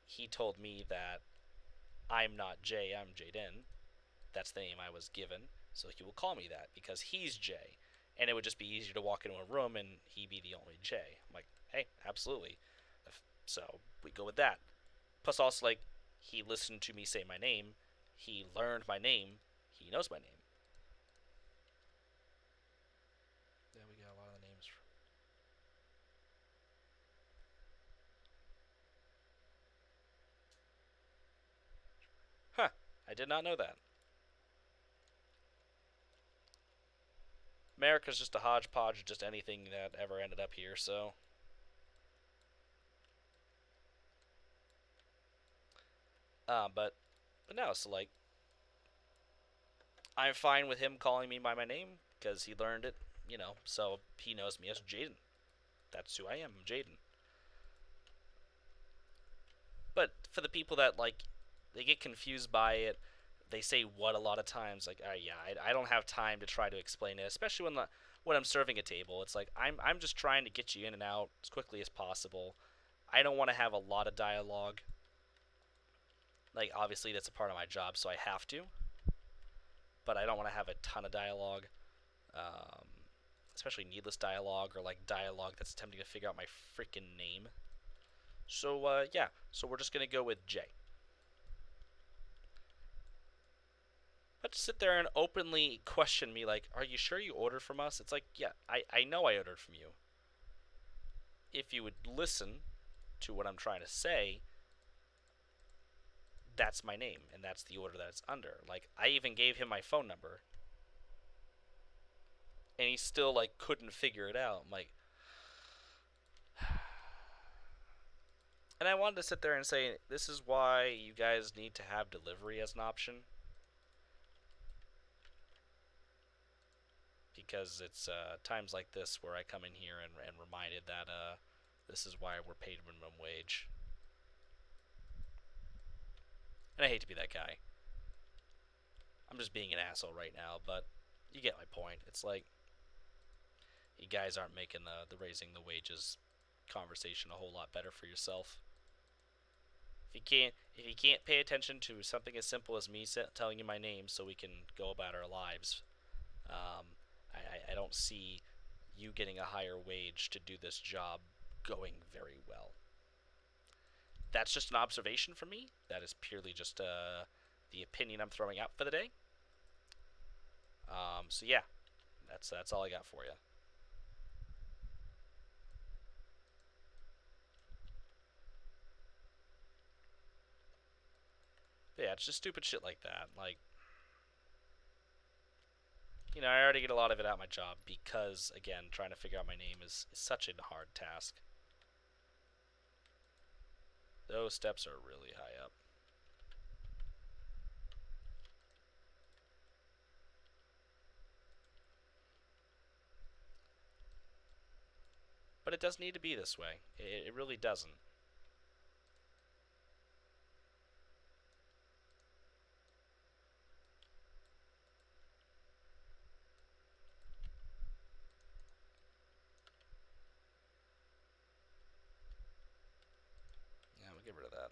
He told me that I'm not Jay, I'm Jaden. That's the name I was given. So he will call me that because he's Jay. And it would just be easier to walk into a room and he be the only Jay. I'm like, hey, absolutely. So we go with that. Plus, also, like, he listened to me say my name. He learned my name. He knows my name. Yeah, we got a lot of the names. Huh. I did not know that. America's just a hodgepodge of just anything that ever ended up here, so. But no, so like I'm fine with him calling me by my name because he learned it, so he knows me as Jaden. That's who I am, Jaden. But for the people that like, they get confused by it. They say what a lot of times, like, yeah, I don't have time to try to explain it, especially when I'm serving a table. It's like I'm just trying to get you in and out as quickly as possible. I don't want to have a lot of dialogue. Like, obviously that's a part of my job, so I have to. But I don't want to have a ton of dialogue, um, especially needless dialogue or like dialogue that's attempting to figure out my freaking name. So yeah, so we're just gonna go with J. But to sit there and openly question me, like, are you sure you ordered from us? It's like, yeah, I know I ordered from you. If you would listen to what I'm trying to say, that's my name, and that's the order that it's under. Like, I even gave him my phone number, and he still, like, couldn't figure it out. I'm like, and I wanted to sit there and say, this is why you guys need to have delivery as an option. Because it's times like this where I come in here and reminded that this is why we're paid minimum wage. And I hate to be that guy. I'm just being an asshole right now, but you get my point. It's like, you guys aren't making the raising the wages conversation a whole lot better for yourself. If you can't pay attention to something as simple as me telling you my name so we can go about our lives, um, I don't see you getting a higher wage to do this job going very well. That's just an observation from me. That is purely just the opinion I'm throwing out for the day. So yeah, that's all I got for you. But yeah, it's just stupid shit like that. Like, I already get a lot of it out of my job because, again, trying to figure out my name is such a hard task. Those steps are really high up. But it doesn't need to be this way. It really doesn't. Yeah, we'll get rid of that.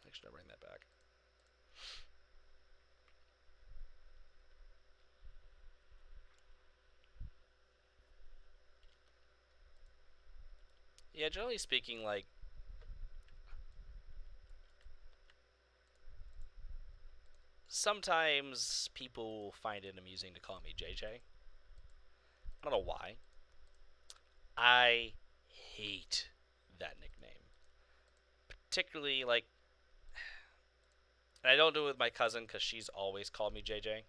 Actually, I'll bring that back. Yeah, generally speaking, like, sometimes people find it amusing to call me JJ. I don't know why. I hate that nickname. Particularly, like, and I don't do it with my cousin because she's always called me JJ.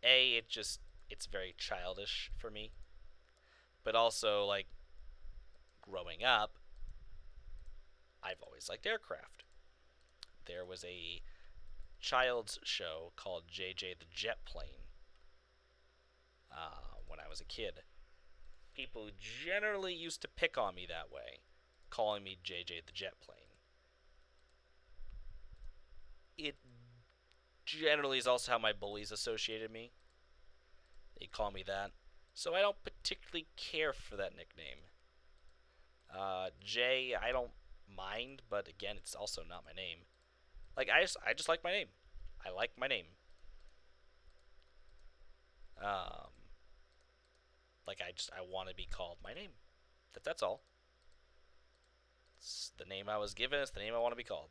It's very childish for me. But also, like, growing up, I've always liked aircraft. There was a child's show called JJ the Jet Plane when I was a kid. People generally used to pick on me that way, calling me JJ the Jet Plane. It generally is also how my bullies associated me. They call me that. So I don't particularly care for that nickname. Jay, I don't mind, but again, it's also not my name. Like, I just like my name. I like my name. Um, like, I want to be called my name. That's all. It's the name I was given. It's the name I want to be called.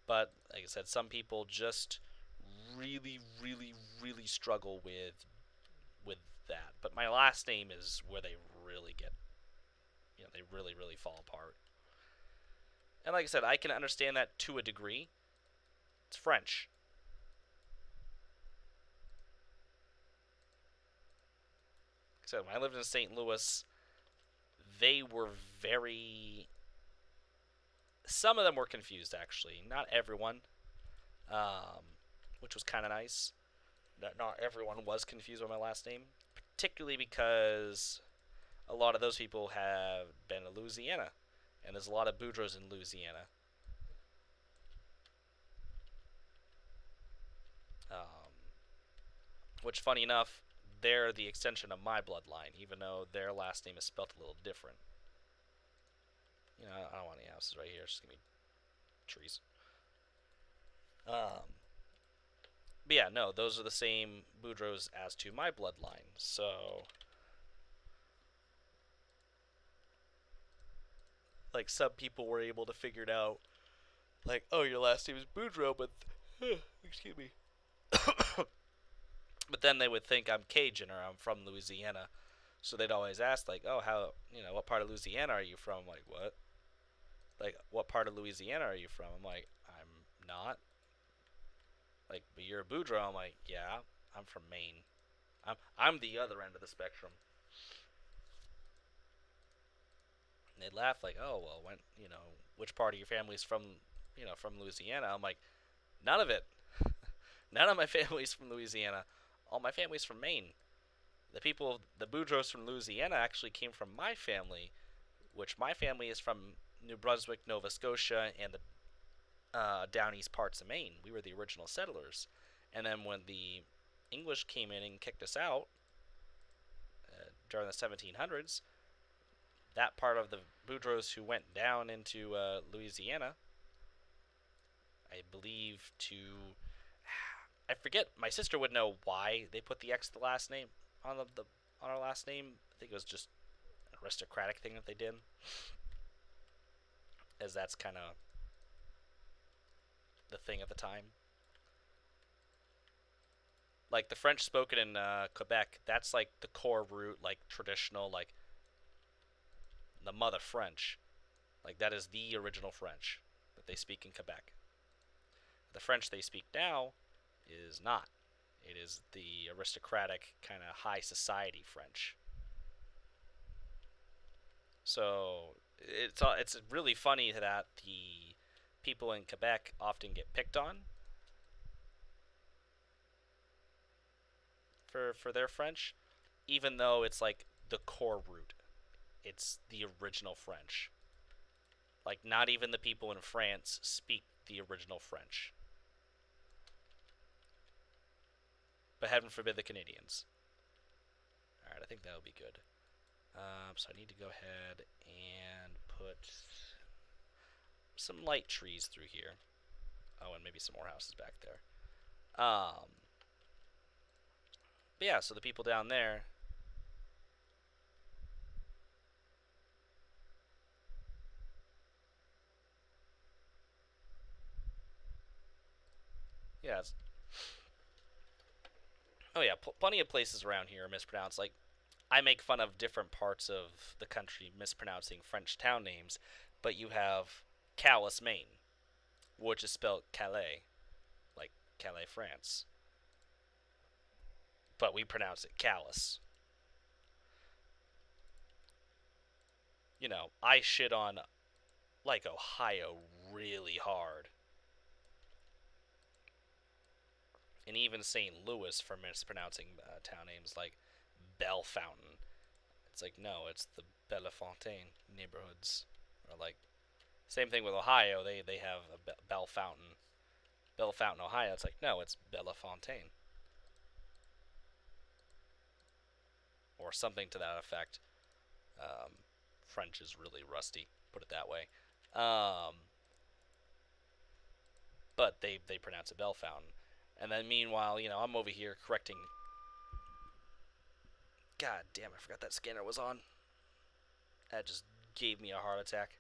But like I said, some people just really, really, really struggle with that. But my last name is where they really get, they really, really fall apart. And like I said, I can understand that to a degree. It's French. Like I said, when I lived in St. Louis, they were very. Some of them were confused, actually. Not everyone, um, which was kind of nice. Not everyone was confused by my last name, particularly because a lot of those people have been to Louisiana, and there's a lot of Boudreaux in Louisiana. Um, which, funny enough, they're the extension of my bloodline, even though their last name is spelled a little different. I don't want any houses right here. It's just gonna be trees. Um, but yeah, no, those are the same Boudreaux as to my bloodline. So, like, some people were able to figure it out. Like, oh, your last name is Boudreaux, but excuse me. But then they would think I'm Cajun or I'm from Louisiana. So they'd always ask, like, oh, what part of Louisiana are you from? I'm like, what? Like, what part of Louisiana are you from? I'm like, I'm not. Like, but you're a Boudreaux. I'm like, yeah, I'm from Maine. I'm the other end of the spectrum. And they'd laugh like, oh, well, which part of your family's from Louisiana? I'm like, none of it. None of my family's from Louisiana. All my family's from Maine. The Boudreaux from Louisiana actually came from my family, which my family is from New Brunswick, Nova Scotia, and the down east parts of Maine. We were the original settlers. And then when the English came in and kicked us out during the 1700s, that part of the Boudreaux who went down into Louisiana, I believe I forget. My sister would know why they put the X the last name on the on our last name. I think it was just an aristocratic thing that they did, as that's kind of the thing at the time. Like the French spoken in Quebec, that's like the core root, like traditional, like the mother French. Like that is the original French that they speak in Quebec. The French they speak now is not. It is the aristocratic kind of high society French. So it's really funny that the people in Quebec often get picked on for their French, even though it's like the core root. It's the original French. Like not even the people in France speak the original French. But heaven forbid the Canadians. Alright, I think that'll be good. So I need to go ahead and put some light trees through here. Oh, and maybe some more houses back there. But yeah, so the people down there. Yeah. Oh yeah, plenty of places around here are mispronounced. Like, I make fun of different parts of the country mispronouncing French town names, but you have Calais, Maine, which is spelled Calais, like Calais, France. But we pronounce it Calais. I shit on, like, Ohio really hard. And even St. Louis for mispronouncing town names like Bellefontaine. It's like, no, it's the Bellefontaine neighborhoods. Or, like, same thing with Ohio. They have a Bellefontaine. Bellefontaine, Ohio. It's like, no, it's Bellefontaine. Or something to that effect. Um, French is really rusty, put it that way. But they pronounce it Bellefontaine. And then meanwhile, I'm over here correcting. God damn, I forgot that scanner was on. That just gave me a heart attack.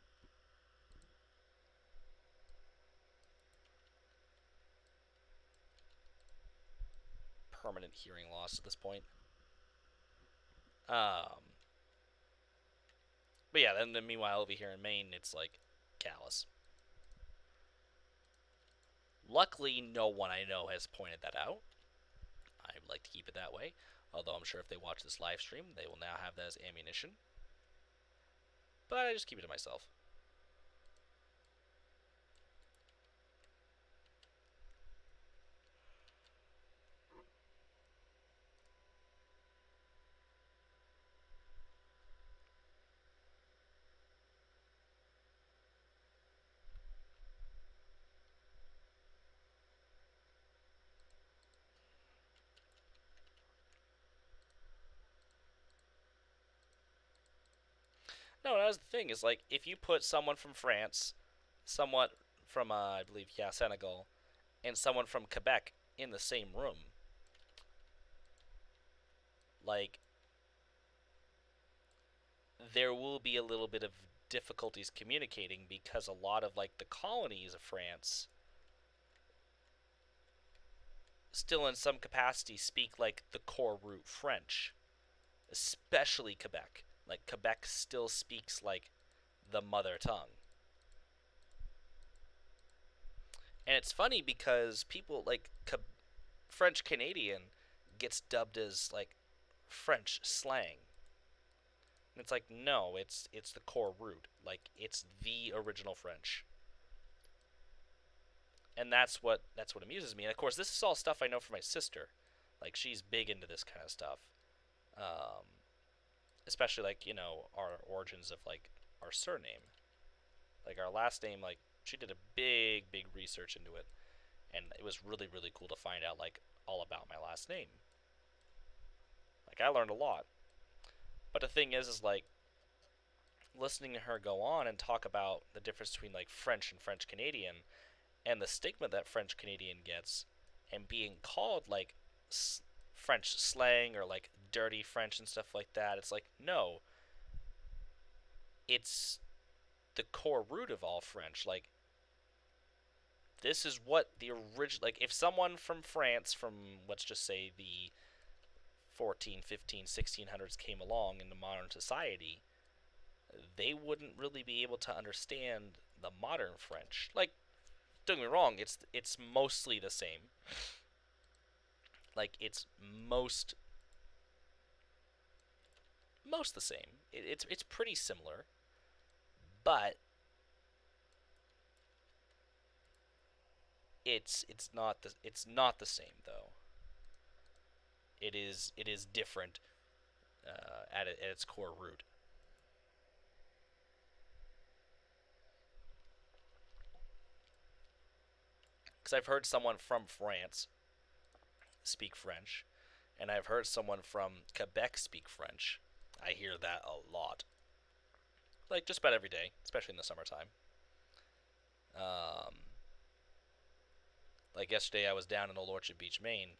Permanent hearing loss at this point. But yeah, then meanwhile over here in Maine, it's like callous. Luckily, no one I know has pointed that out. I would like to keep it that way. Although I'm sure if they watch this live stream, they will now have that as ammunition. But I just keep it to myself. No, that was the thing. Is like if you put someone from France, someone from I believe Senegal, and someone from Quebec in the same room, like there will be a little bit of difficulties communicating because a lot of like the colonies of France still in some capacity speak like the core root French, especially Quebec. Like Quebec still speaks like the mother tongue. And it's funny because people like French Canadian gets dubbed as like French slang. And it's like no, it's the core root. Like it's the original French. And that's what amuses me. And of course, this is all stuff I know from my sister. Like she's big into this kind of stuff. Um, Especially like our origins of like our surname, like our last name. Like she did a big research into it, and it was really cool to find out like all about my last name. Like I learned a lot. But the thing is like listening to her go on and talk about the difference between like French and French Canadian and the stigma that French Canadian gets and being called like French slang or like dirty French and stuff like that. It's like no, it's the core root of all French. Like this is what the original, like if someone from France from let's just say the 14, 15, 1600s came along into modern society, they wouldn't really be able to understand the modern French. Like don't get me wrong, it's mostly the same. Like it's most the same. It's pretty similar, but it's not the same though. It is different at its core root. Because I've heard someone from France speak French, and I've heard someone from Quebec speak French. I hear that a lot, like just about every day, especially in the summertime. Um, like yesterday, I was down in Old Orchard Beach, Maine,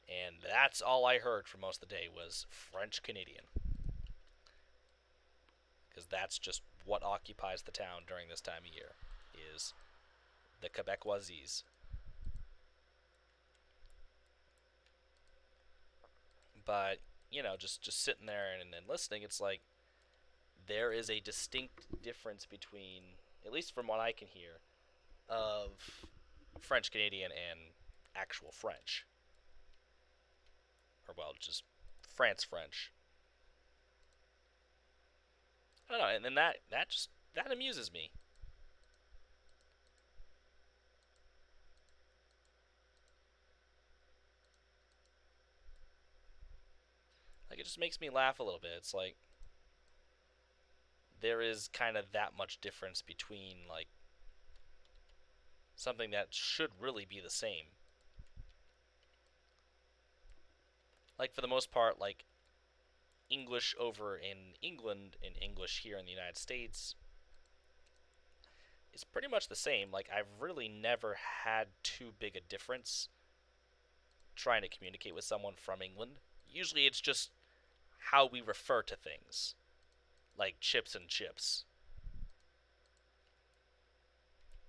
and that's all I heard for most of the day was French Canadian, because that's just what occupies the town during this time of year is the Quebecoisies. But just sitting there and listening, it's like there is a distinct difference between, at least from what I can hear, of French Canadian and actual French, or well, just France French. I don't know, and then that amuses me. Like it just makes me laugh a little bit. It's like there is kind of that much difference between like something that should really be the same. Like for the most part, like English over in England and English here in the United States is pretty much the same. Like I've really never had too big a difference trying to communicate with someone from England. Usually it's just how we refer to things, like chips and chips.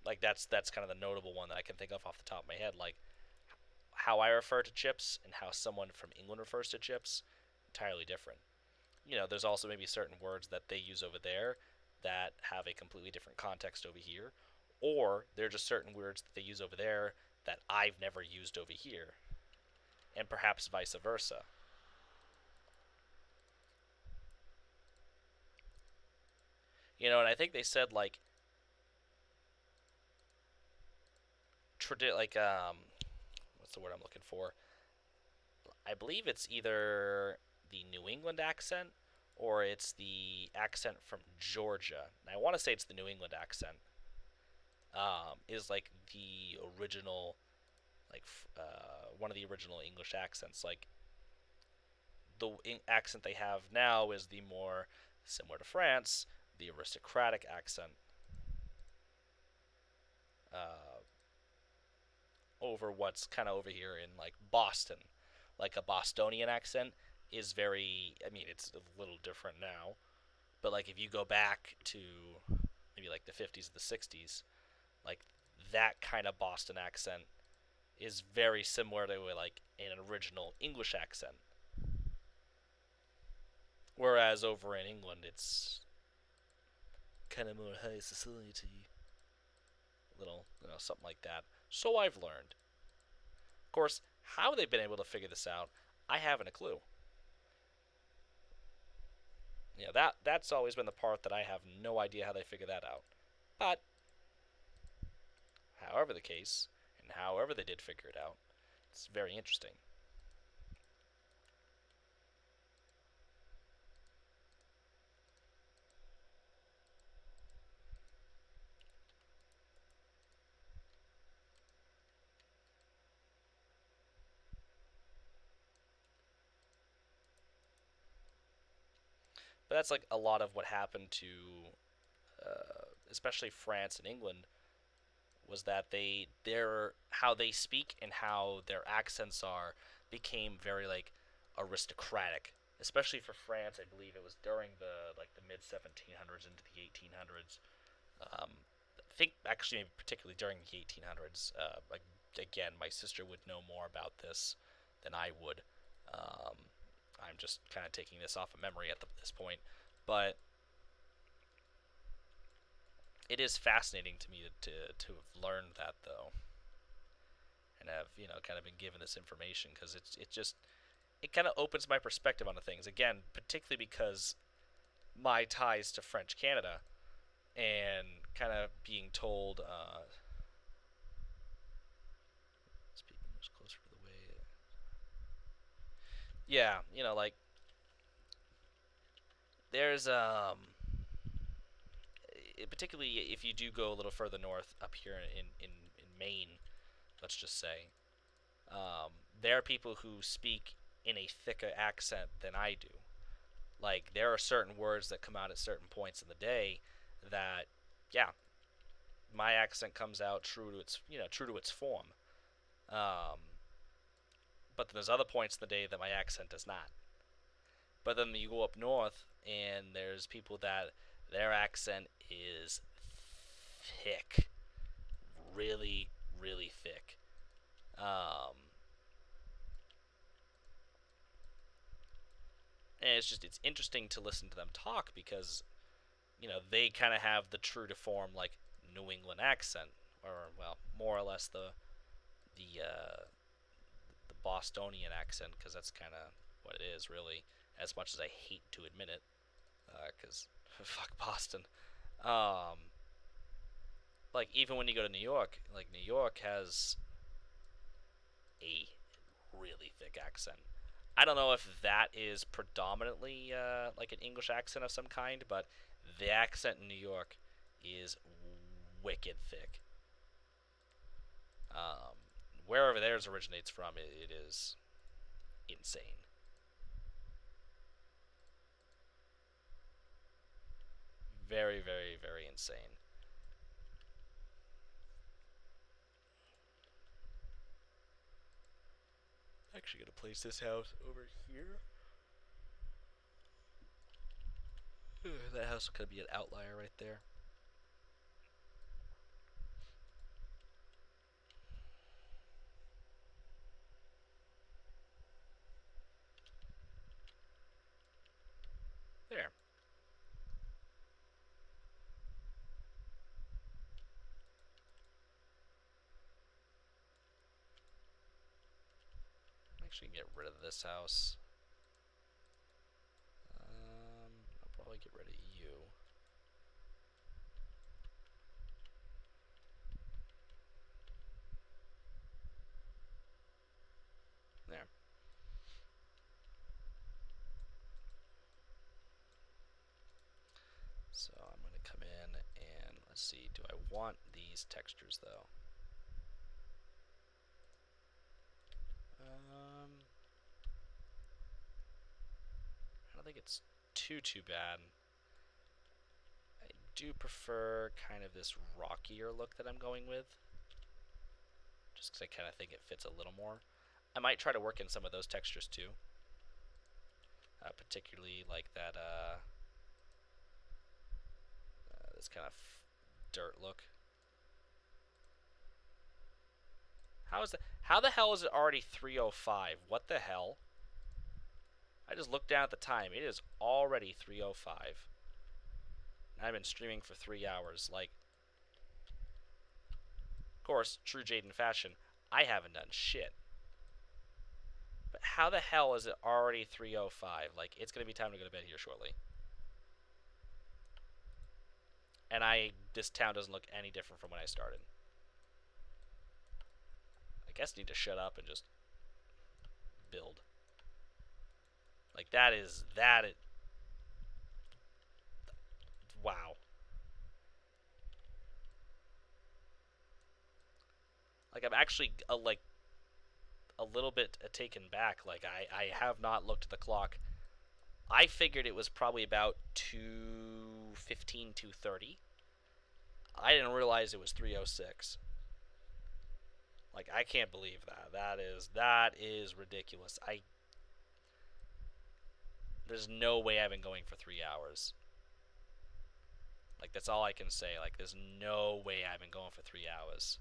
Like that's kind of the notable one that I can think of off the top of my head. Like how I refer to chips and how someone from England refers to chips, entirely different. There's also maybe certain words that they use over there that have a completely different context over here, or they're just certain words that they use over there that I've never used over here, and perhaps vice versa. And I think they said like like what's the word I'm looking for? I believe it's either the New England accent or it's the accent from Georgia. And I want to say it's the New England accent. Is like the original, like one of the original English accents. Like the accent they have now is the more similar to France, the aristocratic accent. Uh, Over what's kind of over here in like Boston, like a Bostonian accent is very. I mean, it's a little different now, but like if you go back to maybe like the 50s or the 60s, like that kind of Boston accent is very similar to like an original English accent. Whereas over in England, it's kind of more high society, little, something like that. So I've learned. Of course, how they've been able to figure this out, I haven't a clue. That's always been the part that I have no idea how they figure that out. But however the case, and however they did figure it out, it's very interesting. But that's like a lot of what happened to, especially France and England, was that their how they speak and how their accents are became very like aristocratic. Especially for France, I believe it was during the like the mid 1700s into the 1800s. Um, I think actually maybe particularly during the 1800s. Like again, my sister would know more about this than I would. Um, I'm just kind of taking this off of memory at this point, but it is fascinating to me to have learned that though, and have kind of been given this information because it kind of opens my perspective onto things again, particularly because my ties to French Canada and kind of being told speaking much closer to the way. Yeah, like there's particularly if you do go a little further north up here in Maine, let's just say, there are people who speak in a thicker accent than I do. Like there are certain words that come out at certain points in the day that, yeah, my accent comes out true to its form. Um, but then there's other points in the day that my accent does not. But then you go up north and there's people that their accent is thick, really, really thick. Um, and it's interesting to listen to them talk because they kind of have the true to form like New England accent, or well, more or less the Bostonian accent, because that's kind of what it is really. As much as I hate to admit it, because fuck Boston. Um, like even when you go to New York, like New York has a really thick accent. I don't know if that is predominantly like an English accent of some kind, but the accent in New York is wicked thick. Um, Wherever theirs originates from, it is insane. Very, very, very insane. Actually, gonna place this house over here. That house could be an outlier right there. There. actually get rid of this house. I'll probably get rid of you. There. So I'm going to come in and let's see, do I want these textures though? I don't think it's too bad. I do prefer kind of this rockier look that I'm going with, just because I kind of think it fits a little more. I might try to work in some of those textures too, particularly like that this kind of dirt look. How the hell is it already 3:05? What the hell? I just looked down at the time. It is already 3:05. I've been streaming for 3 hours. Like, of course, true Jaden fashion, I haven't done shit. But how the hell is it already 3:05? Like, it's gonna be time to go to bed here shortly. And this town doesn't look any different from when I started. I guess I need to shut up and just build. Like, that is wow. Like, I'm actually like a little bit taken back. Like, I have not looked at the clock. I figured it was probably about 2:15, 2:30. I didn't realize it was 3:06. Like, I can't believe that. That is ridiculous. There's no way I've been going for 3 hours. Like, that's all I can say. Like, there's no way I've been going for 3 hours.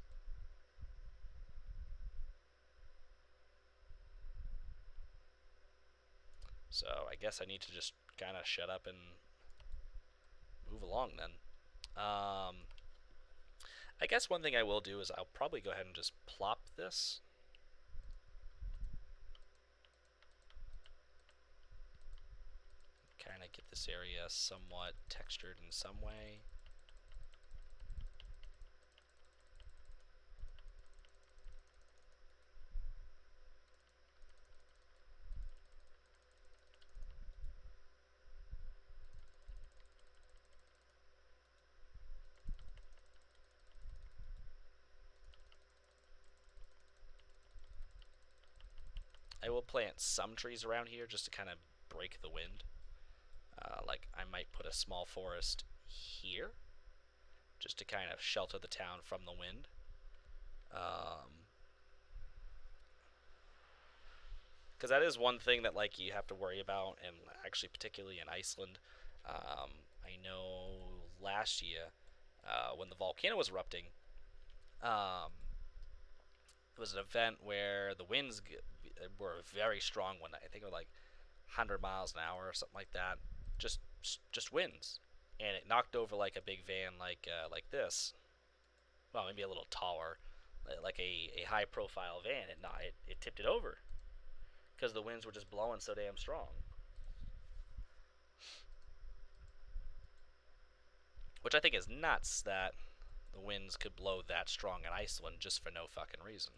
So I guess I need to just kind of shut up and move along then. I guess one thing I will do is I'll probably go ahead and just plop this. Kind of get this area somewhat textured in some way. I will plant some trees around here just to kind of break the wind. Like, I might put a small forest here just to kind of shelter the town from the wind. Because that is one thing that, like, you have to worry about, and actually particularly in Iceland. I know last year when the volcano was erupting, it was an event where the winds were very strong one night. I think it was like 100 miles an hour or something like that. Just winds, and it knocked over like a big van like this. Well, maybe a little taller, like a high profile van. It tipped it over because the winds were just blowing so damn strong. Which I think is nuts that the winds could blow that strong in Iceland just for no fucking reason.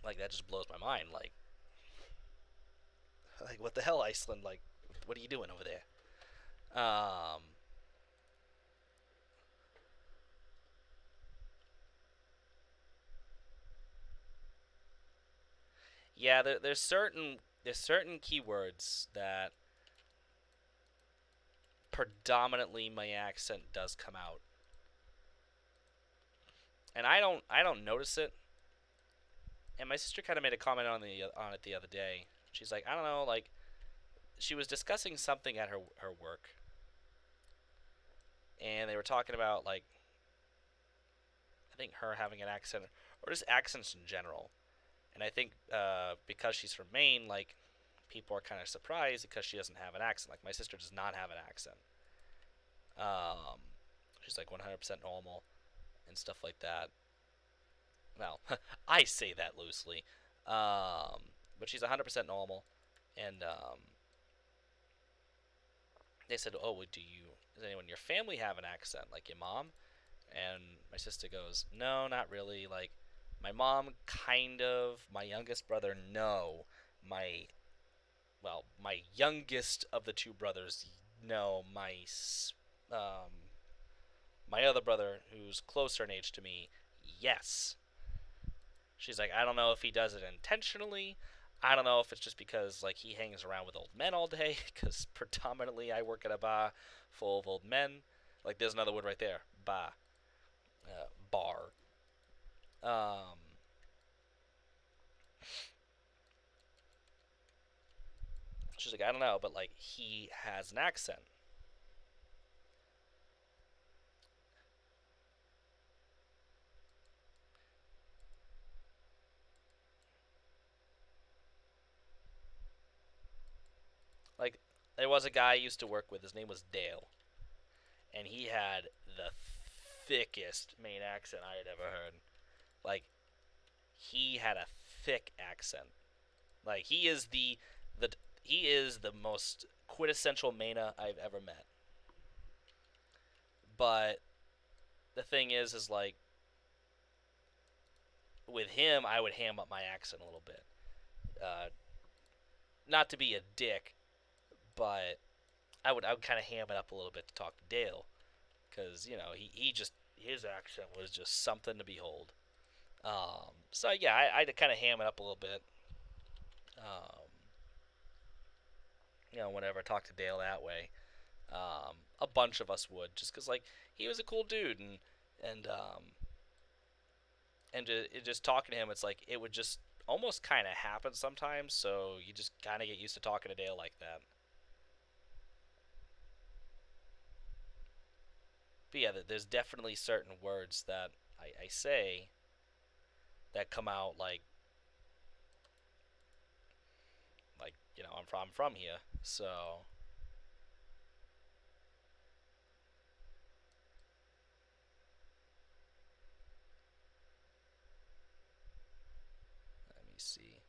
Like, that just blows my mind. Like what the hell, Iceland? Like, what are you doing over there? Yeah, there's certain keywords that predominantly my accent does come out, and I don't notice it. And my sister kind of made a comment on it the other day. She's like, I don't know, like, she was discussing something at her work, and they were talking about, like, I think her having an accent or just accents in general. And I think because she's from Maine, like, people are kind of surprised because she doesn't have an accent. Like, my sister does not have an accent. She's like 100% normal and stuff like that. well, I say that loosely, but she's 100% normal, and they said, "Oh, well, does anyone in your family have an accent, like your mom?" And my sister goes, "No, not really. Like, my mom, kind of. My youngest brother, no. My my youngest of the two brothers, no. My other brother, who's closer in age to me, yes." She's like, "I don't know if he does it intentionally. I don't know if it's just because like he hangs around with old men all day, because predominantly I work at a bar full of old men. Like, there's another word right there, bar, bar. Um, she's like, I don't know, but like he has an accent. Like, there was a guy I used to work with. His name was Dale, and he had the thickest Maine accent I had ever heard. Like, he had a thick accent. Like, the he is the most quintessential Maina I've ever met. But the thing is like with him, I would ham up my accent a little bit. Uh, Not to be a dick, but I would kind of ham it up a little bit to talk to Dale, because he just his accent was just something to behold. So yeah, I'd kind of ham it up a little bit. Um, whenever I talk to Dale that way, a bunch of us would, just because like he was a cool dude, and just talking to him, it's like it would just almost kind of happen sometimes. So you just kind of get used to talking to Dale like that. But yeah, there's definitely certain words that I say that come out like I'm from here. So let me see.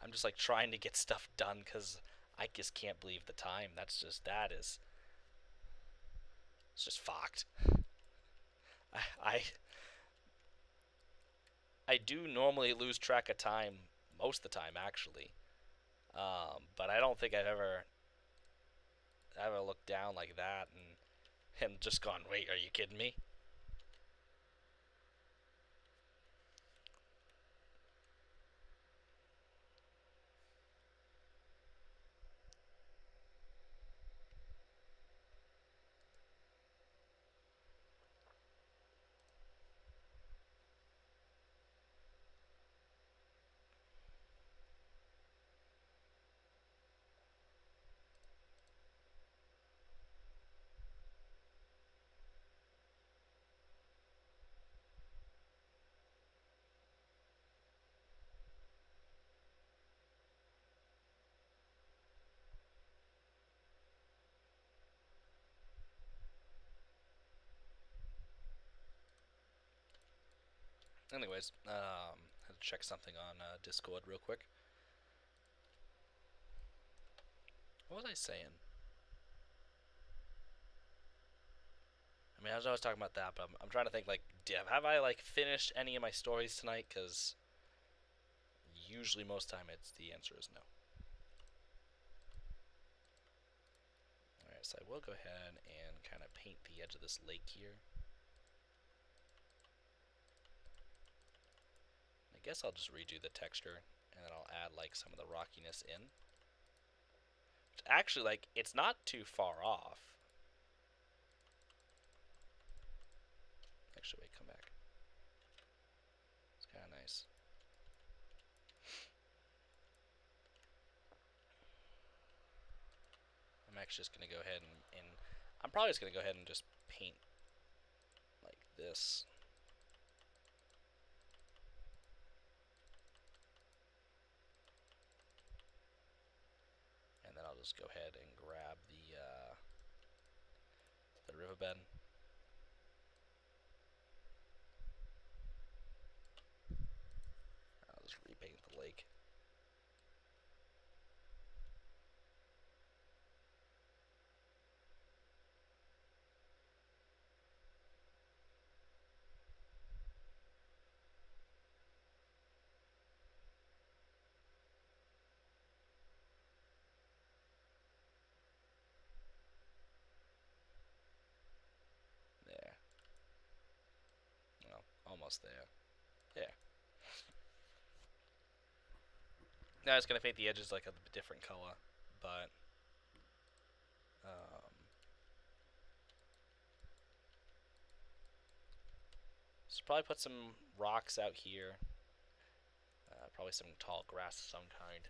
I'm just like trying to get stuff done because I just can't believe the time. That is it's just fucked. I, I I do normally lose track of time most of the time actually, but I don't think I've ever looked down like that and just gone, wait, are you kidding me? Anyways, had to check something on Discord real quick. What was I saying? I mean, I was always talking about that, but I'm trying to think like, have I like finished any of my stories tonight? Because usually most time it's the answer is no. All right, so I will go ahead and kind of paint the edge of this lake here. I guess I'll just redo the texture, and then I'll add like some of the rockiness in. Actually, like, it's not too far off. Actually, wait, come back. It's kind of nice. I'm actually just going to go ahead and I'm probably just going to go ahead and just paint like this. And then I'll just go ahead and grab the, the, riverbed. almost there. There. Now I was gonna paint the edges like a different color, but so probably put some rocks out here. Probably some tall grass of some kind.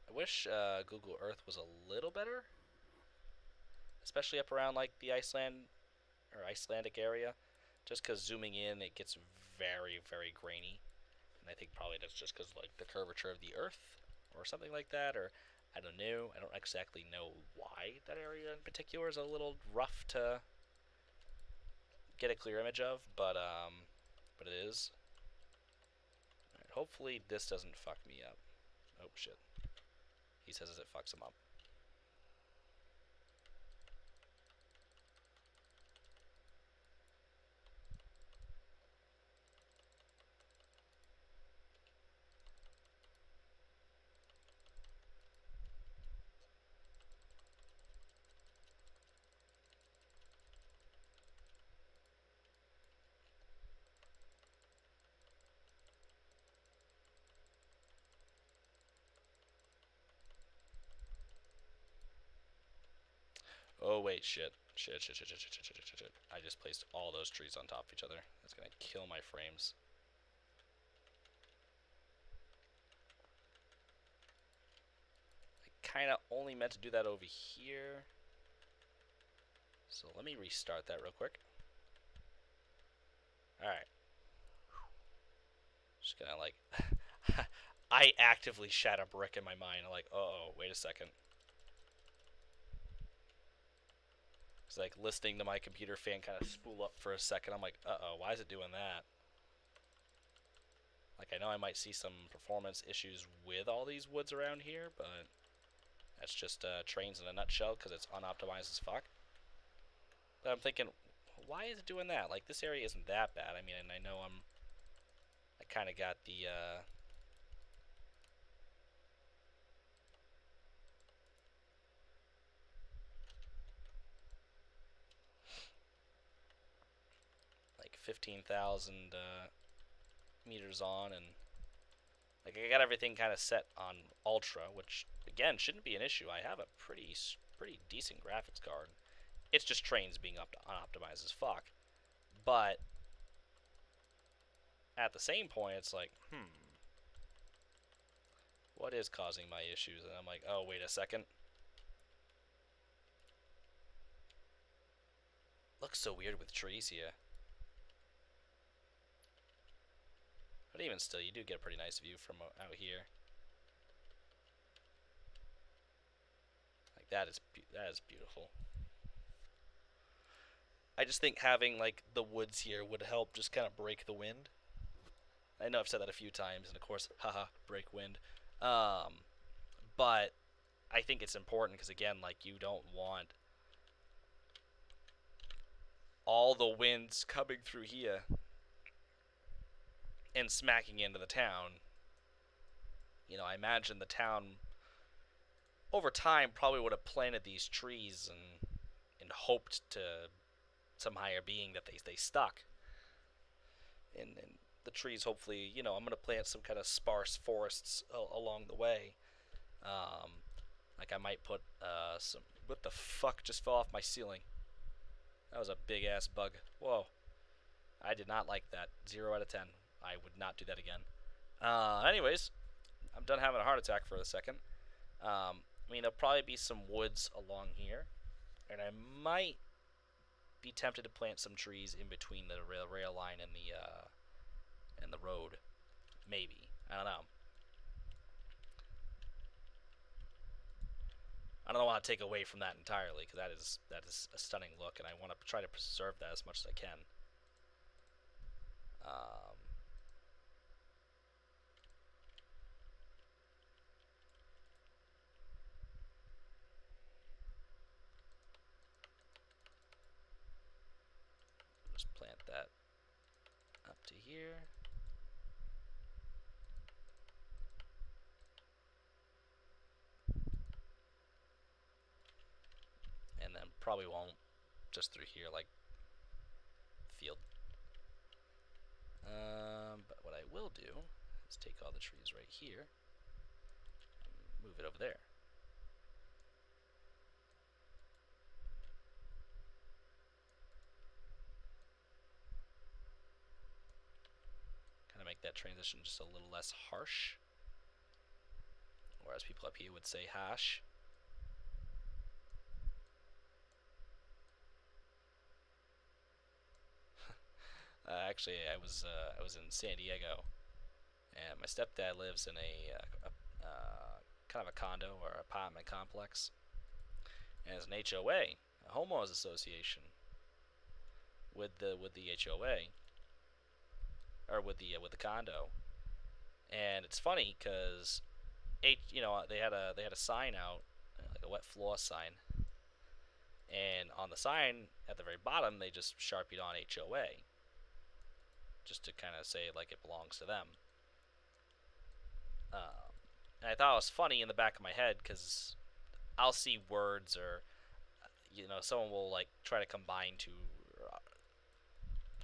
I wish Google Earth was a little better, especially up around like the Icelandic area, just because zooming in it gets very, very grainy, and I think probably that's just because like the curvature of the Earth or something like that, or I don't know. I don't exactly know why that area in particular is a little rough to get a clear image of, but it is. Right, hopefully this doesn't fuck me up. Oh shit. He says it fucks him up. Oh wait, shit. Shit. I just placed all those trees on top of each other. That's gonna kill my frames. I kinda only meant to do that over here. So let me restart that real quick. Alright. Just gonna like I actively shat a brick in my mind. I'm like, uh-oh, wait a second. It's like listening to my computer fan kind of spool up for a second. I'm like, uh-oh, why is it doing that? Like, I know I might see some performance issues with all these woods around here, but that's just trains in a nutshell because it's unoptimized as fuck. But I'm thinking, why is it doing that? Like, this area isn't that bad. I mean, and I know I kind of got the, like 15,000 meters on, and like I got everything kind of set on ultra, which again shouldn't be an issue. I have a pretty decent graphics card. It's just trains being unoptimized as fuck. But at the same point, it's like, what is causing my issues? And I'm like, oh, wait a second. Looks so weird with trees here. But even still, you do get a pretty nice view from out here. Like that is beautiful. I just think having like the woods here would help just kind of break the wind. I know I've said that a few times, and of course, haha, break wind. But I think it's important because again, like you don't want all the winds coming through here and smacking into the town. You know, I imagine the town over time probably would have planted these trees and hoped to some higher being that they stuck. And the trees, hopefully, you know, I'm gonna plant some kind of sparse forests along the way. Like I might put some. What the fuck just fell off my ceiling? That was a big ass bug. Whoa. I did not like that. 0 out of 10. I would not do that again. Anyways, I'm done having a heart attack for a second. I mean, there'll probably be some woods along here, and I might be tempted to plant some trees in between the rail line and the road. Maybe. I don't know. I don't want to take away from that entirely because that is a stunning look, and I want to try to preserve that as much as I can. here. And then probably won't just through here, like field. But what I will do is take all the trees right here and move it over there. Kind of make that transition just a little less harsh. Or as people up here would say, hash. Actually, I was in San Diego, and my stepdad lives in kind of a condo or apartment complex, and it's an HOA, a homeowners association, with the HOA or with the condo, and it's funny because they had a sign out, like a wet floor sign, and on the sign at the very bottom they just sharpied on HOA, just to kind of say like it belongs to them. And I thought it was funny in the back of my head because I'll see words or someone will like try to combine two,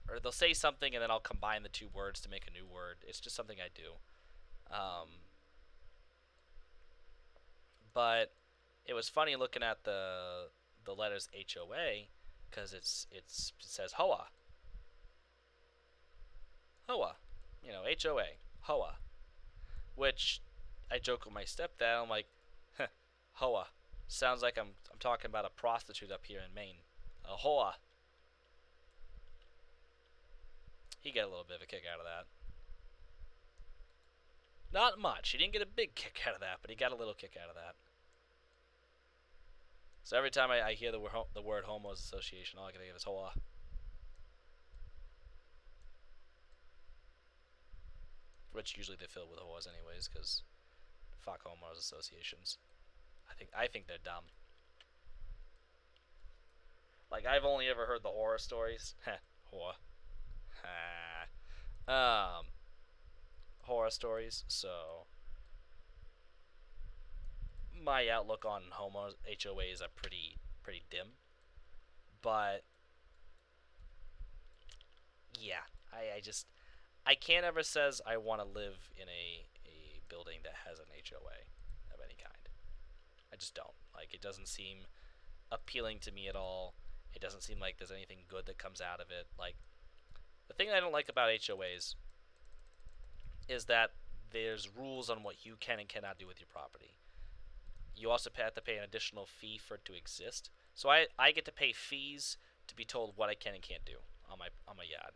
or they'll say something and then I'll combine the two words to make a new word. It's just something I do. But it was funny looking at the letters HOA because it says HOA, HOA, HOA, HOA, which I joke with my stepdad. I'm like, HOA sounds like I'm talking about a prostitute up here in Maine, a HOA. He got a little bit of a kick out of that. Not much. He didn't get a big kick out of that, but he got a little kick out of that. So every time I hear the word Homos Association, all I can think of is HOA. Which usually they fill with HOAs anyways, because fuck Homos Associations. I think they're dumb. Like, I've only ever heard the horror stories. Horror. Horror stories, so my outlook on HOAs are pretty dim. But yeah, I can't ever says I want to live in a building that has an HOA of any kind. I just don't. Like, it doesn't seem appealing to me at all. It doesn't seem like there's anything good that comes out of it. Like, the thing I don't like about HOAs is that there's rules on what you can and cannot do with your property. You also have to pay an additional fee for it to exist. So I get to pay fees to be told what I can and can't do on my yard.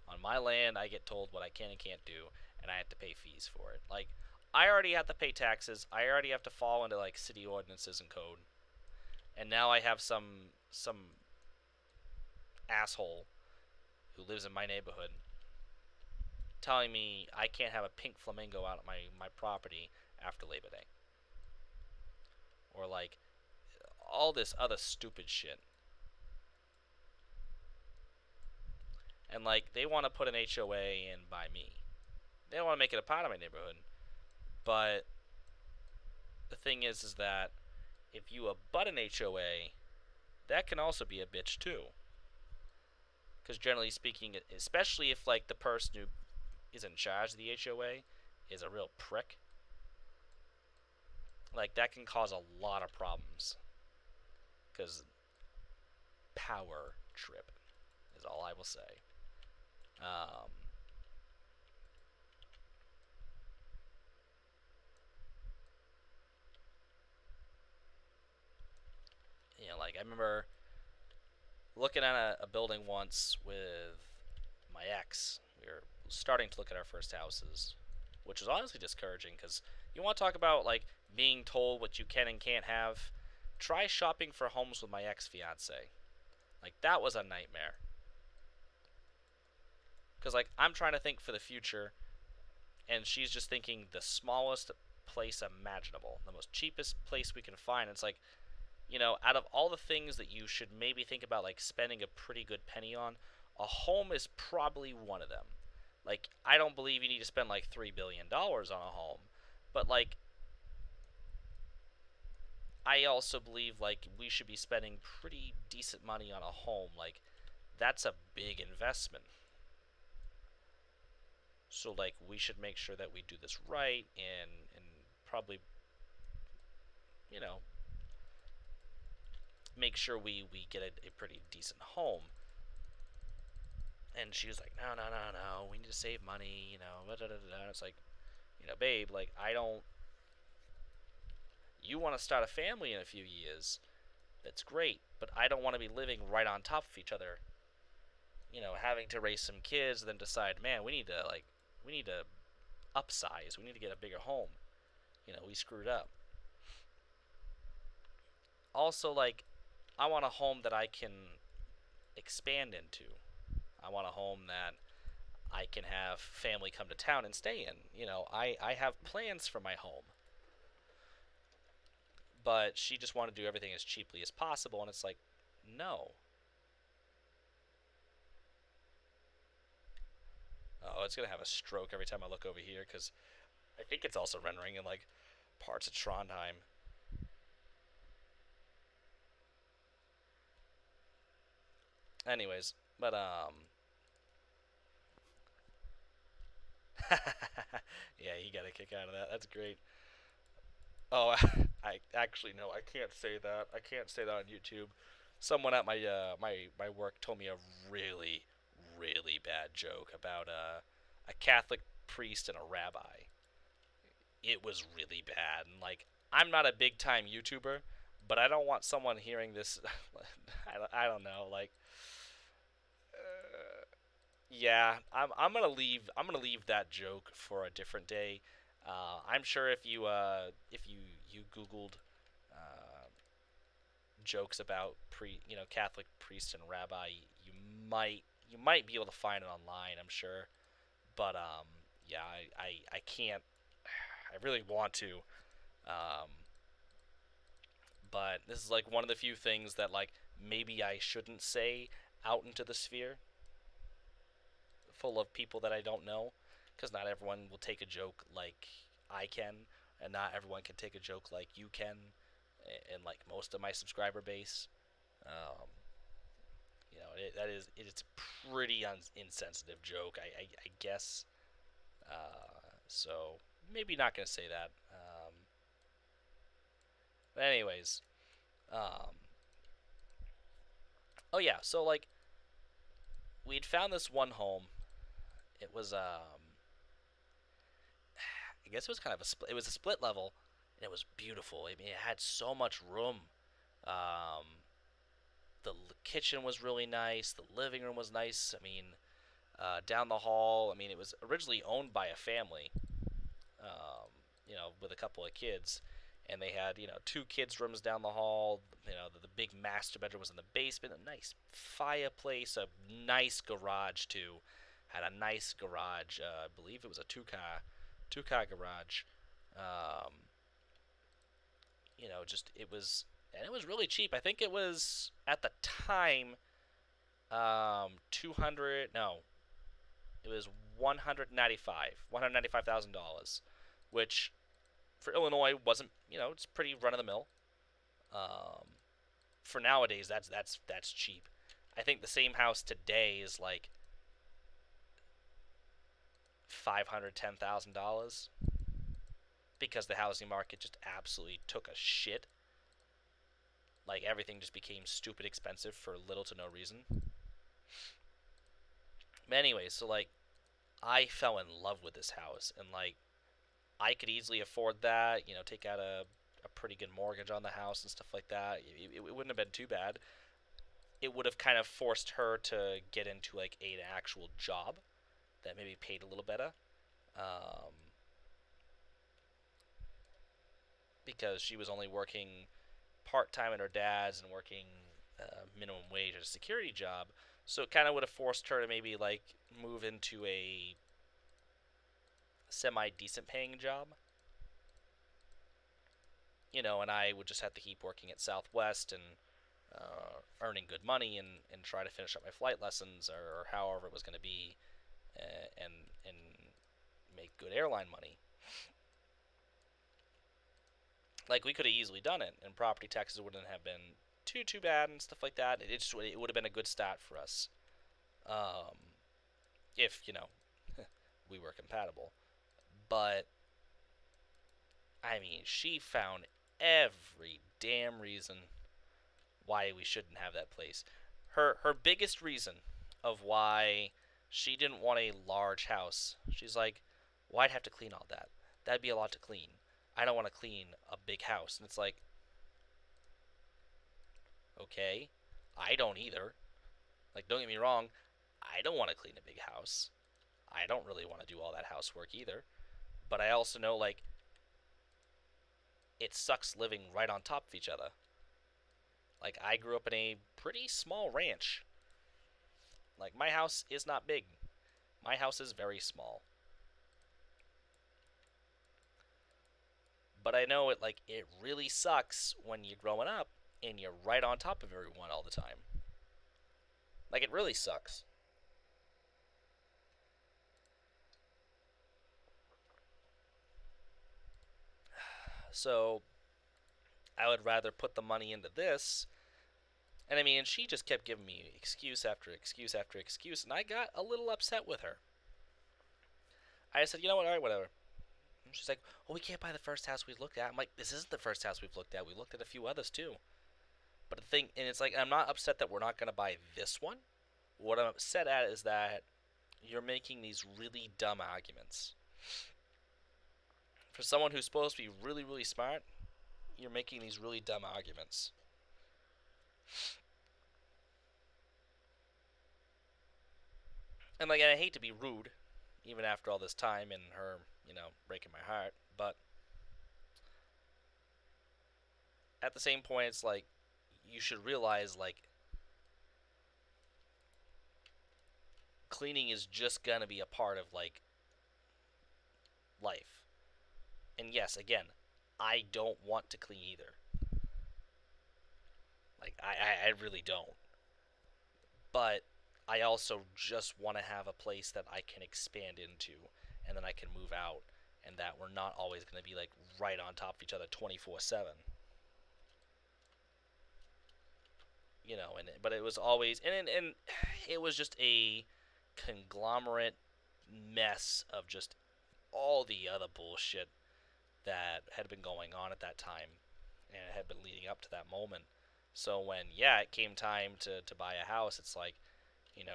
On my land, I get told what I can and can't do, and I have to pay fees for it. Like, I already have to pay taxes. I already have to fall into like city ordinances and code. And now I have some asshole who lives in my neighborhood telling me I can't have a pink flamingo out of my property after Labor Day. Or like all this other stupid shit. And like they want to put an HOA in by me. They don't want to make it a part of my neighborhood. But the thing is that if you abut an HOA, that can also be a bitch too. Because generally speaking, especially if like the person who is in charge of the HOA is a real prick, like that can cause a lot of problems. Because power trip is all I will say. Like I remember looking at a building once with my ex. We were starting to look at our first houses, which was honestly discouraging because you want to talk about like being told what you can and can't have. Try shopping for homes with my ex-fiance. Like that was a nightmare. Because like I'm trying to think for the future, and she's just thinking the smallest place imaginable, the most cheapest place we can find. It's like, out of all the things that you should maybe think about like spending a pretty good penny on, A home is probably one of them. Like, I don't believe you need to spend like $3 billion on a home, but like, I also believe like we should be spending pretty decent money on a home. Like, that's a big investment. So like, we should make sure that we do this right, and probably, you know, make sure we get a pretty decent home. And she was like, no, no, no, no, we need to save money, you know, da, da, da, da. And it's like, babe, like, I don't, you want to start a family in a few years, that's great, but I don't want to be living right on top of each other, having to raise some kids, then decide, man, we need to upsize, we need to get a bigger home, we screwed up. Also, like, I want a home that I can expand into. I want a home that I can have family come to town and stay in. I have plans for my home. But she just wanted to do everything as cheaply as possible, and it's like, no. Oh, it's going to have a stroke every time I look over here, because I think it's also rendering in, like, parts of Trondheim. Anyways, but, yeah, he got a kick out of that. That's great. Oh, I actually no, I can't say that. I can't say that on YouTube. Someone at my work told me a really really bad joke about a Catholic priest and a rabbi. It was really bad, and like, I'm not a big time YouTuber, but I don't want someone hearing this. I don't know, like, yeah, I'm gonna leave that joke for a different day. I'm sure if you googled uh, jokes about Catholic priest and rabbi, you might be able to find it online. I'm sure, but yeah, I can't. I really want to, um, but this is like one of the few things that like maybe I shouldn't say out into the sphere full of people that I don't know, because not everyone will take a joke like I can, and not everyone can take a joke like you can, and like most of my subscriber base. Um, it's a pretty insensitive joke, I guess. So maybe not gonna say that. But anyways, um, oh yeah, so like, we'd found this one home. It was I guess it was kind of a split. It was a split level, and it was beautiful. I mean, it had so much room. Um, the kitchen was really nice. The living room was nice. I mean, down the hall. I mean, it was originally owned by a family, um, with a couple of kids, and they had two kids' rooms down the hall. The big master bedroom was in the basement. A nice fireplace, a nice garage too. Had a nice garage. I believe it was a two car garage. Um, just it was, and it was really cheap. I think it was at the time 200, no, it was 195,000 dollars, which for Illinois wasn't, it's pretty run of the mill. Um, for nowadays, that's cheap. I think the same house today is like $510,000, because the housing market just absolutely took a shit. Like, everything just became stupid expensive for little to no reason. But anyways, so like, I fell in love with this house, and like, I could easily afford that. Take out a pretty good mortgage on the house and stuff like that. It wouldn't have been too bad. It would have kind of forced her to get into like an actual job that maybe paid a little better, um, because she was only working part time at her dad's and working minimum wage at a security job. So it kind of would have forced her to maybe like move into a semi decent paying job. And I would just have to keep working at Southwest, and earning good money and try to finish up my flight lessons or however it was going to be, and make good airline money. Like we could have easily done it, and property taxes wouldn't have been too bad and stuff like that. It would have been a good stat for us, um, if we were compatible. But I mean, she found every damn reason why we shouldn't have that place. Her biggest reason of why she didn't want a large house. She's like, "Why would have to clean all that? That'd be a lot to clean. I don't want to clean a big house." And it's like, okay, I don't either. Like, don't get me wrong, I don't want to clean a big house. I don't really want to do all that housework either. But I also know, like, it sucks living right on top of each other. Like, I grew up in a pretty small ranch. Like, my house is not big. My house is very small. But I know it really sucks when you're growing up and you're right on top of everyone all the time. Like, it really sucks. So, I would rather put the money into this. And I mean, she just kept giving me excuse after excuse after excuse, and I got a little upset with her. I said, you know what, alright, whatever. And she's like, well, we can't buy the first house we've looked at. I'm like, this isn't the first house we've looked at. We looked at a few others too. But the thing, and it's like, I'm not upset that we're not going to buy this one. What I'm upset at is that you're making these really dumb arguments. For someone who's supposed to be really, really smart, you're making these really dumb arguments. And I hate to be rude, even after all this time and her, breaking my heart, but at the same point, it's like, you should realize, like, cleaning is just gonna be a part of, like, life. And yes, again, I don't want to clean either. Like, I really don't. But I also just want to have a place that I can expand into and then I can move out and that we're not always going to be, like, right on top of each other 24/7. But it was always and it was just a conglomerate mess of just all the other bullshit that had been going on at that time and had been leading up to that moment. So when, yeah, it came time to buy a house, it's like,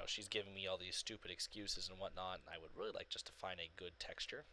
she's giving me all these stupid excuses and whatnot, and I would really like just to find a good texture.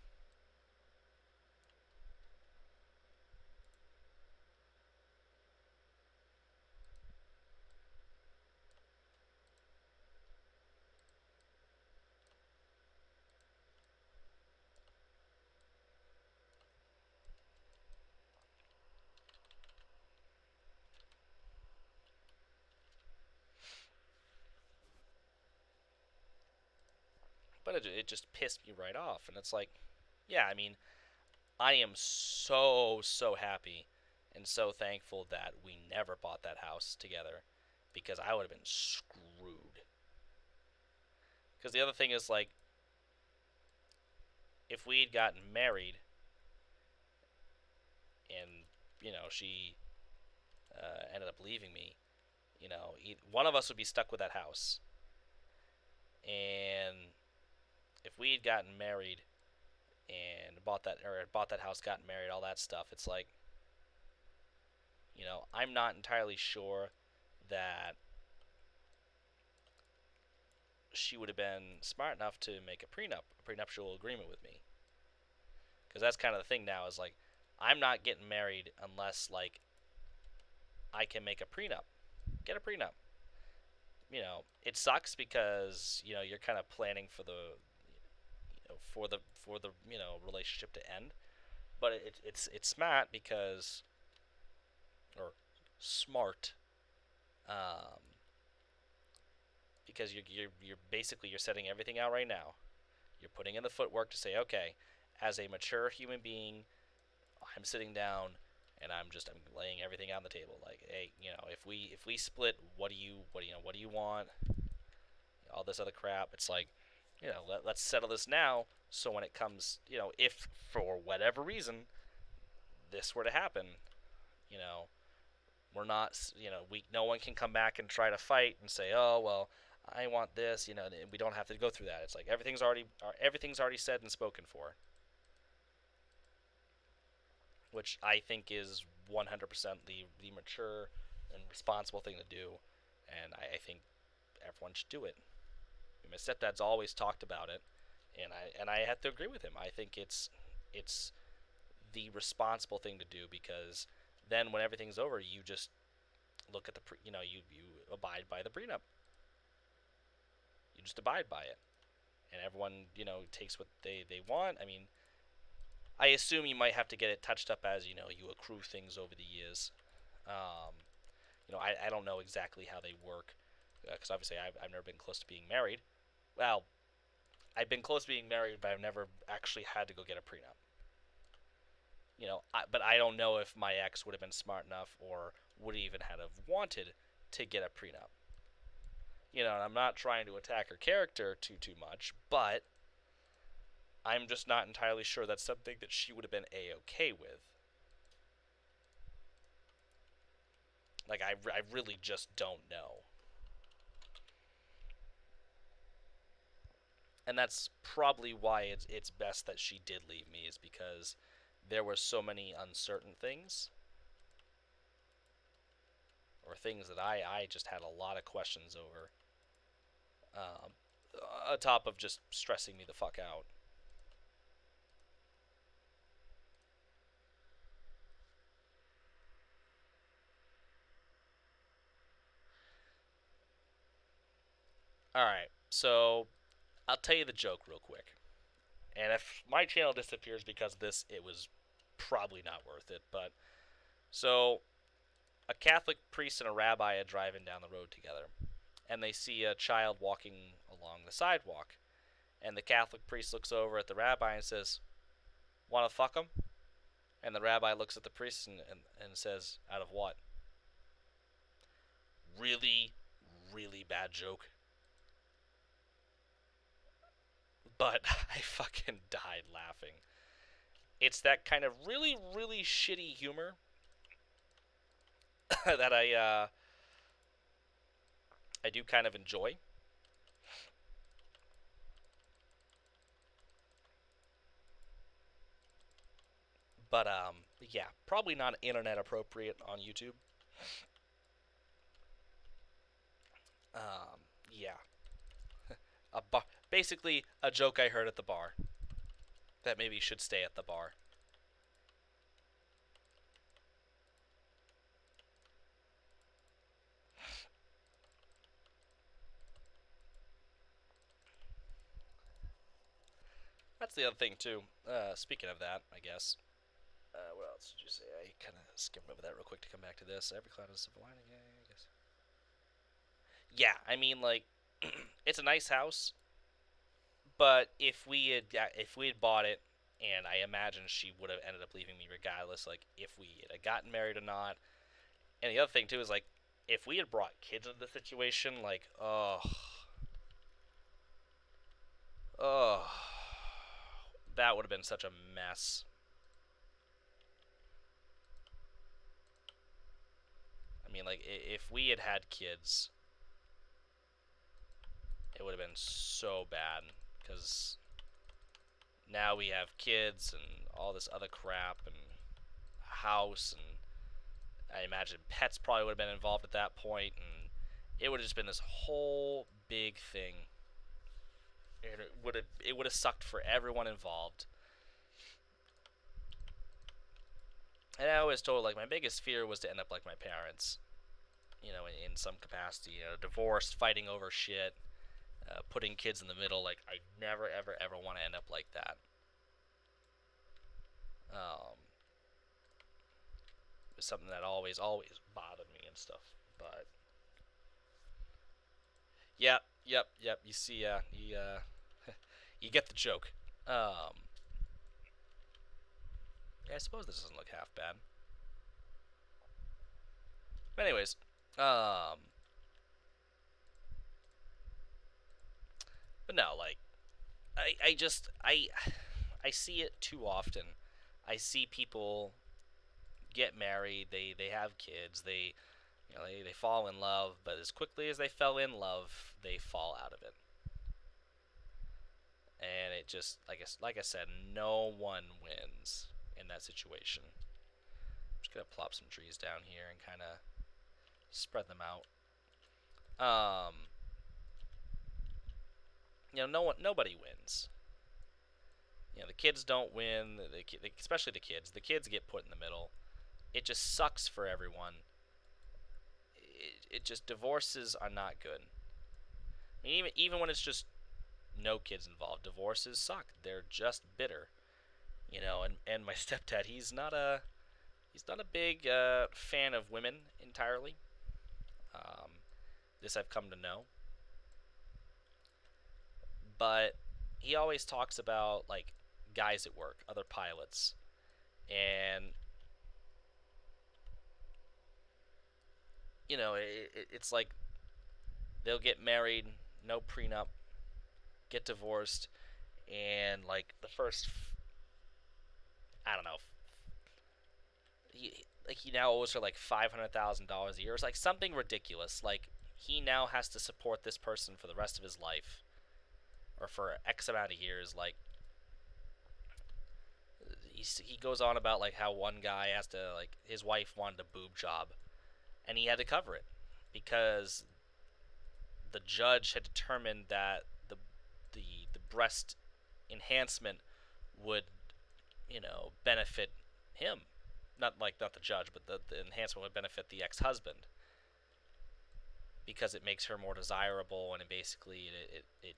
But it just pissed me right off, and it's like, yeah, I mean, I am so happy and so thankful that we never bought that house together because I would have been screwed. Because the other thing is, like, if we'd gotten married and, she ended up leaving me, one of us would be stuck with that house. And if we had gotten married and bought that house, gotten married, all that stuff, it's like, I'm not entirely sure that she would have been smart enough to make a prenuptial agreement with me. Because that's kind of the thing now is, like, I'm not getting married unless, like, I can make a prenup. Get a prenup. It sucks because, you're kind of planning for the relationship to end. But it's smart because, or smart, um, because you're basically you're setting everything out right now. You're putting in the footwork to say, okay, as a mature human being, I'm sitting down and I'm laying everything on the table. Like, hey, if we split, what do you want? All this other crap. It's like, let's settle this now. So when it comes, if for whatever reason this were to happen, you know, we're not, we no one can come back and try to fight and say, oh well, I want this. We don't have to go through that. It's like everything's already said and spoken for, which I think is 100% the mature and responsible thing to do, and I think everyone should do it. My stepdad's always talked about it, and I have to agree with him. I think it's the responsible thing to do, because then when everything's over, you just look at you abide by the prenup. You just abide by it, and everyone takes what they want. I mean, I assume you might have to get it touched up as you accrue things over the years. Um, I don't know exactly how they work, because obviously I've never been close to being married. Well, I've been close to being married, but I've never actually had to go get a prenup. But I don't know if my ex would have been smart enough, or would even have wanted to get a prenup. And I'm not trying to attack her character too much, but I'm just not entirely sure that's something that she would have been a-okay with. Like, I really just don't know. And that's probably why it's best that she did leave me, is because there were so many uncertain things, or things that I just had a lot of questions over, um, on top of just stressing me the fuck out. Alright, so I'll tell you the joke real quick. And if my channel disappears because of this, it was probably not worth it. But so a Catholic priest and a rabbi are driving down the road together, and they see a child walking along the sidewalk. And the Catholic priest looks over at the rabbi and says, "Want to fuck him?" And the rabbi looks at the priest and says, "Out of what?" Really, really bad joke. But I fucking died laughing. It's that kind of really, really shitty humor that I do kind of enjoy. But yeah, probably not internet appropriate on YouTube. Yeah, basically a joke I heard at the bar that maybe should stay at the bar. That's the other thing too. Speaking of that, I guess. What else did you say? I kind of skimmed over that real quick to come back to this. Every cloud is a silver lining. Yeah, I guess. Yeah, I mean, like, it's a nice house, but if we had bought it, and I imagine she would have ended up leaving me regardless, like if we had gotten married or not. And the other thing too is, like, if we had brought kids into the situation, like, oh, that would have been such a mess. I mean, like, if we had had kids, it would have been so bad, because now we have kids and all this other crap and a house, and I imagine pets probably would have been involved at that point, and it would have just been this whole big thing. And it would have sucked for everyone involved. And I always told, like, my biggest fear was to end up like my parents, in some capacity, divorced, fighting over shit, putting kids in the middle. Like, I never, ever, ever want to end up like that. Um, it was something that always, always bothered me and stuff. But yep, yep, yep. You see, you get the joke. Yeah, I suppose this doesn't look half bad. But anyways, um, but no, like I see it too often. I see people get married, they have kids, they fall in love, but as quickly as they fell in love, they fall out of it. And it just, like I said, no one wins in that situation. I'm just gonna plop some trees down here and kind of spread them out. Um, nobody wins. The kids don't win. Especially the kids. The kids get put in the middle. It just sucks for everyone. It just divorces are not good. I mean, even when it's just no kids involved, divorces suck. They're just bitter. And my stepdad, he's not a big fan of women entirely. Um, this I've come to know, but he always talks about like guys at work, other pilots, and it's like they'll get married, no prenup, get divorced, and like the first, I don't know, he now owes her like $500,000 a year. It's like something ridiculous. Like he now has to support this person for the rest of his life, or for X amount of years. Like he goes on about like how one guy has to, like, his wife wanted a boob job, and he had to cover it because the judge had determined that the breast enhancement would benefit him, not the judge, but the enhancement would benefit the ex-husband because it makes her more desirable, and it basically it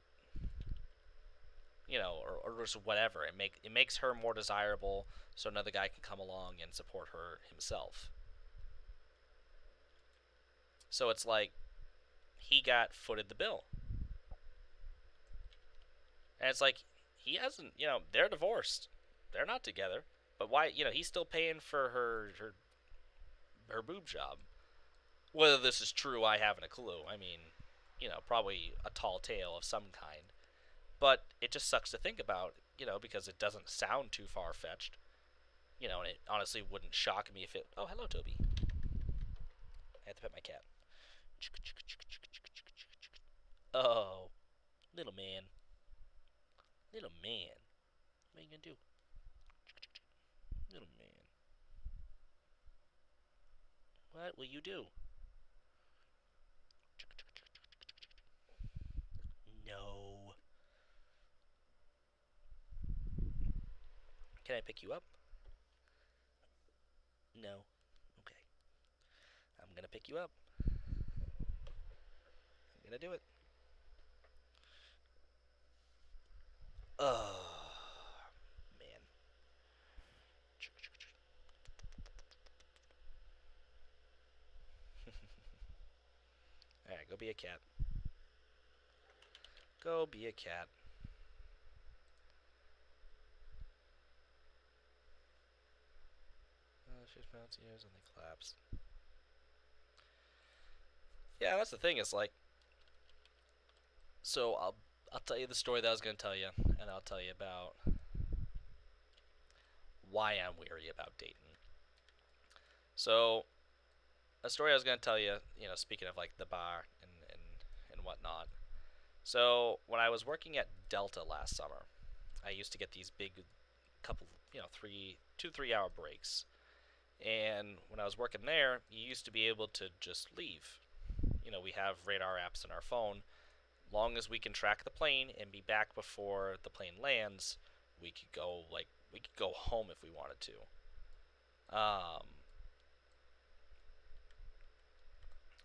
or just whatever, it makes her more desirable, so another guy can come along and support her himself. So it's like he got footed the bill, and it's like he hasn't. They're divorced, they're not together, but why? He's still paying for her boob job. Whether this is true, I haven't a clue. I mean, probably a tall tale of some kind. But it just sucks to think about, because it doesn't sound too far fetched. And it honestly wouldn't shock me if it. Oh, hello, Toby. I have to pet my cat. Oh, little man. Little man. What are you gonna do? Little man. What will you do? No. Can I pick you up? No. Okay. I'm gonna pick you up. I'm gonna do it. Oh, man. Alright, go be a cat. Go be a cat. She mounts ears and they collapse. Yeah, that's the thing. It's like, so I'll tell you the story that I was gonna tell you, and I'll tell you about why I'm weary about dating. So, a story I was gonna tell you, speaking of like the bar and whatnot. So when I was working at Delta last summer, I used to get these big couple, 2 3 hour breaks. And when I was working there, you used to be able to just leave. We have radar apps in our phone. Long as we can track the plane and be back before the plane lands, we could go home if we wanted to.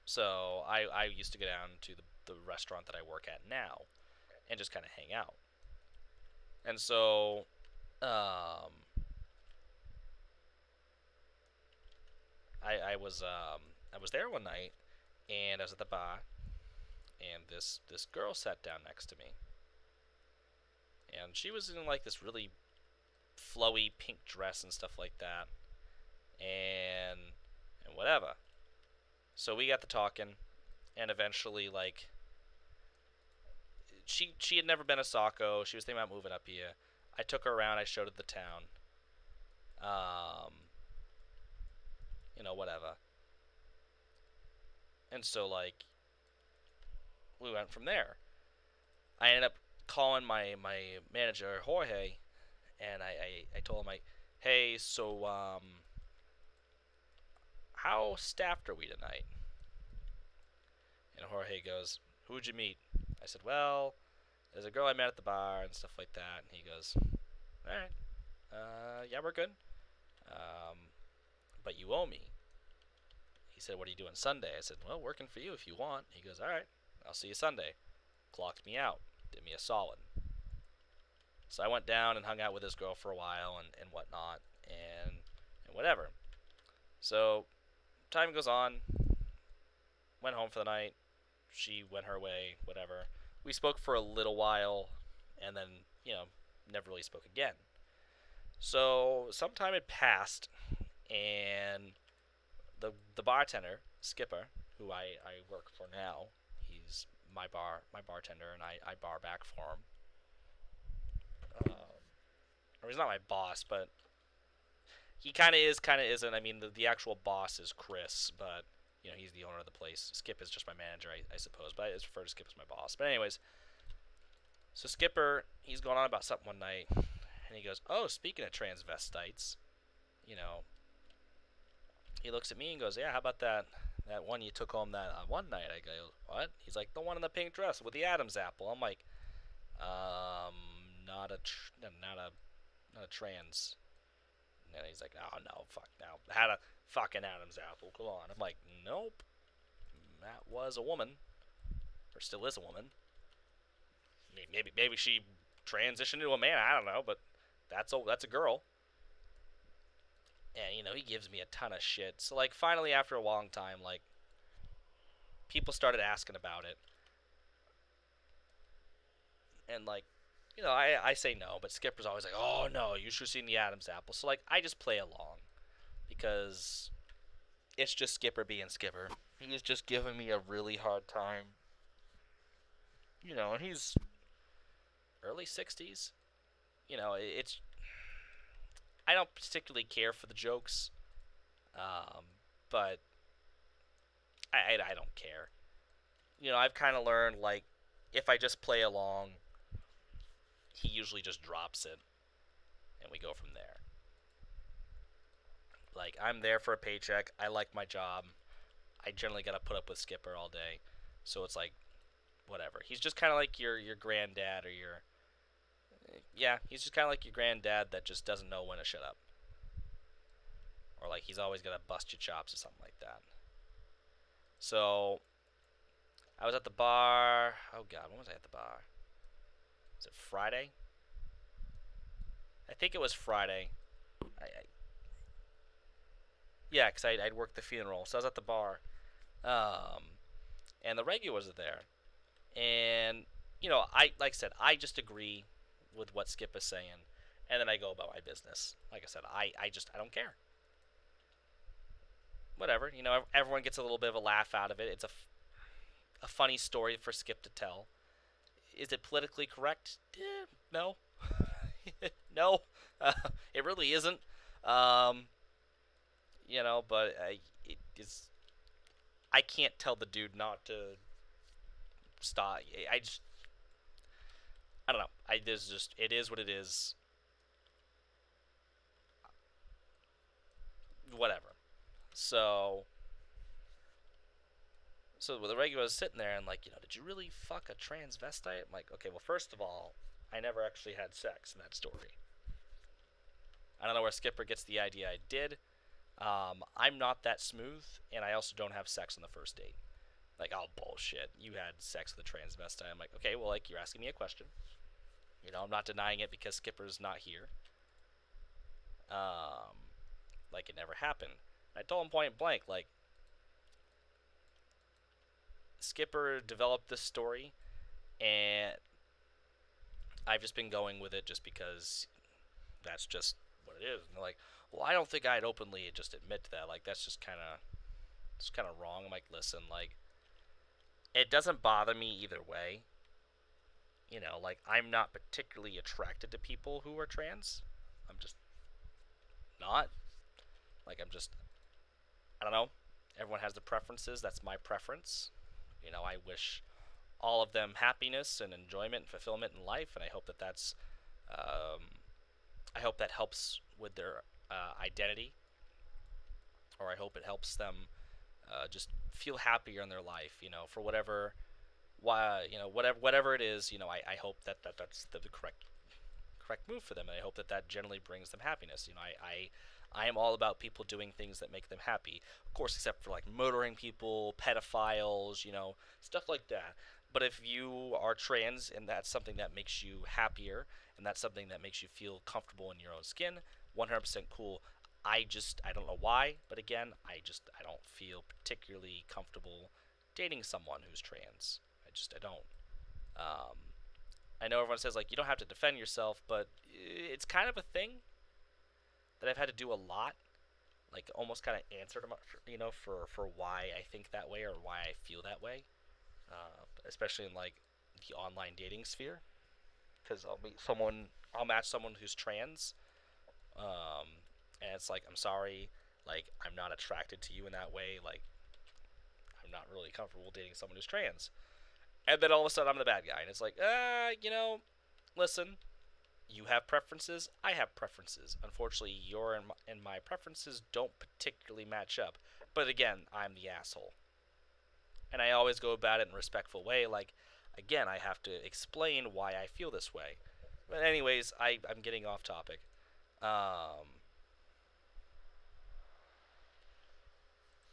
So I used to go down to the restaurant that I work at now and just kind of hang out. And so um, I was there one night, and I was at the bar, and this girl sat down next to me, and she was in like this really flowy pink dress and stuff like that, and whatever. So we got to talking, and eventually, like, she had never been to Saco. She was thinking about moving up here. I took her around. I showed her the town. Um, whatever. And so, like, we went from there. I ended up calling my manager, Jorge, and I told him, like, hey, so, how staffed are we tonight? And Jorge goes, who'd you meet? I said, well, there's a girl I met at the bar and stuff like that. And he goes, all right, yeah, we're good. But you owe me. He said, what are you doing Sunday? I said, well, working for you if you want. He goes, all right, I'll see you Sunday. Clocked me out. Did me a solid. So I went down and hung out with this girl for a while and whatnot and whatever. So time goes on. Went home for the night. She went her way, whatever. We spoke for a little while and then, never really spoke again. So some time had passed and the bartender, Skipper, who I work for now, he's my bartender, and I bar back for him. Or he's not my boss, but he kind of is, kind of isn't. I mean, the actual boss is Chris, but he's the owner of the place. Skip is just my manager, I suppose, but I just refer to Skip as my boss. But anyways, so Skipper, he's going on about something one night, and he goes, "Oh, speaking of transvestites, you know." He looks at me and goes, "Yeah, how about that one you took home that one night?" I go, "What?" He's like, "The one in the pink dress with the Adam's apple." I'm like, not a trans." And he's like, "Oh no, fuck no, had a fucking Adam's apple. Come on." I'm like, "Nope, that was a woman, or still is a woman. Maybe she transitioned into a man. I don't know, but that's a girl." And he gives me a ton of shit. So like finally after a long time, like people started asking about it, and like I say no, but Skipper's always like, "Oh no, you should have seen the Adam's apple." So like I just play along because it's just Skipper being Skipper. He's just giving me a really hard time, and he's early 60s. It's I don't particularly care for the jokes, um, but I don't care. I've kind of learned, like, if I just play along, he usually just drops it, and we go from there. Like, I'm there for a paycheck. I like my job. I generally gotta put up with Skipper all day, so it's like, whatever. He's just kind of like your granddad or your yeah. He's just kind of like your granddad that just doesn't know when to shut up, or like he's always gonna bust your chops or something like that. So I was at the bar. Oh God, when was I at the bar? Was it Friday? I think it was Friday. Yeah, because I'd worked the funeral, so I was at the bar, um, and the regulars are there, and I like I said, I just agree with what Skip is saying, and then I go about my business. Like I said, I don't care. Whatever, everyone gets a little bit of a laugh out of it. It's a funny story for Skip to tell. Is it politically correct? No. No, uh, it really isn't. Um, but it is. I can't tell the dude not to stop. I don't know. There's just it is what it is. Whatever. So the regular was sitting there and like, did you really fuck a transvestite? I'm like, okay, well, first of all, I never actually had sex in that story. I don't know where Skipper gets the idea I did. I'm not that smooth, and I also don't have sex on the first date. Like, oh, bullshit. You had sex with a transvestite. I'm like, okay, well, like, you're asking me a question. I'm not denying it because Skipper's not here. Like, it never happened. I told him point blank, like, Skipper developed this story, and I've just been going with it just because that's just what it is. And they're like, well, I don't think I'd openly just admit to that. Like, that's just kind of It's kind of wrong. I'm like, listen, like, it doesn't bother me either way. Like, I'm not particularly attracted to people who are trans. I'm just not. Like, I don't know. Everyone has their preferences. That's my preference. I wish all of them happiness and enjoyment and fulfillment in life, and um, I hope that helps with their identity, or I hope it helps them just feel happier in their life. For why whatever it is. I hope that's the correct move for them, and I hope that generally brings them happiness. I am all about people doing things that make them happy, of course, except for like murdering people, pedophiles, stuff like that. But if you are trans and that's something that makes you happier and that's something that makes you feel comfortable in your own skin, 100% cool. I don't know why, but again, I don't feel particularly comfortable dating someone who's trans. I don't. Um, I know everyone says like you don't have to defend yourself, but it's kind of a thing that I've had to do a lot, like almost kind of answer to my, for why I think that way or why I feel that way, especially in like the online dating sphere, because I'll match someone who's trans, and it's like I'm sorry, like I'm not attracted to you in that way, like I'm not really comfortable dating someone who's trans, and then all of a sudden I'm the bad guy, and it's like, listen, you have preferences, I have preferences. Unfortunately, your and my preferences don't particularly match up. But again, I'm the asshole. And I always go about it in a respectful way. Like, again, I have to explain why I feel this way. But anyways, I'm getting off topic. Um,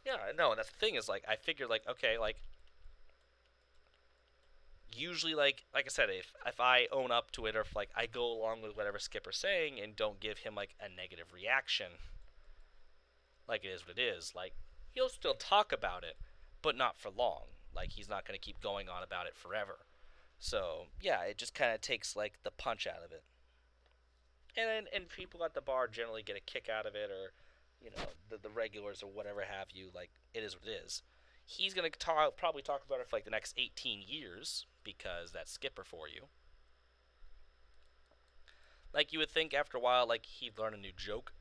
yeah, no, that's the thing is, like, I figured, like, okay, like, usually, like I said, if I own up to it, or if like I go along with whatever Skipper's saying and don't give him like a negative reaction, like it is what it is, like he'll still talk about it, but not for long. Like he's not going to keep going on about it forever. So yeah, it just kind of takes like the punch out of it, and people at the bar generally get a kick out of it, or the regulars or whatever have you. Like it is what it is. He's gonna probably talk about it for like the next 18 years because that's Skipper for you. Like you would think after a while, like he'd learn a new joke,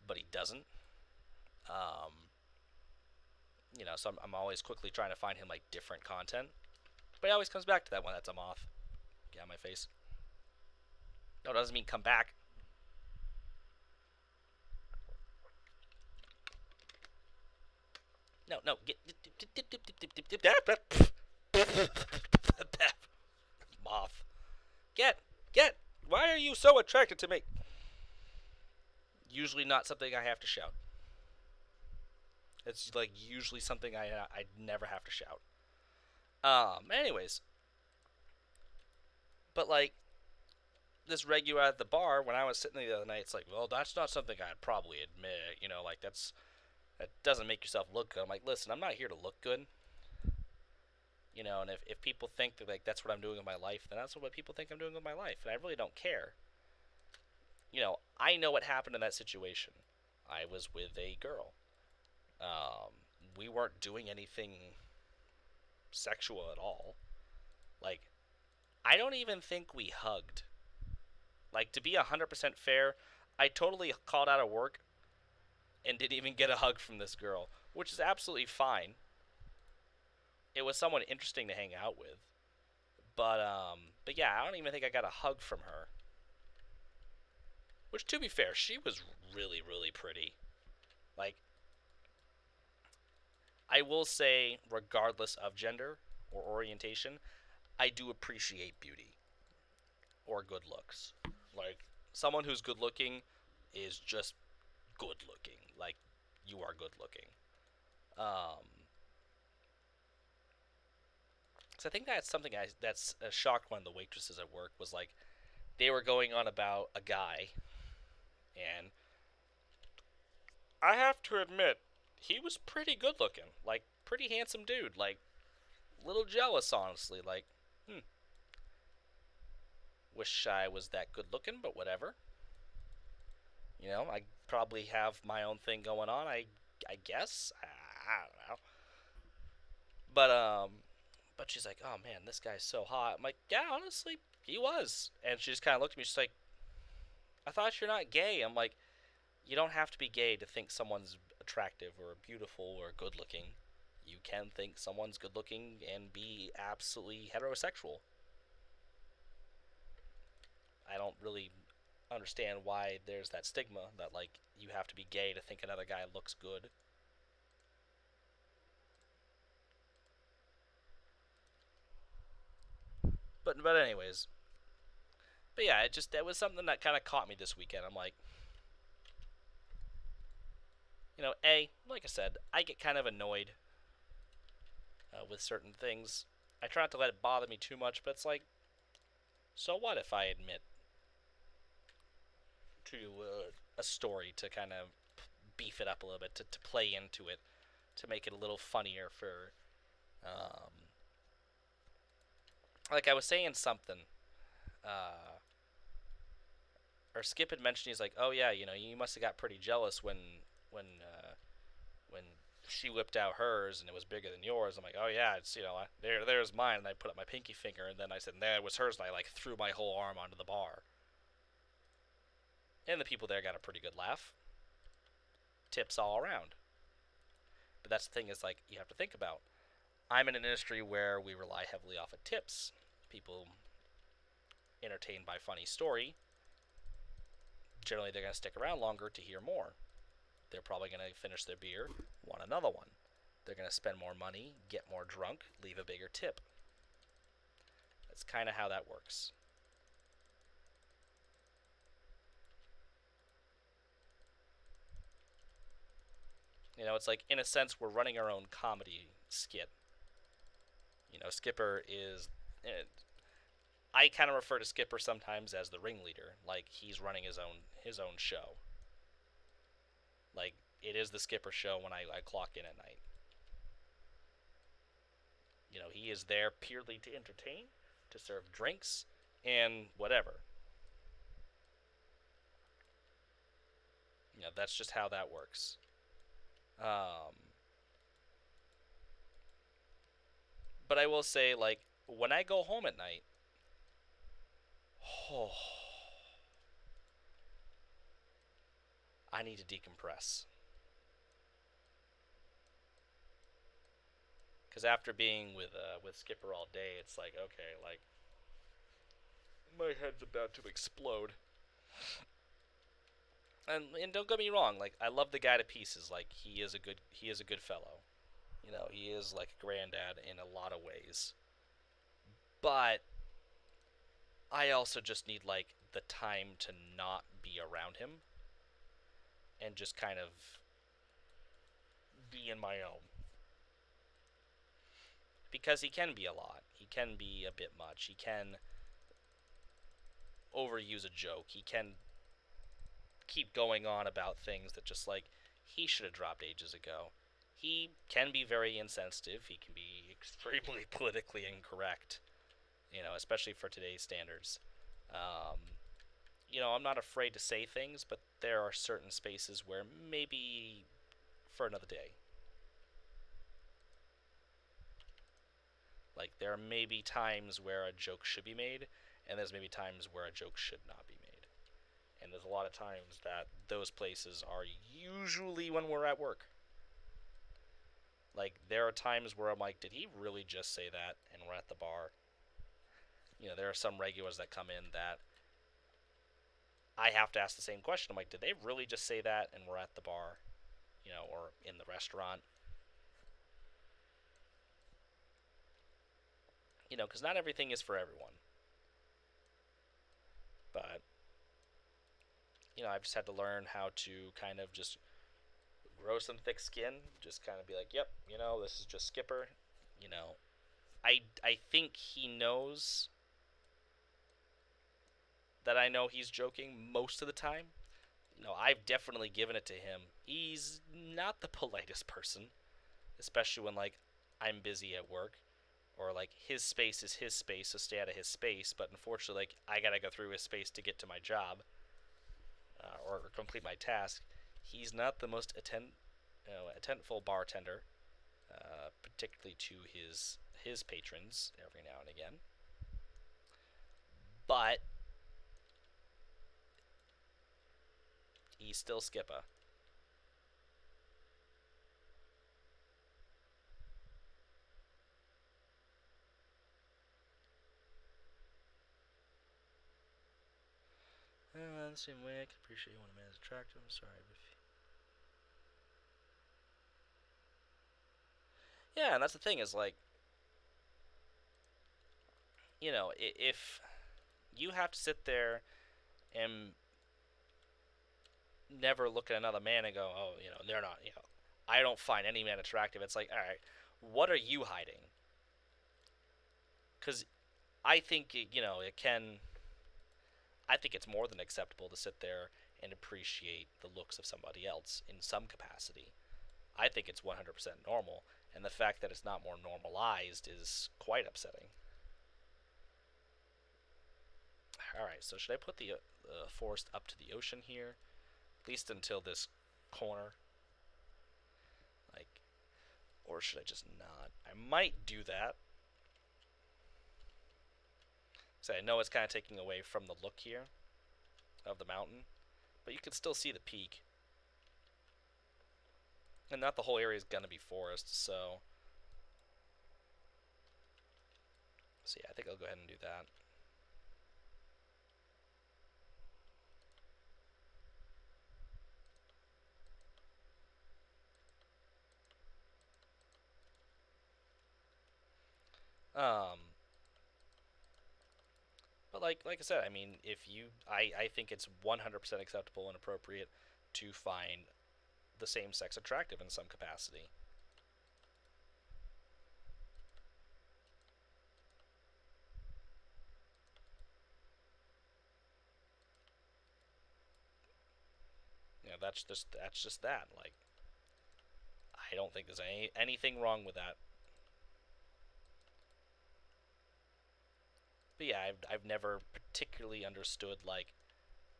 but he doesn't. Um, so I'm always quickly trying to find him like different content, but he always comes back to that one. That's a moth. Get out of my face. No, it doesn't mean come back. No, no, get moth. Get. Why are you so attracted to me? Usually not something I have to shout. It's like usually something I never have to shout. Anyways, but like this regular at the bar when I was sitting there the other night, it's like, well, that's not something I'd probably admit. Like that doesn't make yourself look good. I'm like, listen, I'm not here to look good. And if people think that like that's what I'm doing with my life, then that's what people think I'm doing with my life, and I really don't care. I know what happened in that situation. I was with a girl. Um, we weren't doing anything sexual at all. Like, I don't even think we hugged. Like, to be 100% fair, I totally called out of work and didn't even get a hug from this girl, which is absolutely fine. It was someone interesting to hang out with. But yeah, I don't even think I got a hug from her. Which, to be fair, she was really, really pretty. Like, I will say, regardless of gender or orientation, I do appreciate beauty or good looks. Like, someone who's good looking is just good looking. Like, you are good looking. Um, so I think that's something that's shocked one of the waitresses at work was like they were going on about a guy, and I have to admit he was pretty good looking, like pretty handsome dude, like little jealous honestly, like hmm, wish I was that good looking, but whatever. I probably have my own thing going on. I guess I don't know. But she's like, oh man, this guy's so hot. I'm like, yeah, honestly, he was. And she just kind of looked at me. She's like, I thought you're not gay. I'm like, you don't have to be gay to think someone's attractive or beautiful or good looking. You can think someone's good looking and be absolutely heterosexual. I don't really understand why there's that stigma that like you have to be gay to think another guy looks good. But anyways, but yeah, it just that was something that kind of caught me this weekend. I'm like, like I said, I get kind of annoyed with certain things. I try not to let it bother me too much, but it's like, so what if I admit to a story to kind of beef it up a little bit, to play into it, to make it a little funnier for, um, like I was saying something, uh, or Skip had mentioned, he's like, oh yeah, you must have got pretty jealous when when she whipped out hers and it was bigger than yours. I'm like, oh yeah, it's there's mine, and I put up my pinky finger, and then I said, there was hers, and I like threw my whole arm onto the bar, and the people there got a pretty good laugh. Tips all around. But that's the thing, is like you have to think about. I'm in an industry where we rely heavily off of tips. People entertained by funny story, generally they're going to stick around longer to hear more. They're probably going to finish their beer, want another one. They're going to spend more money, get more drunk, leave a bigger tip. That's kind of how that works. It's like, in a sense, we're running our own comedy skit. Skipper is. I kind of refer to Skipper sometimes as the ringleader, like he's running his own show. Like, it is the Skipper show when I clock in at night. He is there purely to entertain, to serve drinks, and whatever. That's just how that works. Um, but I will say, like, when I go home at night, oh, I need to decompress. Because after being with Skipper all day, it's like, okay, like, my head's about to explode. And don't get me wrong, like, I love the guy to pieces. Like, he is a good fellow. He is like a granddad in a lot of ways. But I also just need like the time to not be around him and just kind of be in my own. Because he can be a lot. He can be a bit much. He can overuse a joke. He can keep going on about things that just like he should have dropped ages ago. He can be very insensitive. He can be extremely politically incorrect, especially for today's standards. Um, I'm not afraid to say things, but there are certain spaces where maybe for another day. Like, there are maybe times where a joke should be made, and there's maybe times where a joke should not be made. And there's a lot of times that those places are usually when we're at work. Like, there are times where I'm like, did he really just say that? And we're at the bar. There are some regulars that come in that I have to ask the same question. I'm like, did they really just say that? And we're at the bar, or in the restaurant. Because not everything is for everyone. But, I've just had to learn how to kind of just grow some thick skin. Just kind of be like, yep, this is just Skipper. You know, I think he knows that I know he's joking most of the time. I've definitely given it to him. He's not the politest person, especially when, like, I'm busy at work, or like his space is his space, so stay out of his space. But unfortunately, like, I gotta go through his space to get to my job, or complete my task. He's not the most attentful bartender. particularly to his patrons every now and again. But he's still Skipper. The same way I can appreciate when a man is attractive. I'm sorry, but yeah, and that's the thing is like, if you have to sit there and never look at another man and go, oh, they're not, I don't find any man attractive. It's like, all right, what are you hiding? Because I think it can. I think it's more than acceptable to sit there and appreciate the looks of somebody else in some capacity. I think it's 100% normal, and the fact that it's not more normalized is quite upsetting. Alright, so should I put the forest up to the ocean here? At least until this corner? Like, or should I just not? I might do that. So I know it's kind of taking away from the look here of the mountain, but you can still see the peak. And not the whole area is going to be forest, so yeah, I think I'll go ahead and do that. Um, but like I said, I mean, if you, I think it's 100% acceptable and appropriate to find the same sex attractive in some capacity. That's just that. Like, I don't think there's anything wrong with that. But yeah, I've never particularly understood like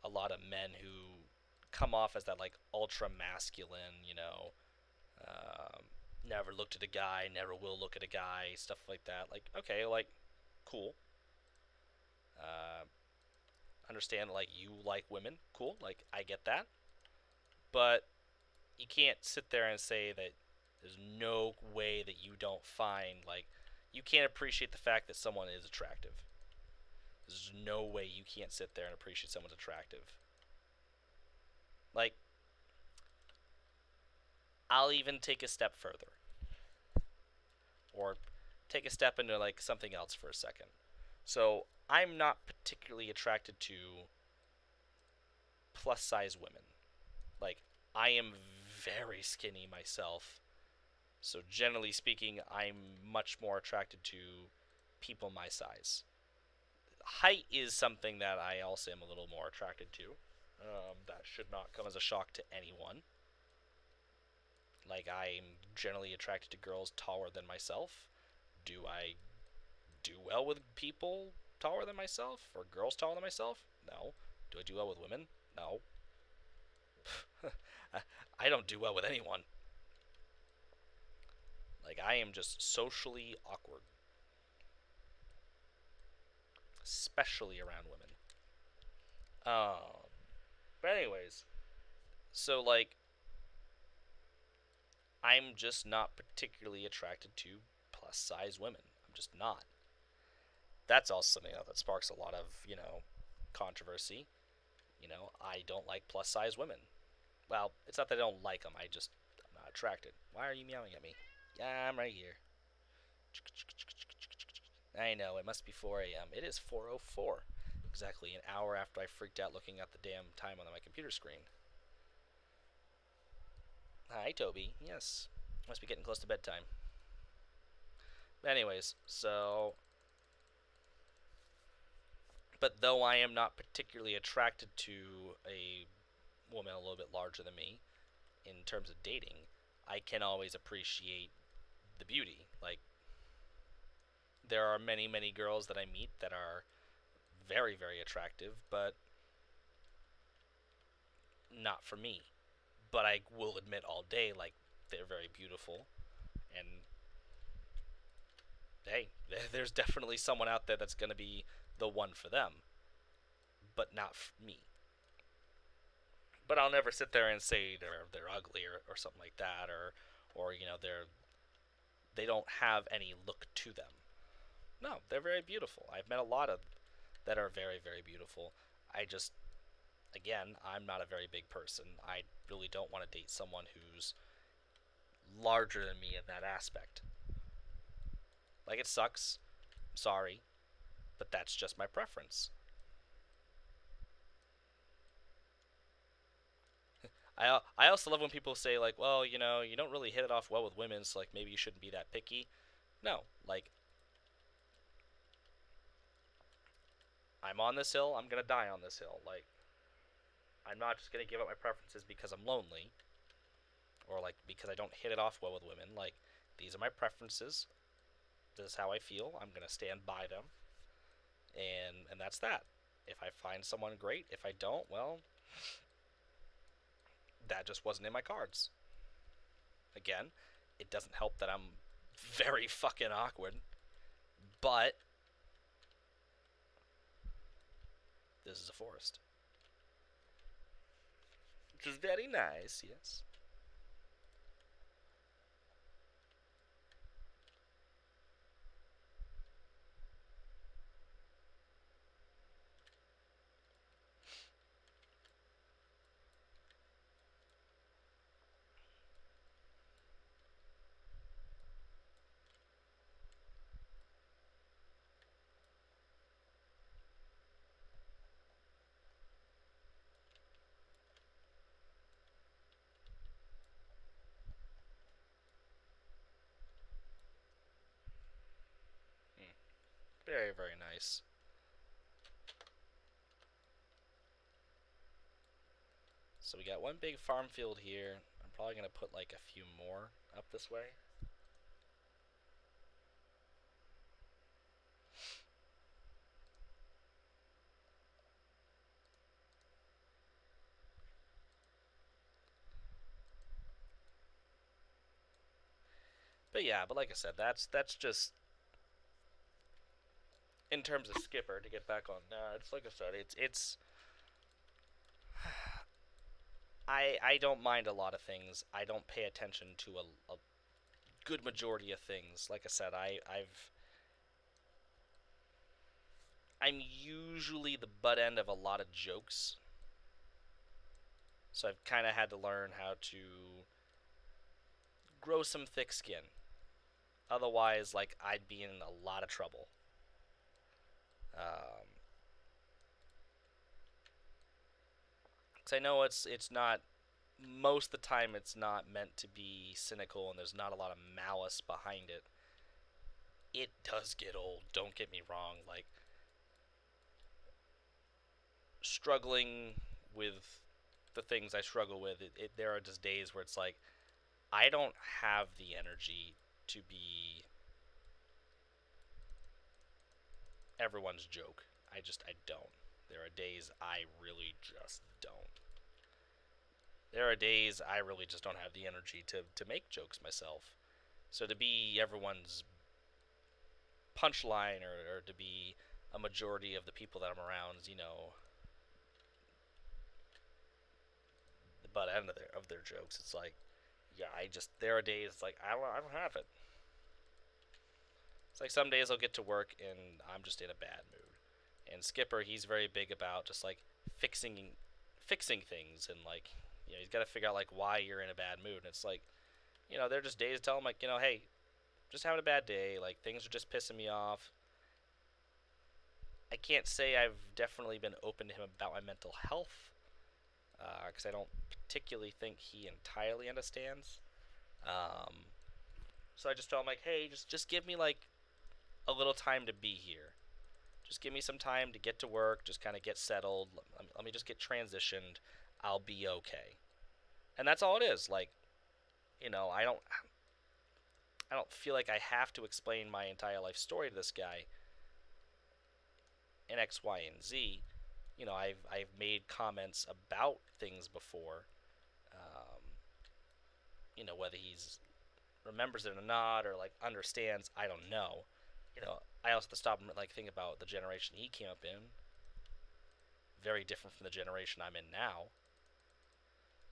a lot of men who come off as that like ultra masculine, never looked at a guy, never will look at a guy, stuff like that. Like, okay, like, cool. Uh, Understand like you like women, cool. Like, I get that, but you can't sit there and say that there's no way that you don't find like you can't appreciate the fact that someone is attractive. There's no way you can't sit there and appreciate someone's attractive. Like, I'll even take a step further, or take a step into like something else for a second. So I'm not particularly attracted to plus size women. Like, I am very skinny myself. So generally speaking, I'm much more attracted to people my size. Height is something that I also am a little more attracted to. That should not come as a shock to anyone. Like, I'm generally attracted to girls taller than myself. Do I do well with people taller than myself? Or girls taller than myself? No. Do I do well with women? No. I don't do well with anyone. Like, I am just socially awkward. Especially around women. But anyways, so like, I'm just not particularly attracted to plus size women. I'm just not. That's also something that sparks a lot of, controversy. I don't like plus size women. Well, it's not that I don't like them, I'm not attracted. Why are you meowing at me? Yeah, I'm right here. I know, it must be 4 a.m. It is 4:04. Exactly an hour after I freaked out looking at the damn time on my computer screen. Hi, Toby. Yes. Must be getting close to bedtime. Anyways, so. But though I am not particularly attracted to a woman a little bit larger than me in terms of dating, I can always appreciate the beauty. Like, there are many, many girls that I meet that are very, very attractive, but not for me. But I will admit all day, like, they're very beautiful. And hey, there's definitely someone out there that's going to be the one for them, but not me. But I'll never sit there and say they're ugly or something like that, or they don't have any look to them. No, they're very beautiful. I've met a lot of that are very, very beautiful. I just, again, I'm not a very big person. I really don't want to date someone who's larger than me in that aspect. Like, it sucks. I'm sorry, but that's just my preference. I also love when people say, like, well, you don't really hit it off well with women, so like maybe you shouldn't be that picky. No, like, I'm on this hill, I'm gonna die on this hill. Like, I'm not just gonna give up my preferences because I'm lonely, or like because I don't hit it off well with women. Like, these are my preferences. This is how I feel. I'm gonna stand by them, and that's that. If I find someone great, if I don't, well, that just wasn't in my cards. Again, it doesn't help that I'm very fucking awkward, but this is a forest, which is very nice. Yes. Hmm. Very, very nice. So we got one big farm field here. I'm probably gonna put like a few more up this way. But yeah, but like I said, that's just in terms of Skipper to get back on. It's like I said, it's I don't mind a lot of things. I don't pay attention to a good majority of things. Like I said, I'm usually the butt end of a lot of jokes, so I've kind of had to learn how to grow some thick skin. Otherwise, like, I'd be in a lot of trouble. Um, 'Cause I know it's not most of the time it's not meant to be cynical and there's not a lot of malice behind it. It does get old. Don't get me wrong. Like, struggling with the things I struggle with, there are just days where it's like I don't have the energy to be everyone's joke. I don't. There are days I really just don't. There are days I really just don't have the energy to make jokes myself. So to be everyone's punchline, or to be a majority of the people that I'm around, the butt end of their jokes, it's like, yeah, there are days it's like I don't have it. It's like some days I'll get to work and I'm just in a bad mood. And Skipper, he's very big about just like fixing things, and like, he's got to figure out like why you're in a bad mood. And it's like, there are just days to tell him like, hey, just having a bad day, like things are just pissing me off. I can't say I've definitely been open to him about my mental health, because I don't particularly think he entirely understands. Um, so I just tell him like, hey, just give me like a little time to be here. Just give me some time to get to work, just kind of get settled. Let me just get transitioned. I'll be okay. And that's all it is. Like, I don't feel like I have to explain my entire life story to this guy in X, Y, and Z. I've made comments about things before. Um, whether he's remembers it or not, or like understands, I don't know. I also have to stop and like think about the generation he came up in. Very different from the generation I'm in now.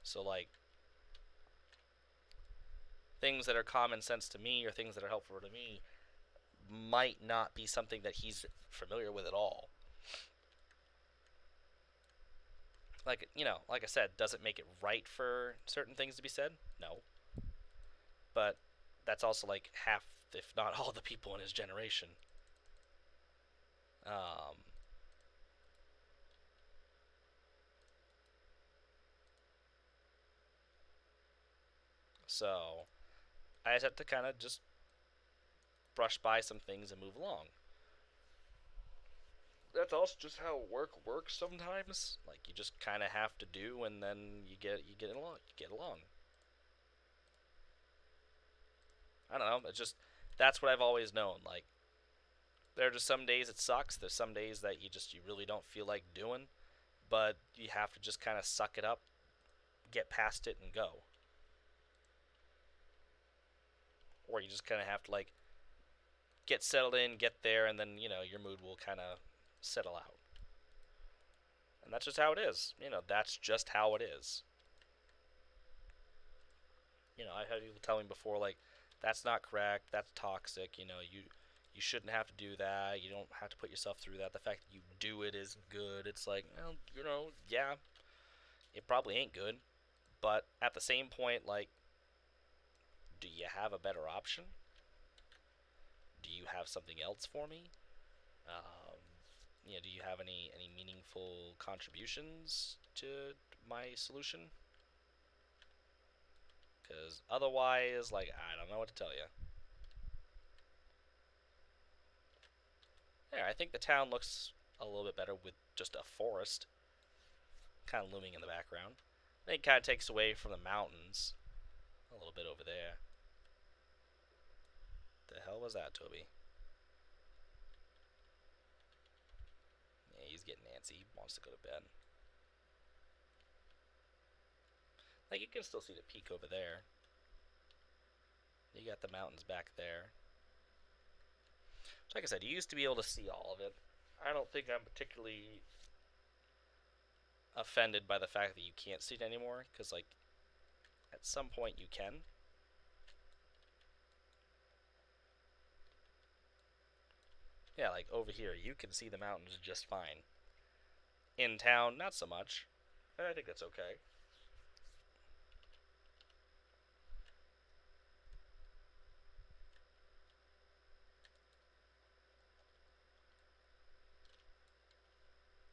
So like things that are common sense to me or things that are helpful to me might not be something that he's familiar with at all. Like, like I said, does it make it right for certain things to be said? No. But that's also like half, if not all, the people in his generation. Um, so I just have to kind of just brush by some things and move along. That's also just how work works sometimes. Like you just kind of have to do, and then you get along. You get along. I don't know. It's just that's what I've always known. Like there are just some days it sucks. There's some days that you really don't feel like doing, but you have to just kind of suck it up, get past it, and go. Or you just kind of have to like get settled in, get there, and then your mood will kind of settle out. And that's just how it is. That's just how it is. I've had people tell me before, like, that's not correct, that's toxic, you shouldn't have to do that, you don't have to put yourself through that, the fact that you do it is good. It's like, well, yeah, it probably ain't good, but at the same point, like, do you have a better option? Do you have something else for me? Um, do you have any meaningful contributions to my solution? Because otherwise, like, I don't know what to tell you. Yeah, I think the town looks a little bit better with just a forest kind of looming in the background. I think it kind of takes away from the mountains a little bit over there. The hell was that, Toby? Yeah, he's getting antsy. He wants to go to bed. Like, you can still see the peak over there. You got the mountains back there. So like I said, you used to be able to see all of it. I don't think I'm particularly offended by the fact that you can't see it anymore, because, like, at some point you can. Yeah, like, over here, you can see the mountains just fine. In town, not so much. And I think that's okay.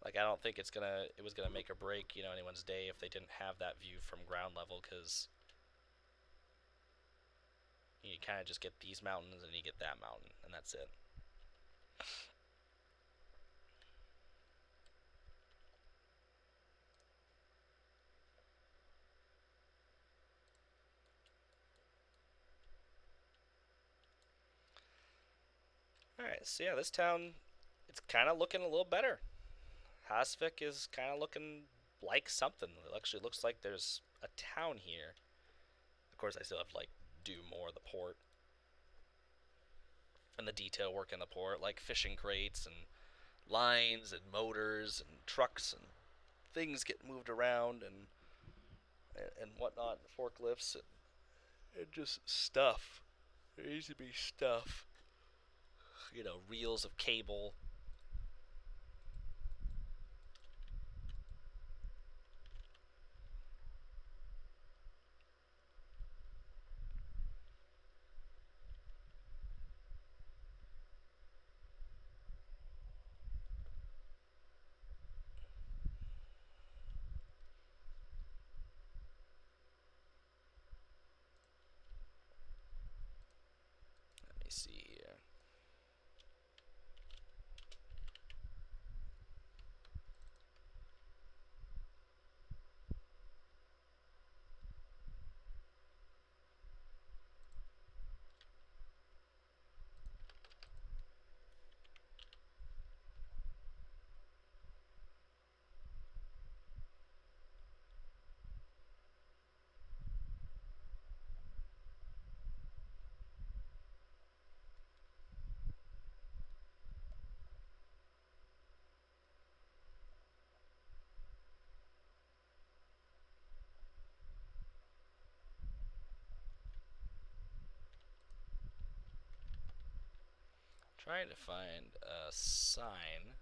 Like, I don't think it was gonna make or break anyone's day if they didn't have that view from ground level, because you kind of just get these mountains and you get that mountain, and that's it. All right, so yeah, this town, it's kind of looking a little better. Hasvik is kind of looking like something. It actually looks like there's a town here. Of course, I still have to like do more of the port and the detail work in the port, like fishing crates and lines and motors and trucks and things get moved around and whatnot, and forklifts and just stuff. There needs to be stuff. Reels of cable. Let me see here. Trying to find a sign.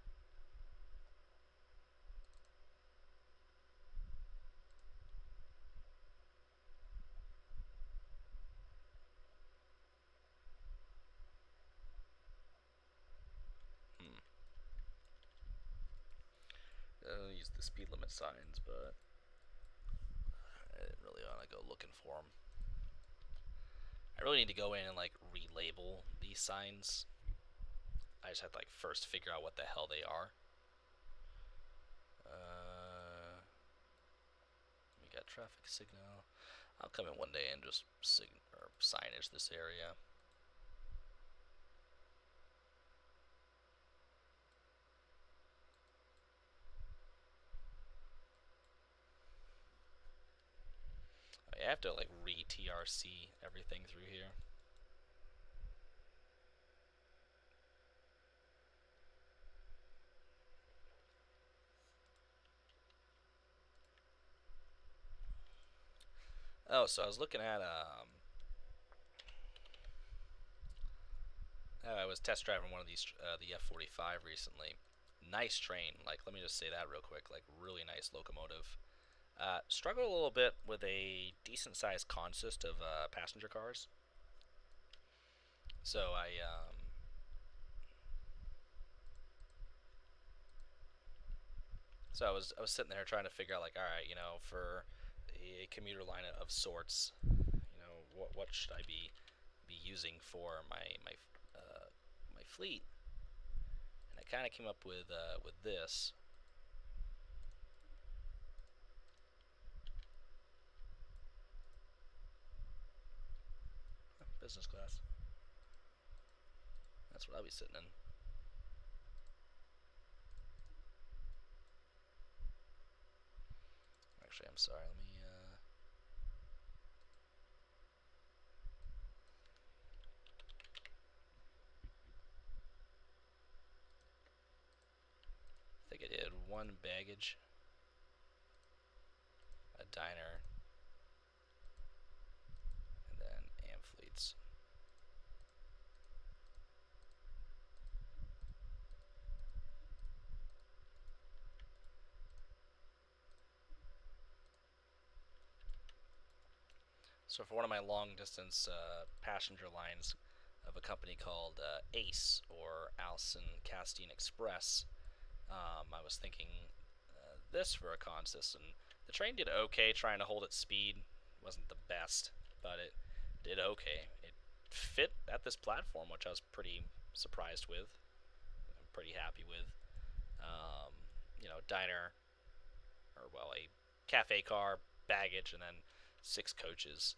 I use the speed limit signs, but I didn't really want to go looking for them. I really need to go in and like relabel these signs. I just have to like first figure out what the hell they are. We got traffic signal. I'll come in one day and just signage this area. I have to like re-TRC everything through here. Oh, so I was looking at I was test driving one of these the F-45 recently. Nice train. Like, let me just say that real quick. Like, really nice locomotive. Struggled a little bit with a decent sized consist of passenger cars. So I was sitting there trying to figure out like, all right, for a commuter line of sorts, what should I be using for my fleet? And I kind of came up with this. Business class. That's what I'll be sitting in. Actually, I'm sorry. Let me. I think I did one baggage, a diner, and then amphitheats. So for one of my long distance passenger lines of a company called ACE, or Alston Castine Express, I was thinking this for a consist, and the train did okay trying to hold its speed. Wasn't the best, but it did okay. It fit at this platform, which I was pretty surprised with. I'm pretty happy with. Um, Diner, or well, a cafe car, baggage, and then 6 coaches,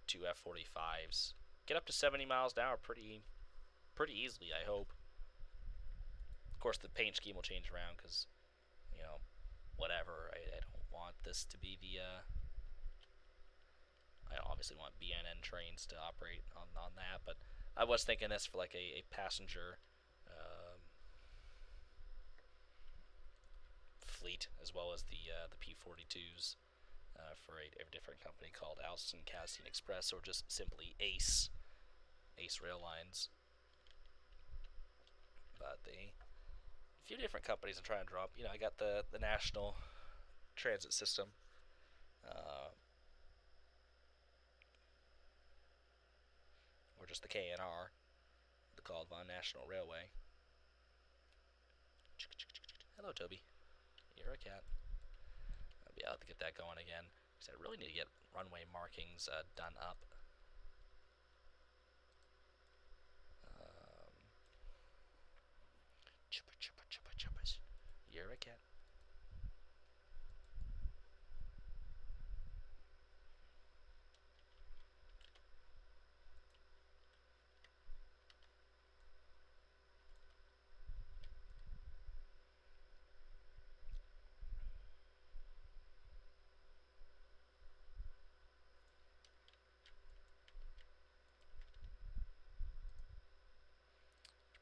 2 F-45s. Get up to 70 miles an hour pretty easily, I hope. Of course, the paint scheme will change around because, you know, whatever. I don't want this to be the. I obviously want BNN trains to operate on that, but I was thinking this for like a passenger fleet, as well as the P-42s for a different company called Alston Castine Express, or just simply Ace Rail Lines. But a few different companies I'm trying to drop. I got the national transit system. Or just the KNR, the Kaldvann National Railway. Hello, Toby. You're a cat. I'll be out to get that going again, because I really need to get runway markings done up. Chippa chippa chippa chippas. You're a cat.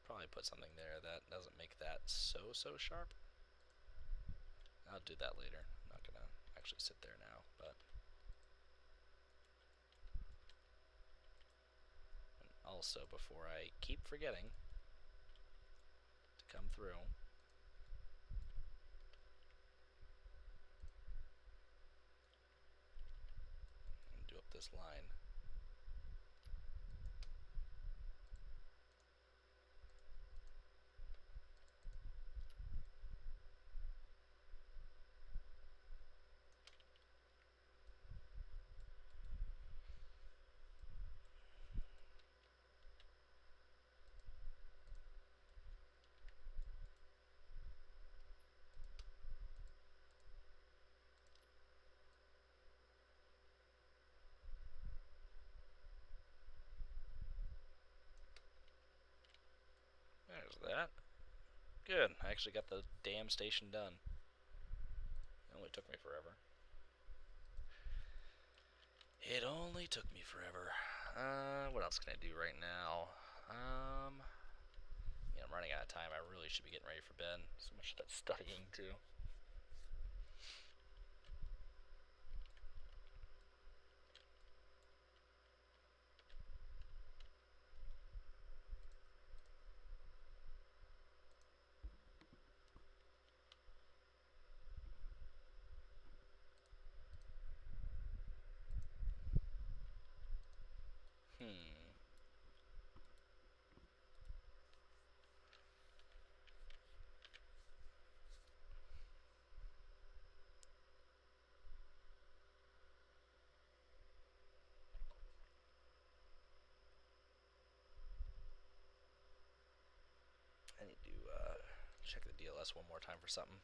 Probably put something there that doesn't make that so sharp. I'll do that later. I'm not gonna actually sit there now, but. And also, before I keep forgetting, through. And do up this line. There's that. Good. I actually got the damn station done. It only took me forever. It only took me forever. What else can I do right now? Yeah, I'm running out of time. I really should be getting ready for bed. So much of that studying, too. I need to check the DLS one more time for something.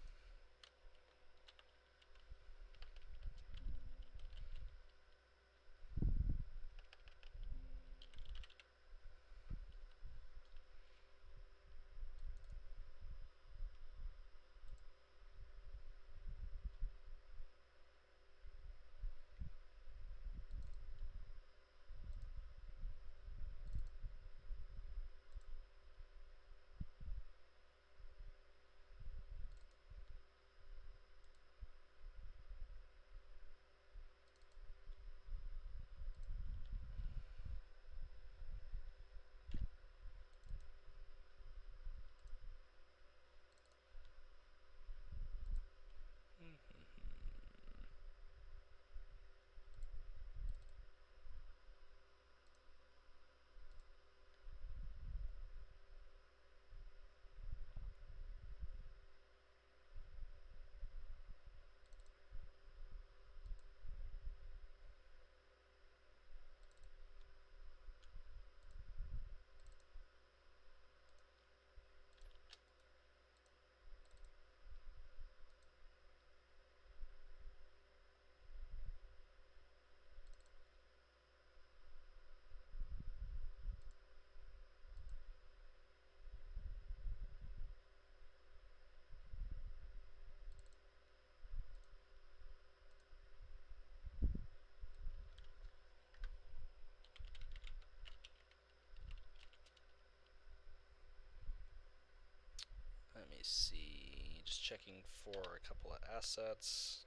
Let me see. Just checking for a couple of assets.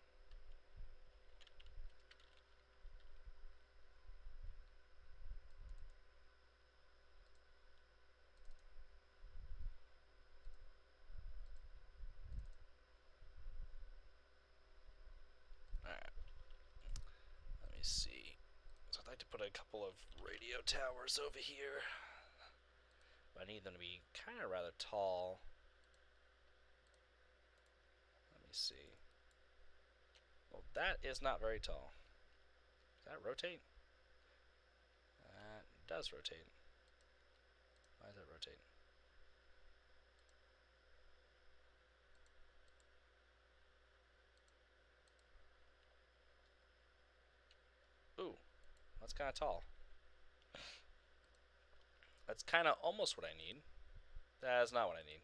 Alright. Let me see. So I'd like to put a couple of radio towers over here. But I need them to be kind of rather tall. Let me see. Well, that is not very tall. Does that rotate? That does rotate. Why does that rotate? Ooh, that's kind of tall. That's kind of almost what I need. That is not what I need.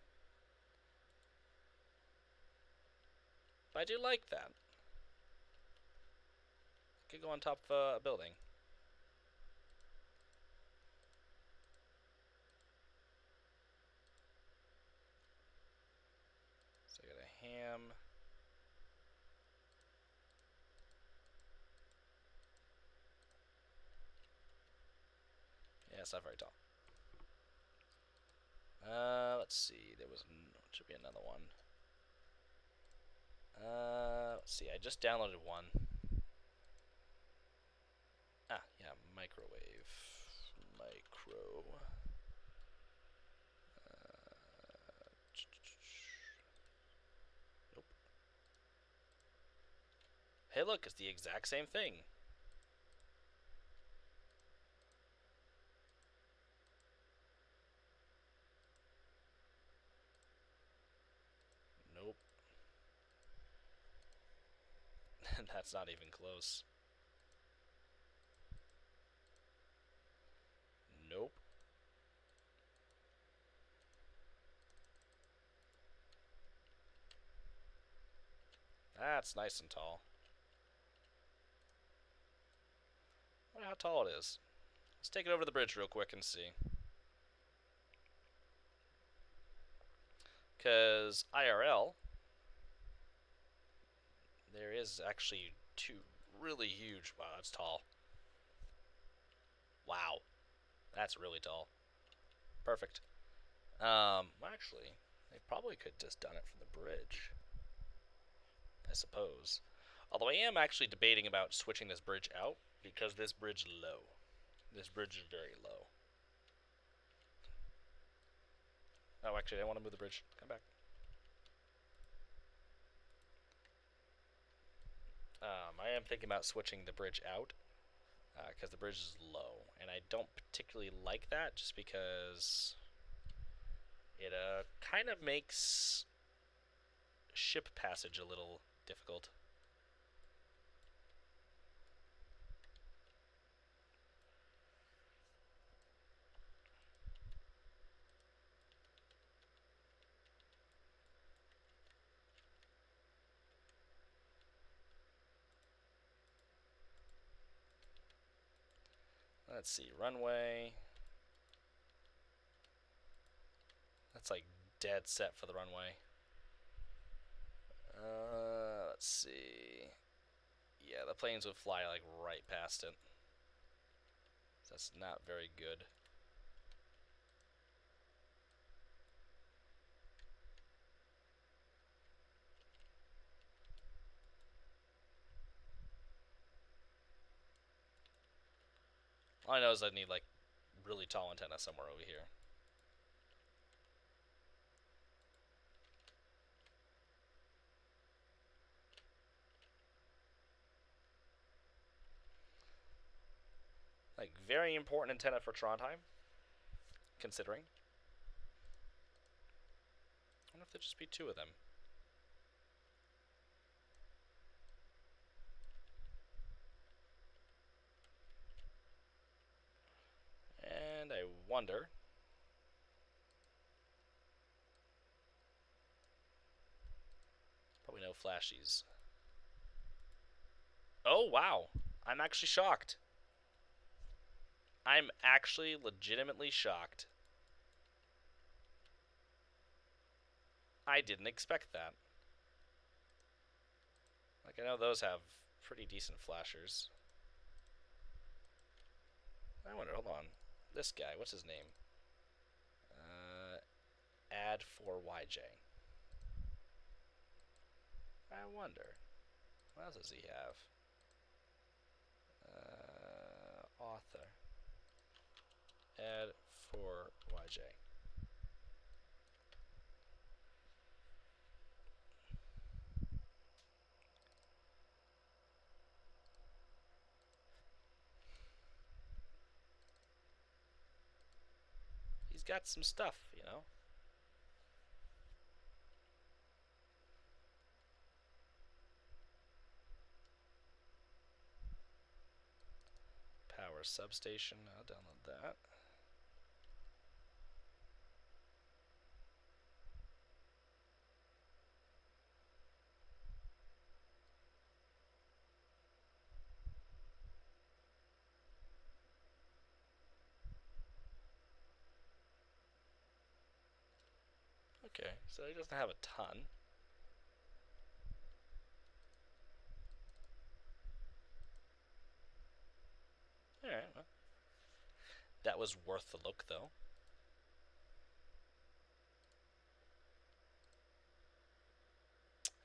But I do like that. Could go on top of a building. So I got a ham. Yeah, it's not very tall. Let's see. There was Should be another one. Let's see. I just downloaded one. Ah, yeah, microwave. Micro. Nope. Hey, look, it's the exact same thing. Nope. That's not even close. Nope. That's nice and tall. I wonder how tall it is. Let's take it over to the bridge real quick and see. Because IRL, there is actually two really huge. Wow, that's tall. Wow, that's really tall. Perfect. Actually, they probably could just done it from the bridge, I suppose. Although I am actually debating about switching this bridge out because this bridge is low. This bridge is very low. Oh, actually, I want to move the bridge. Come back. I am thinking about switching the bridge out because the bridge is low, and I don't particularly like that just because it kind of makes ship passage a little difficult. Let's see, runway. That's like dead set for the runway. Let's see. Yeah, the planes would fly like right past it. That's not very good. All I know is I need like really tall antenna somewhere over here. Like very important antenna for Trondheim, considering. I wonder if there'd just be two of them. And I wonder. Probably no flashies. Oh, wow. I'm actually shocked. I'm actually legitimately shocked. I didn't expect that. Like, I know those have pretty decent flashers. I wonder, hold on. This guy, what's his name? Add for YJ. I wonder. What else does he have? Author. Add for YJ. He's got some stuff, you know? Power substation. I'll download that. Okay, so he doesn't have a ton. Alright, well. That was worth the look, though.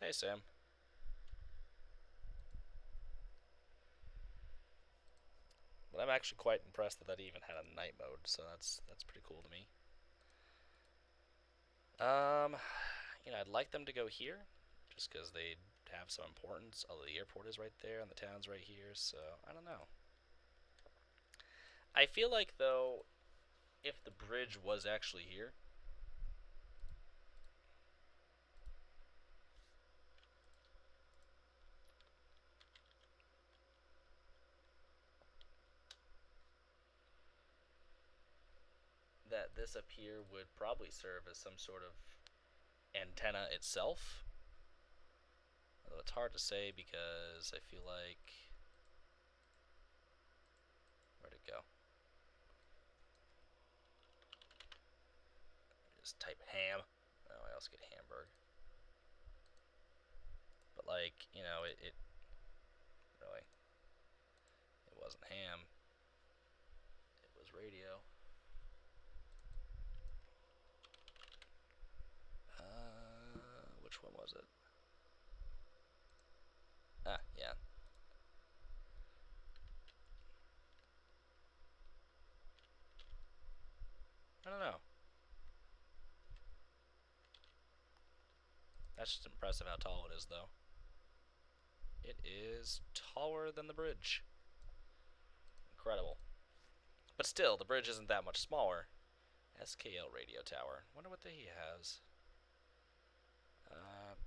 Hey, Sam. But I'm actually quite impressed that that even had a night mode, so that's pretty cool to me. Um, I'd like them to go here, just because they have some importance. Although the airport is right there and the town's right here, so I don't know. I feel like though, if the bridge was actually here, that this up here would probably serve as some sort of antenna itself. Although it's hard to say because I feel like, where'd it go? Just type ham. Oh, I also get Hamburg. But like, it really, it wasn't ham. It was radio. Which one was it? Ah, yeah. I don't know. That's just impressive how tall it is, though. It is taller than the bridge. Incredible. But still, the bridge isn't that much smaller. SKL radio tower. Wonder what he has.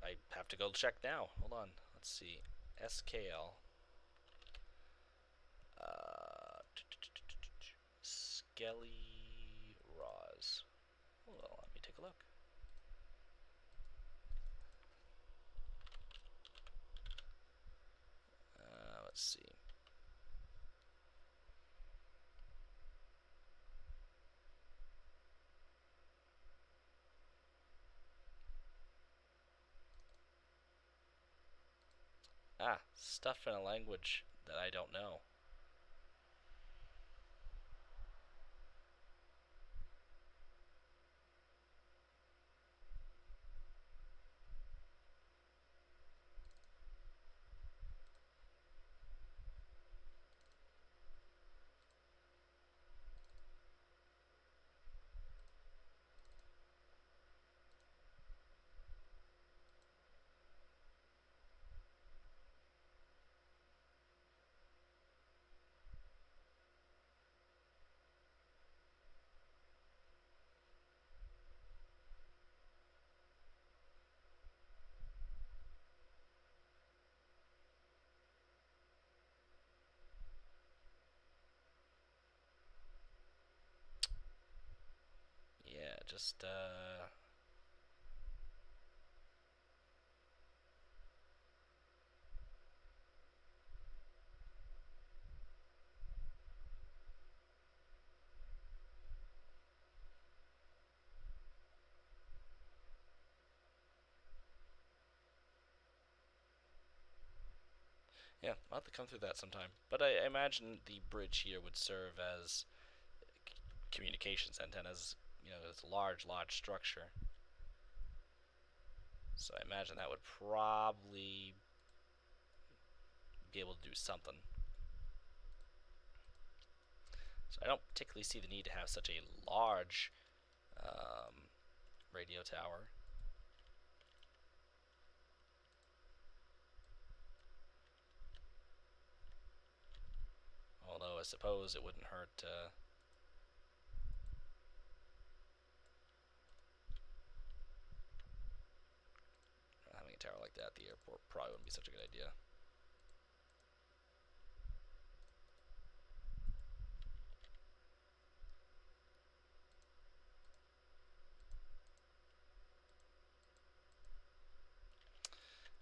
I have to go check now. Hold on. Let's see. SKL. Skelly Roz. Well, let me take a look. Let's see. Ah, stuff in a language that I don't know. Yeah, just yeah, I'll have to come through that sometime. But I imagine the bridge here would serve as communications antennas. It's a large structure. So I imagine that would probably be able to do something. So I don't particularly see the need to have such a large um, radio tower. Although I suppose it wouldn't hurt having a tower like that at the airport probably wouldn't be such a good idea.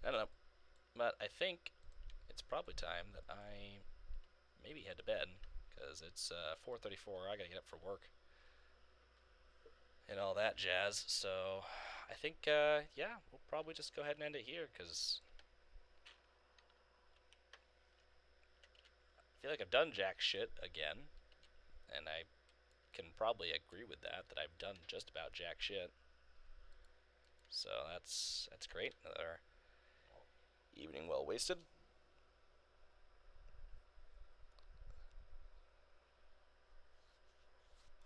I don't know, but I think it's probably time that I maybe head to bed because it's 4:34. I gotta get up for work and all that jazz. So I think yeah, we'll probably just go ahead and end it here because I feel like I've done jack shit again, and I can probably agree with that I've done just about jack shit. So that's great. Another Evening well wasted.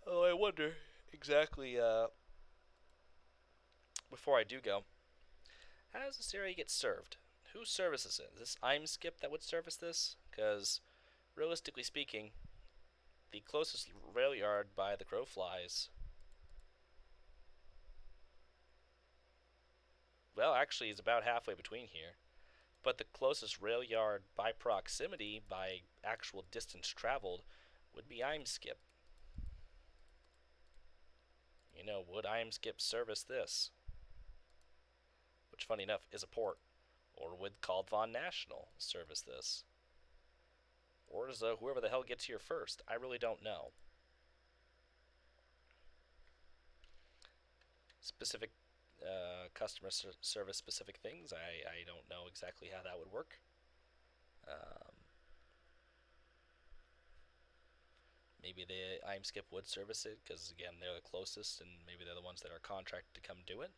Oh, I wonder exactly, before I do go, how does this area get served? Who services it? Is this I'm Skip that would service this? Because, realistically speaking, the closest rail yard by the crow flies, well, actually, is about halfway between here. But the closest rail yard by proximity, by actual distance traveled, would be I'm Skip. Would I'm Skip service this? Which, funny enough, is a port. Or would Kaldvann National service this? Or does whoever the hell gets here first? I really don't know. Specific customer service specific things, I don't know exactly how that would work. Um, maybe the I'm Skip would service it because, again, they're the closest and maybe they're the ones that are contracted to come do it.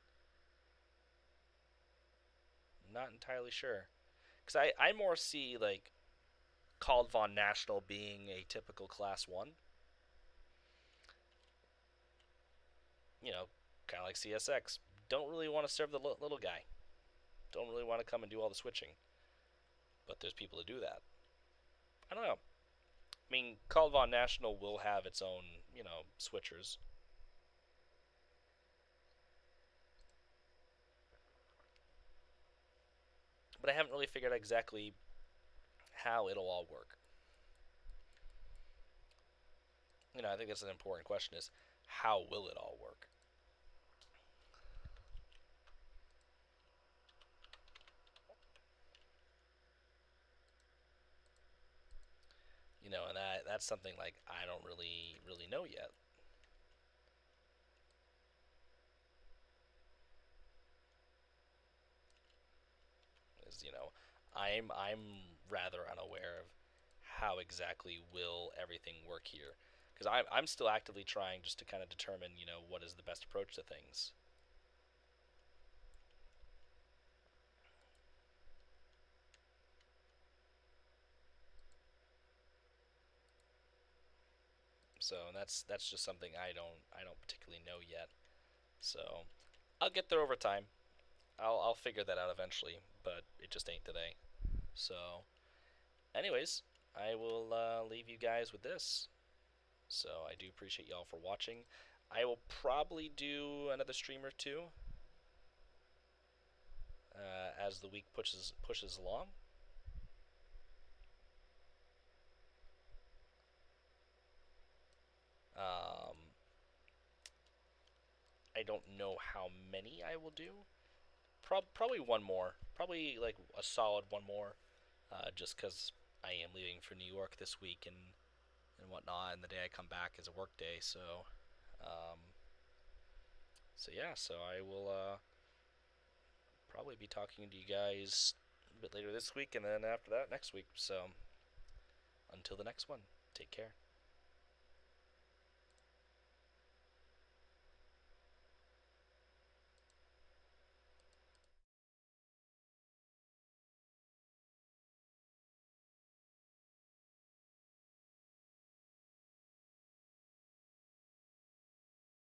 I'm not entirely sure. Because I more see, like, Kaldvann National being a typical Class 1. Kind of like CSX. Don't really want to serve the little guy. Don't really want to come and do all the switching. But there's people who do that. I don't know. I mean, Kaldvann National will have its own, switchers. But I haven't really figured out exactly how it'll all work. I think that's an important question is how will it all work? And that's something like I don't really know yet. Is I'm rather unaware of how exactly will everything work here because I'm still actively trying just to kind of determine what is the best approach to things. So that's just something I don't particularly know yet. So I'll get there over time. I'll figure that out eventually, but it just ain't today. So, anyways, I will leave you guys with this. So I do appreciate y'all for watching. I will probably do another stream or two as the week pushes along. Um, I don't know how many I will do. Probably one more. Probably like a solid one more. Just because I am leaving for New York this week and whatnot, and the day I come back is a work day. Um, so yeah. So I will probably be talking to you guys a bit later this week, and then after that next week. So until the next one, take care.